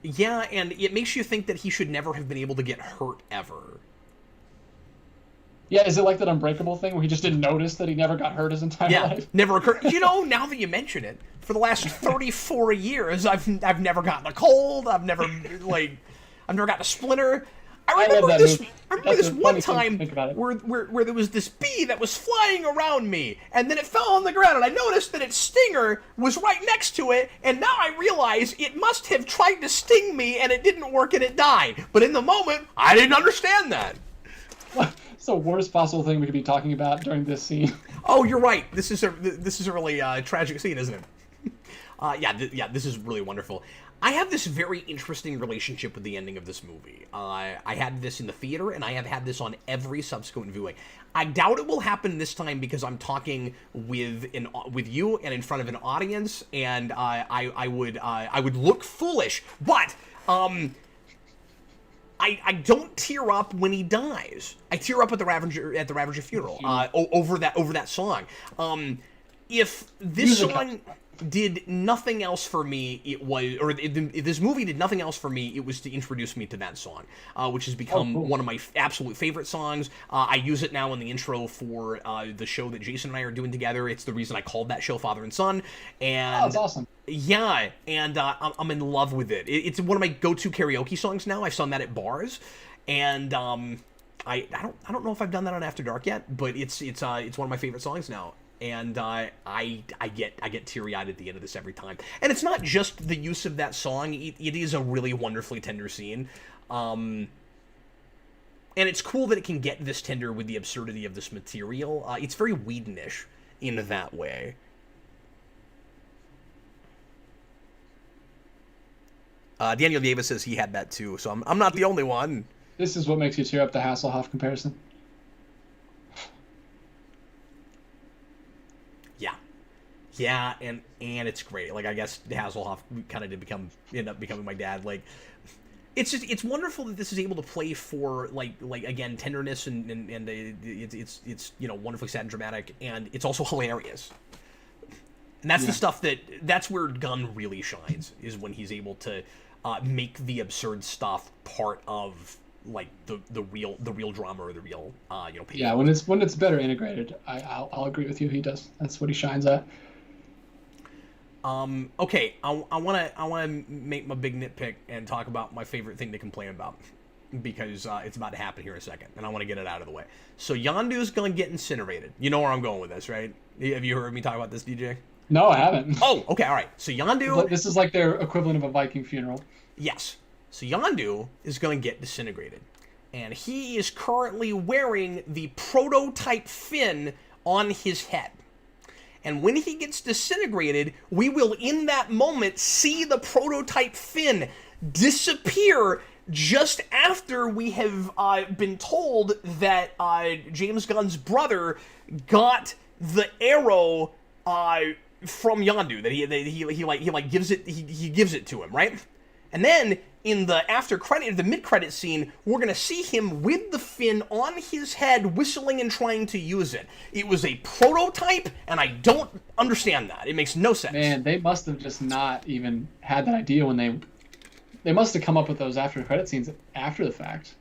Yeah, and it makes you think that he should never have been able to get hurt ever. Yeah, is it like that Unbreakable thing where he just didn't notice that he never got hurt his entire life? Never occurred. You know, now that you mention it, for the last 34 years, I've never gotten a cold. I've never gotten a splinter. I remember this one time where there was this bee that was flying around me, and then it fell on the ground, and I noticed that its stinger was right next to it, and now I realize it must have tried to sting me, and it didn't work, and it died. But in the moment, I didn't understand that. It's the worst possible thing we could be talking about during this scene. Oh, you're right. This is a really tragic scene, isn't it? Yeah, this is really wonderful. I have this very interesting relationship with the ending of this movie. I had this in the theater, and I have had this on every subsequent viewing. I doubt it will happen this time because I'm talking with you and in front of an audience, and I would look foolish, but I don't tear up when he dies. I tear up at the Ravager funeral over that song. If this song did nothing else for me, if this movie did nothing else for me, it was to introduce me to that song, which has become one of my absolute favorite songs. I use it now in the intro for the show that Jason and I are doing together. It's the reason I called that show Father and Son. And that's awesome. Yeah, and I'm in love with it. It's one of my go-to karaoke songs now. I've sung that at bars, and I don't know if I've done that on After Dark yet, but it's one of my favorite songs now. And I get teary-eyed at the end of this every time. And it's not just the use of that song. It is a really wonderfully tender scene. And it's cool that it can get this tender with the absurdity of this material. It's very Whedon-ish in that way. Daniel Davis says he had that too, so I'm not the only one. This is what makes you tear up, the Hasselhoff comparison. Yeah, and it's great. Like, I guess Hasselhoff kind of end up becoming my dad. Like, it's wonderful that this is able to play for like again tenderness and it's wonderfully sad and dramatic, and it's also hilarious. And that's the stuff that's where Gunn really shines, is when he's able to make the absurd stuff part of like the real drama or the real pain. Yeah, when it's better integrated, I'll agree with you. He does. That's what he shines at. Okay, I wanna make my big nitpick and talk about my favorite thing to complain about, because it's about to happen here in a second, and I want to get it out of the way. So Yondu's gonna get incinerated. You know where I'm going with this, right? Have you heard me talk about this, DJ? No, I haven't. Oh, okay, all right. So Yondu... This is like their equivalent of a Viking funeral. Yes. So Yondu is going to get disintegrated. And he is currently wearing the prototype fin on his head. And when he gets disintegrated, we will, in that moment, see the prototype fin disappear just after we have been told that James Gunn's brother got the arrow from Yondu, that he gives it to him, right? And then in the mid-credit scene, we're going to see him with the fin on his head, whistling and trying to use it. It was a prototype, and I don't understand that. It makes no sense. Man, they must have just not even had that idea when they must have come up with those after credit scenes after the fact.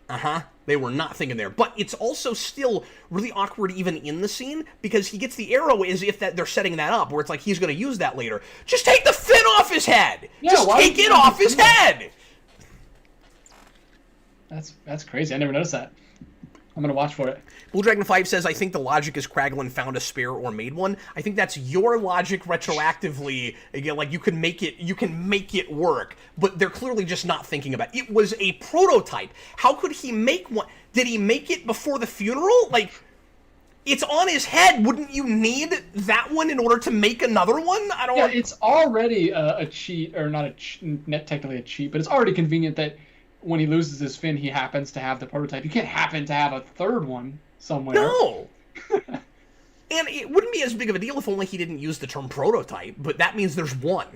They were not thinking there. But it's also still really awkward even in the scene, because he gets the arrow as if that they're setting that up, where it's like he's going to use that later. Just take the fin off his head! Yeah, just take it off his head! That's crazy. I never noticed that. I'm going to watch for it. Blue Dragon 5 says, I think the logic is Kraglin found a spare or made one. I think that's your logic retroactively. Again, like you can make it work, but they're clearly just not thinking about it. It was a prototype. How could he make one? Did he make it before the funeral? Like, it's on his head. Wouldn't you need that one in order to make another one? Yeah, it's already a cheat, or not technically a cheat, but it's already convenient that when he loses his fin, he happens to have the prototype. You can't happen to have a third one somewhere. No! And it wouldn't be as big of a deal if only he didn't use the term prototype, but that means there's one.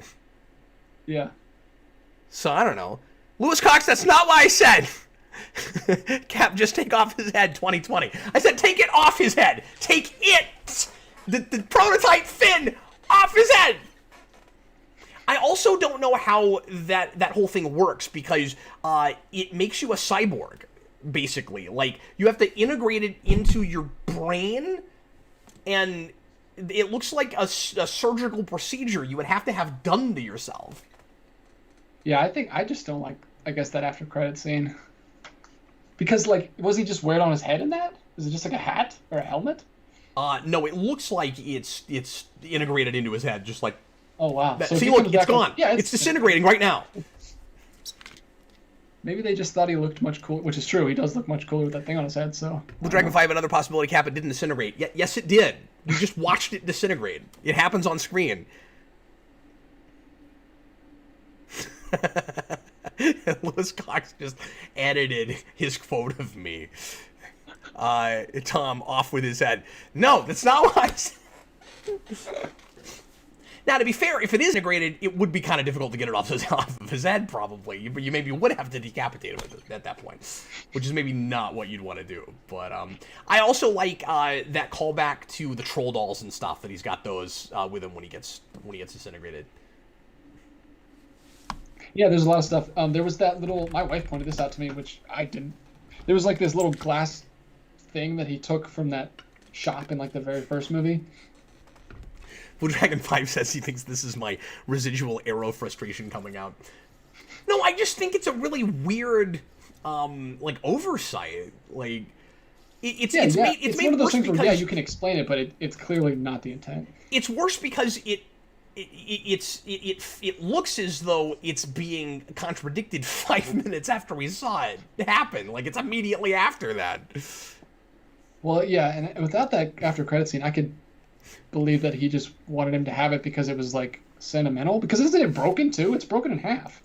Yeah. So, I don't know. Lewis Cox, that's not what I said! Cap, just take off his head 2020. I said take it off his head! Take it! The prototype fin off his head! I also don't know how that whole thing works, because it makes you a cyborg, basically. Like, you have to integrate it into your brain, and it looks like a surgical procedure you would have to have done to yourself. Yeah, I just don't like, I guess, that after credit scene. Because, like, was he just wear it on his head in that? Is it just like a hat or a helmet? No, it looks like it's integrated into his head, just like... Oh, wow. So see, look, it's gone. Yeah, it's disintegrating right now. Maybe they just thought he looked much cooler, which is true. He does look much cooler with that thing on his head, so... Blue Dragon 5, another possibility, Cap, it didn't disintegrate. Yes, it did. You just watched it disintegrate. It happens on screen. Lewis Cox just edited his quote of me. Tom, off with his head. No, that's not what I said. Now, to be fair, if it is integrated, it would be kind of difficult to get it off of his head, probably. You maybe would have to decapitate him at that point, which is maybe not what you'd want to do. But I also like that callback to the troll dolls and stuff, that he's got those with him when he gets disintegrated. Yeah, there's a lot of stuff. There was that little... My wife pointed this out to me, which I didn't... There was like this little glass thing that he took from that shop in like the very first movie. Blue Dragon 5 says he thinks this is my residual Arrow frustration coming out. No, I just think it's a really weird, like, oversight. Like, it's one of those things where, yeah, you can explain it, but it's clearly not the intent. It's worse because it looks as though it's being contradicted 5 minutes after we saw it happen. Like, it's immediately after that. Well, yeah, and without that after credit scene, I could believe that he just wanted him to have it because it was, like, sentimental. Because isn't it broken, too? It's broken in half.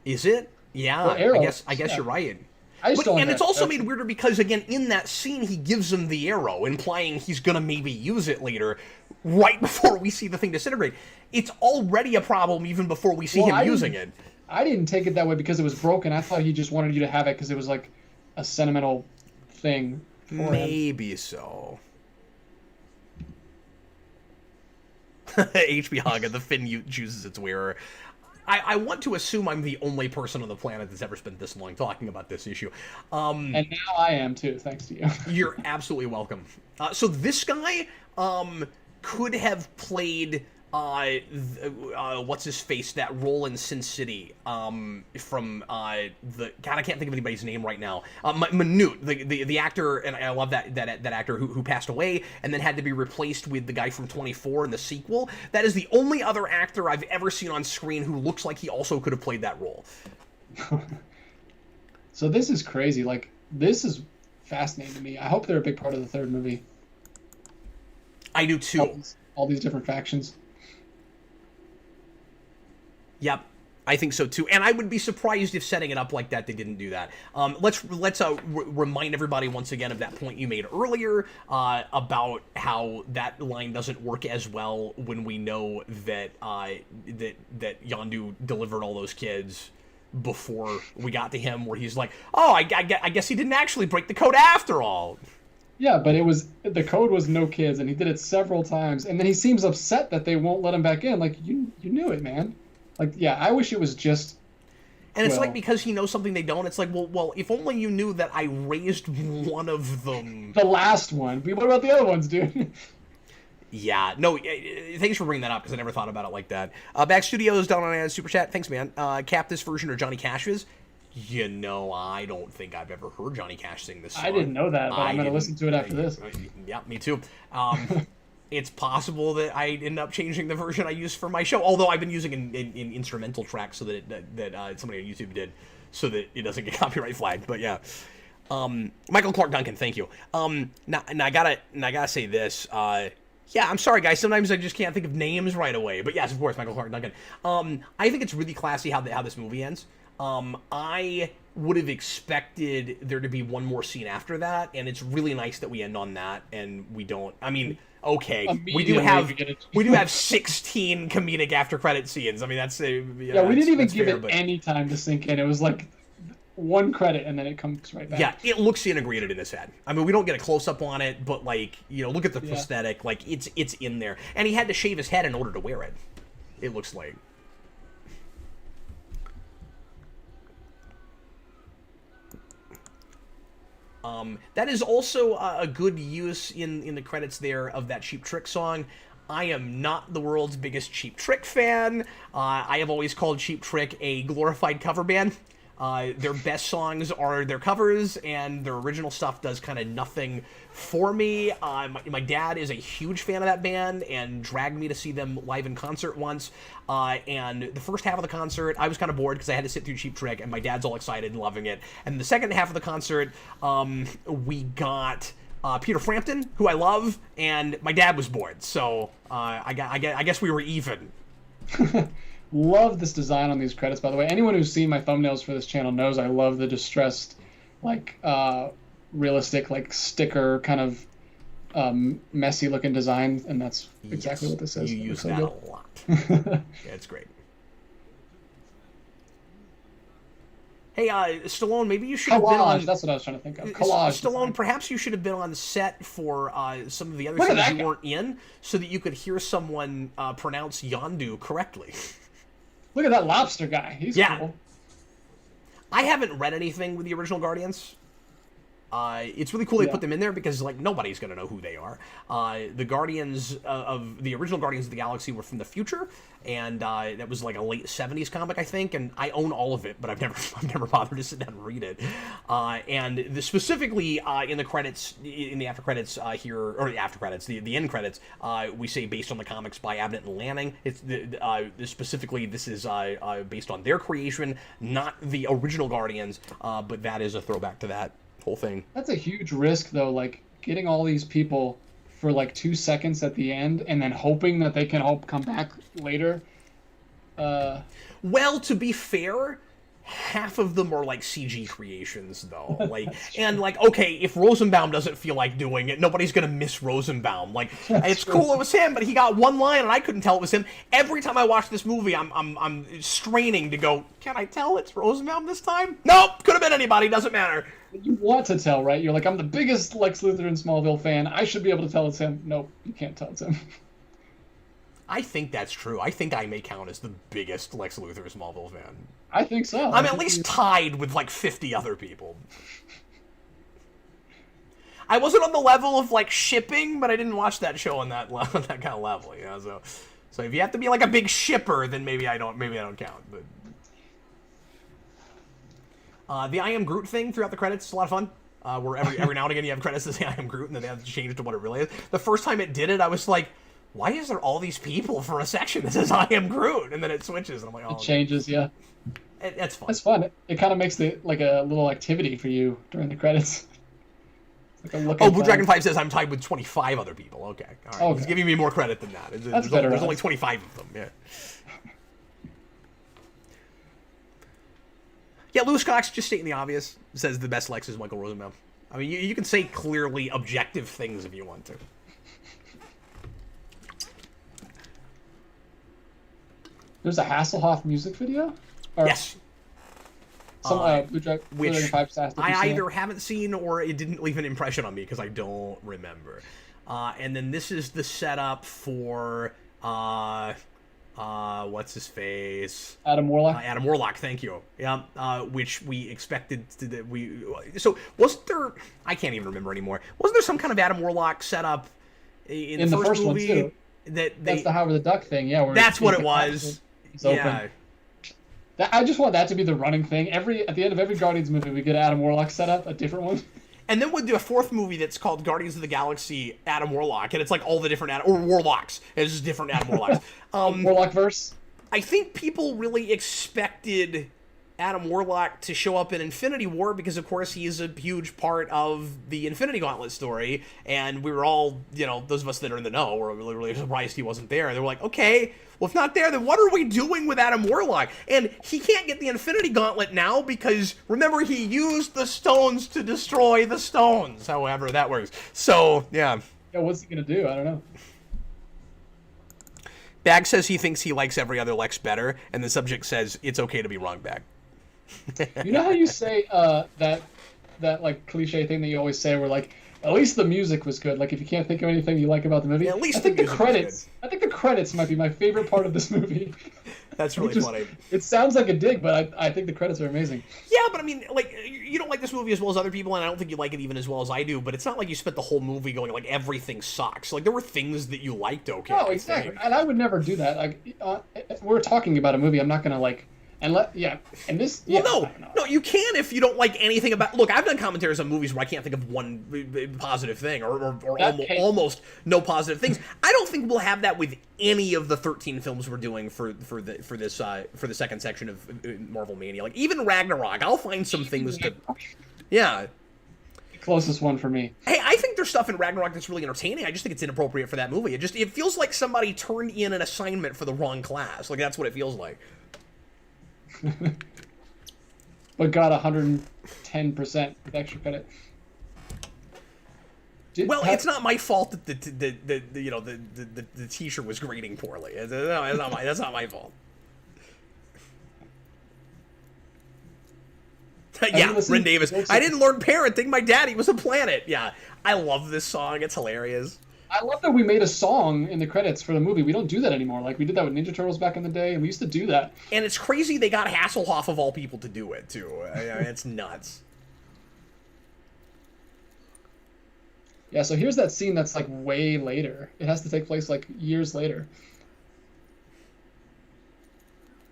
Is it? Yeah, well, I guess you're right. And it's also made weirder because, again, in that scene, he gives him the arrow, implying he's going to maybe use it later, right before we see the thing disintegrate. It's already a problem even before we see him using it. I didn't take it that way because it was broken. I thought he just wanted you to have it because it was, like, a sentimental thing for maybe him. So. HB Haga, the fin chooses its wearer. I want to assume I'm the only person on the planet that's ever spent this long talking about this issue. And now I am too, thanks to you. You're absolutely welcome. So this guy could have played what's his face, that role in Sin City from the God, I can't think of anybody's name right now. Manute, the actor, and I love that actor who passed away and then had to be replaced with the guy from 24 in the sequel. That is the only other actor I've ever seen on screen who looks like he also could have played that role. So this is crazy. Like, this is fascinating to me. I hope they're a big part of the third movie. I do too. All these different factions. Yep. I think so too, and I would be surprised if setting it up like that they didn't do that. Let's remind everybody once again of that point you made earlier about how that line doesn't work as well when we know that that Yondu delivered all those kids before we got to him, where he's like, "Oh, I guess he didn't actually break the code after all." Yeah, but the code was no kids, and he did it several times, and then he seems upset that they won't let him back in. Like you knew it, man. Like, yeah, I wish it was just... And it's like, because he knows something they don't, it's like, well, if only you knew that I raised one of them. The last one. What about the other ones, dude? Yeah, no, thanks for bringing that up, because I never thought about it like that. Back Studios, down on Super Chat, thanks, man. Cap this version or Johnny Cash's? You know, I don't think I've ever heard Johnny Cash sing this song. I didn't know that, but I'm going to listen to it after this. Yeah, me too. It's possible that I end up changing the version I use for my show, although I've been using an instrumental track so that somebody on YouTube did, so that it doesn't get copyright flagged. But yeah, Michael Clark Duncan, thank you. Now I gotta say this. Yeah, I'm sorry, guys. Sometimes I just can't think of names right away. But yes, of course, Michael Clark Duncan. I think it's really classy how this movie ends. I would have expected there to be one more scene after that, and it's really nice that we end on that, and we don't. I mean. Okay, we do have 16 comedic after credit scenes. I mean, that's we didn't even give it any time to sink in. It was like one credit and then it comes right back. Yeah, it looks integrated in his head. I mean, we don't get a close up on it, but like, look at the prosthetic. Like, it's in there, and he had to shave his head in order to wear it. It looks like. That is also a good use in the credits there of that Cheap Trick song. I am not the world's biggest Cheap Trick fan. I have always called Cheap Trick a glorified cover band. Their best songs are their covers, and their original stuff does kind of nothing for me. My dad is a huge fan of that band and dragged me to see them live in concert once. And the first half of the concert, I was kind of bored because I had to sit through Cheap Trick, and my dad's all excited and loving it. And the second half of the concert, we got Peter Frampton, who I love, and my dad was bored. So I guess we were even. Love this design on these credits, by the way. Anyone who's seen my thumbnails for this channel knows I love the distressed, like, realistic, like, sticker kind of messy looking design, and that's exactly what this is. You use that a lot. Yeah, it's great. Hey, Stallone, maybe you should have been on... That's what I was trying to think of. Collage. Stallone, perhaps you should have been on set for some of the other scenes you weren't in, so that you could hear someone pronounce Yondu correctly. Look at that lobster guy. He's cool. I haven't read anything with the original Guardians. It's really cool they put them in there because, like, nobody's going to know who they are. The Guardians of the original Guardians of the Galaxy were from the future, and that was like a late 70s comic, I think, and I own all of it, but I've never bothered to sit down and read it. And specifically in the credits, in the after credits here, or the after credits, the end credits, we say based on the comics by Abnett and Lanning. It's specifically this is based on their creation, not the original Guardians, but that is a throwback to that whole thing. That's a huge risk, though, like getting all these people for like 2 seconds at the end and then hoping that they can all come back later. Well, to be fair, half of them are like CG creations, though. Like, and like, okay, if Rosenbaum doesn't feel like doing it, nobody's gonna miss Rosenbaum. Like, it's cool it was him, but he got one line and I couldn't tell it was him. Every time I watch this movie, I'm straining to go, can I tell it's Rosenbaum this time? Nope, could have been anybody, doesn't matter. You want to tell, right? You're like, I'm the biggest Lex Luthor in Smallville fan. I should be able to tell it's him. Nope, you can't tell it's him. I think that's true. I think I may count as the biggest Lex Luthor Smallville fan. I think so. I'm at least tied with like 50 other people. I wasn't on the level of like shipping, but I didn't watch that show on that kind of level, you know. So if you have to be like a big shipper, then maybe I don't count. But the I Am Groot thing throughout the credits is a lot of fun. Where every now and again you have credits that say I Am Groot, and then they have to change it to what it really is. The first time it did it, I was like, why is there all these people for a section that says I Am Groot? And then it switches, and I'm like, oh. It changes, yeah. That's fun. That's fun. It kind of makes it like a little activity for you during the credits. Like Blue Dragon 5 says I'm tied with 25 other people. Okay. All right. Okay. He's giving me more credit than that. There's only 25 of them, yeah. Yeah, Lewis Cox, just stating the obvious, says the best Lex is Michael Rosenbaum. I mean, you can say clearly objective things if you want to. There's a Hasselhoff music video? Or Yes. Some which I either haven't seen or it didn't leave an impression on me because I don't remember. And then this is the setup for what's his face? Adam Warlock. Adam Warlock, thank you. Yeah, which we expected to So wasn't there? I can't even remember anymore. Wasn't there some kind of Adam Warlock setup in the first movie? One too. That's the Howard the Duck thing. Yeah, where that's what it was. Yeah. I just want that to be the running thing. At the end of every Guardians movie, we get Adam Warlock set up, a different one. And then we'll do a fourth movie that's called Guardians of the Galaxy Adam Warlock, and it's like all the different or Warlocks. It's just different Adam Warlocks. Warlock verse. I think people really expected Adam Warlock to show up in Infinity War because, of course, he is a huge part of the Infinity Gauntlet story, and we were all, those of us that are in the know were really, really surprised he wasn't there. They were like, okay, well, if not there, then what are we doing with Adam Warlock? And he can't get the Infinity Gauntlet now because, remember, he used the stones to destroy the stones, however that works. So, yeah. Yeah, what's he going to do? I don't know. Bag says he thinks he likes every other Lex better, and the subject says, it's okay to be wrong, Bag. You know how you say that like cliche thing that you always say where like at least the music was good, like if you can't think of anything you like about the movie, yeah, at least I think the credits might be my favorite part of this movie. That's really funny. It sounds like a dig, but I think the credits are amazing. Yeah, but I mean, like, you don't like this movie as well as other people, and I don't think you like it even as well as I do, but it's not like you spent the whole movie going, like, everything sucks. Like, there were things that you liked, okay. No, exactly. And I would never do that. Like, we're talking about a movie, I'm not going to, like, and this. Well, yeah, no, you can if you don't like anything about. Look, I've done commentaries on movies where I can't think of one positive thing, or almost no positive things. I don't think we'll have that with any of the 13 films we're doing for the second section of Marvel Mania. Like even Ragnarok, I'll find some things to. Yeah. The closest one for me. Hey, I think there's stuff in Ragnarok that's really entertaining. I just think it's inappropriate for that movie. It feels like somebody turned in an assignment for the wrong class. Like that's what it feels like. But got 110% extra credit. It's not my fault that the T-shirt was grading poorly. That's not my fault. Yeah, Ren Davis. I didn't learn parenting. My daddy was a planet. Yeah, I love this song. It's hilarious. I love that we made a song in the credits for the movie. We don't do that anymore. Like, we did that with Ninja Turtles back in the day, and we used to do that. And it's crazy they got Hasselhoff, of all people, to do it, too. It's nuts. Yeah, so here's that scene that's, like, way later. It has to take place, like, years later.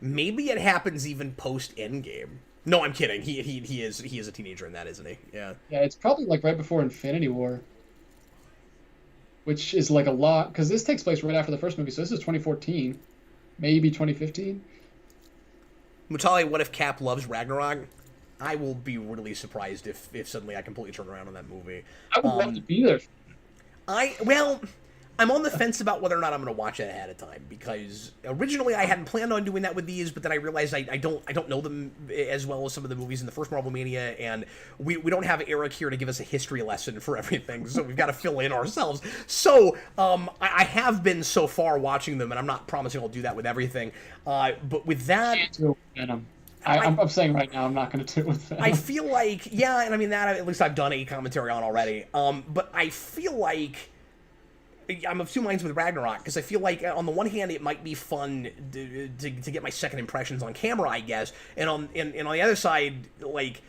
Maybe it happens even post-Endgame. No, I'm kidding. He is a teenager in that, isn't he? Yeah. Yeah, it's probably, like, right before Infinity War. Which is like a lot, because this takes place right after the first movie, so this is 2014, maybe 2015. Mutali, what if Cap loves Ragnarok? I will be really surprised if suddenly I completely turn around on that movie. I would love to be there. I'm on the fence about whether or not I'm going to watch it ahead of time, because originally I hadn't planned on doing that with these, but then I realized I don't know them as well as some of the movies in the first Marvel Mania, and we don't have Eric here to give us a history lesson for everything, so we've got to fill in ourselves. So I have been so far watching them, and I'm not promising I'll do that with everything. But with that, I'm saying right now I'm not going to do it with Venom. I feel like, yeah, and I mean that at least I've done a commentary on already. But I feel like I'm of two minds with Ragnarok, because I feel like on the one hand it might be fun to get my second impressions on camera, I guess, and on the other side, like,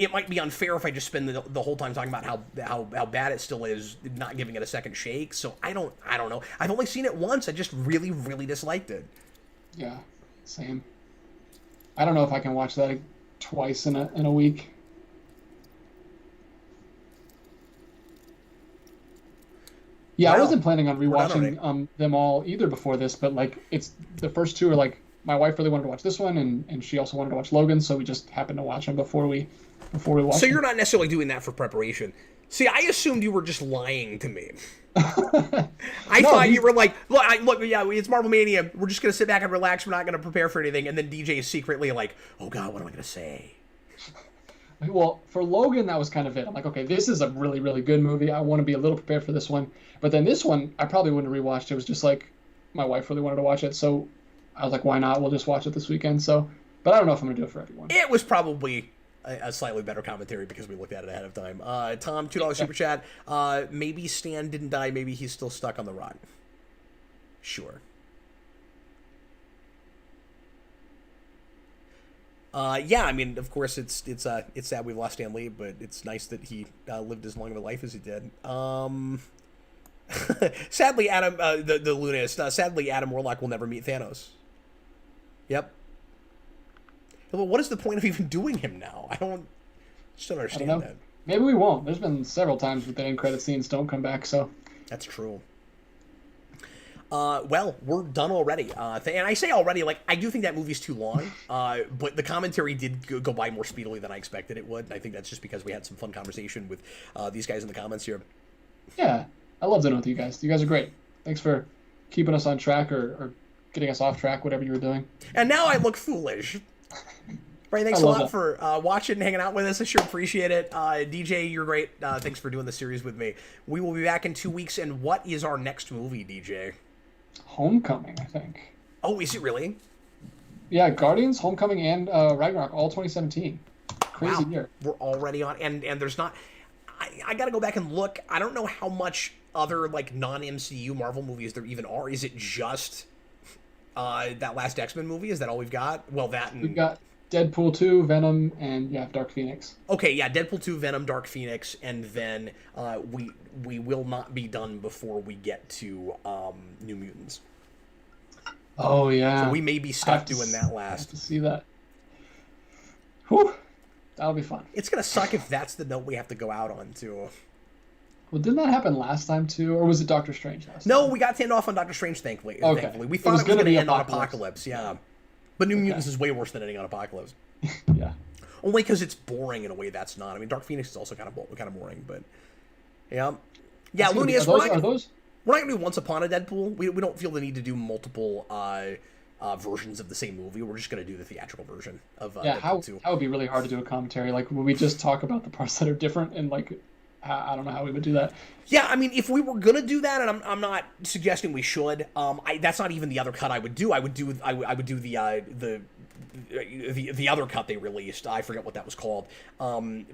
it might be unfair if I just spend the whole time talking about how bad it still is, not giving it a second shake. So I don't know. I've only seen it once. I just really, really disliked it. Yeah, same. I don't know if I can watch that twice in a week. Yeah, I wasn't planning on rewatching them all either before this, but like it's the first two are like my wife really wanted to watch this one, and she also wanted to watch Logan, so we just happened to watch them before we watched. So you're not necessarily doing that for preparation. See, I assumed you were just lying to me. I thought you were like, look, yeah, it's Marvel Mania. We're just gonna sit back and relax. We're not gonna prepare for anything. And then DJ is secretly like, oh God, what am I gonna say? Well, for Logan, that was kind of it. I'm like, okay, this is a really, really good movie. I want to be a little prepared for this one. But then this one, I probably wouldn't have rewatched. It was just like my wife really wanted to watch it, so I was like, why not? We'll just watch it this weekend. So, but I don't know if I'm gonna do it for everyone. It was probably a slightly better commentary because we looked at it ahead of time. Tom, $2 super chat. Maybe Stan didn't die. Maybe he's still stuck on the rod. Sure. Yeah, I mean, of course, it's sad we've lost Stan Lee, but it's nice that he lived as long of a life as he did. Sadly, Adam, the Lunist, sadly, Adam Warlock will never meet Thanos. Yep. Well, what is the point of even doing him now? I don't understand that. Maybe we won't. There's been several times with the end credit scenes don't come back, so. That's true. Well, we're done already. And I say already, like, I do think that movie's too long, but the commentary did go by more speedily than I expected it would, and I think that's just because we had some fun conversation with these guys in the comments here. Yeah, I love dealing with you guys. You guys are great. Thanks for keeping us on track or getting us off track, whatever you were doing. And now I look foolish. Right, thanks a lot for watching and hanging out with us. I sure appreciate it. DJ, you're great. Thanks for doing the series with me. We will be back in 2 weeks, and what is our next movie, DJ? Homecoming, I think. Oh, is it really? Yeah, Guardians, Homecoming, and Ragnarok, all 2017. Crazy year. We're already on, and there's not... I gotta go back and look. I don't know how much other, like, non-MCU Marvel movies there even are. Is it just that last X-Men movie? Is that all we've got? Well, that and... We've got Deadpool 2, Venom, and, yeah, Dark Phoenix. Okay, yeah, Deadpool 2, Venom, Dark Phoenix, and then we will not be done before we get to New Mutants. Oh, yeah. So we may be stuck doing that last. I have to see that. Whew. That'll be fun. It's going to suck if that's the note we have to go out on, too. Well, didn't that happen last time, too? Or was it Doctor Strange last time? No, we got to end off on Doctor Strange, thankfully. Okay. Thankfully. We thought it was going to end on Apocalypse, yeah. But New Mutants is way worse than ending on Apocalypse. Yeah. Only because it's boring in a way that's not. I mean, Dark Phoenix is also kind of boring, but yeah. Yeah, Loonius, we're not going to do Once Upon a Deadpool. We don't feel the need to do multiple versions of the same movie. We're just going to do the theatrical version of Deadpool 2. That would be really hard to do a commentary. Like, would we just talk about the parts that are different and, like, I don't know how we would do that. Yeah, I mean, if we were gonna do that, and I'm not suggesting we should. That's not even the other cut I would do. I would do the other cut they released. I forget what that was called.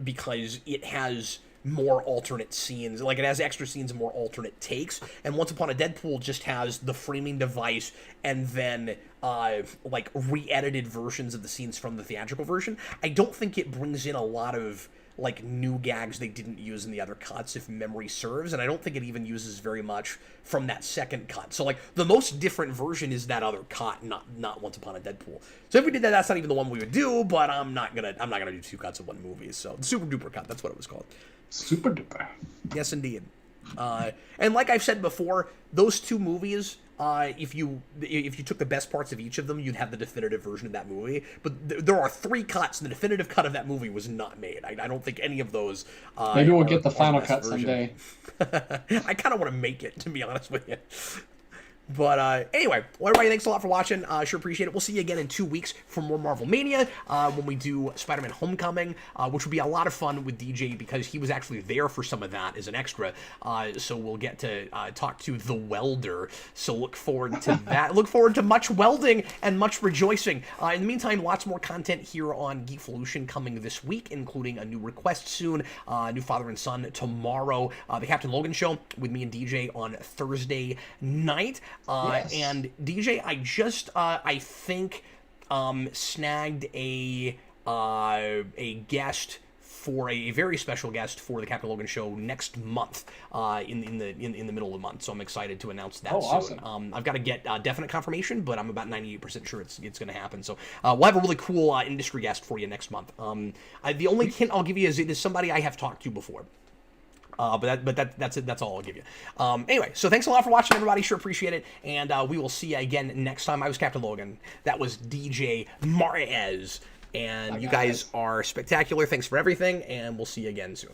Because it has more alternate scenes. Like, it has extra scenes and more alternate takes. And Once Upon a Deadpool just has the framing device and then like re-edited versions of the scenes from the theatrical version. I don't think it brings in a lot of like new gags they didn't use in the other cuts, if memory serves, and I don't think it even uses very much from that second cut. So like the most different version is that other cut, not Once Upon a Deadpool. So if we did that, that's not even the one we would do. But I'm not gonna do two cuts of one movie. So the Super Duper cut, that's what it was called. Super Duper. Yes, indeed. And like I've said before, those two movies, if you took the best parts of each of them, you'd have the definitive version of that movie. But there are three cuts, and the definitive cut of that movie was not made. I don't think any of those. Maybe we'll get the final cut someday. I kind of want to make it, to be honest with you. But anyway, well, everybody, thanks a lot for watching. Sure appreciate it. We'll see you again in 2 weeks for more Marvel Mania when we do Spider-Man Homecoming, which will be a lot of fun with DJ because he was actually there for some of that as an extra. So we'll get to talk to the welder. So look forward to that. Look forward to much welding and much rejoicing. In the meantime, lots more content here on Geekvolution coming this week, including a new request soon, new Father and Son tomorrow, the Captain Logan Show with me and DJ on Thursday night. Yes. And DJ, I just I think snagged a guest for a very special guest for the Captain Logan Show next month in the middle of the month. So I'm excited to announce that soon. Awesome. I've got to get definite confirmation, but I'm about 98% sure it's going to happen. So we'll have a really cool industry guest for you next month. The only hint I'll give you is it is somebody I have talked to before. But that's it. That's all I'll give you. Anyway, so thanks a lot for watching, everybody. Sure appreciate it. And we will see you again next time. I was Captain Logan. That was DJ Mariez. And you guys are spectacular. Thanks for everything. And we'll see you again soon.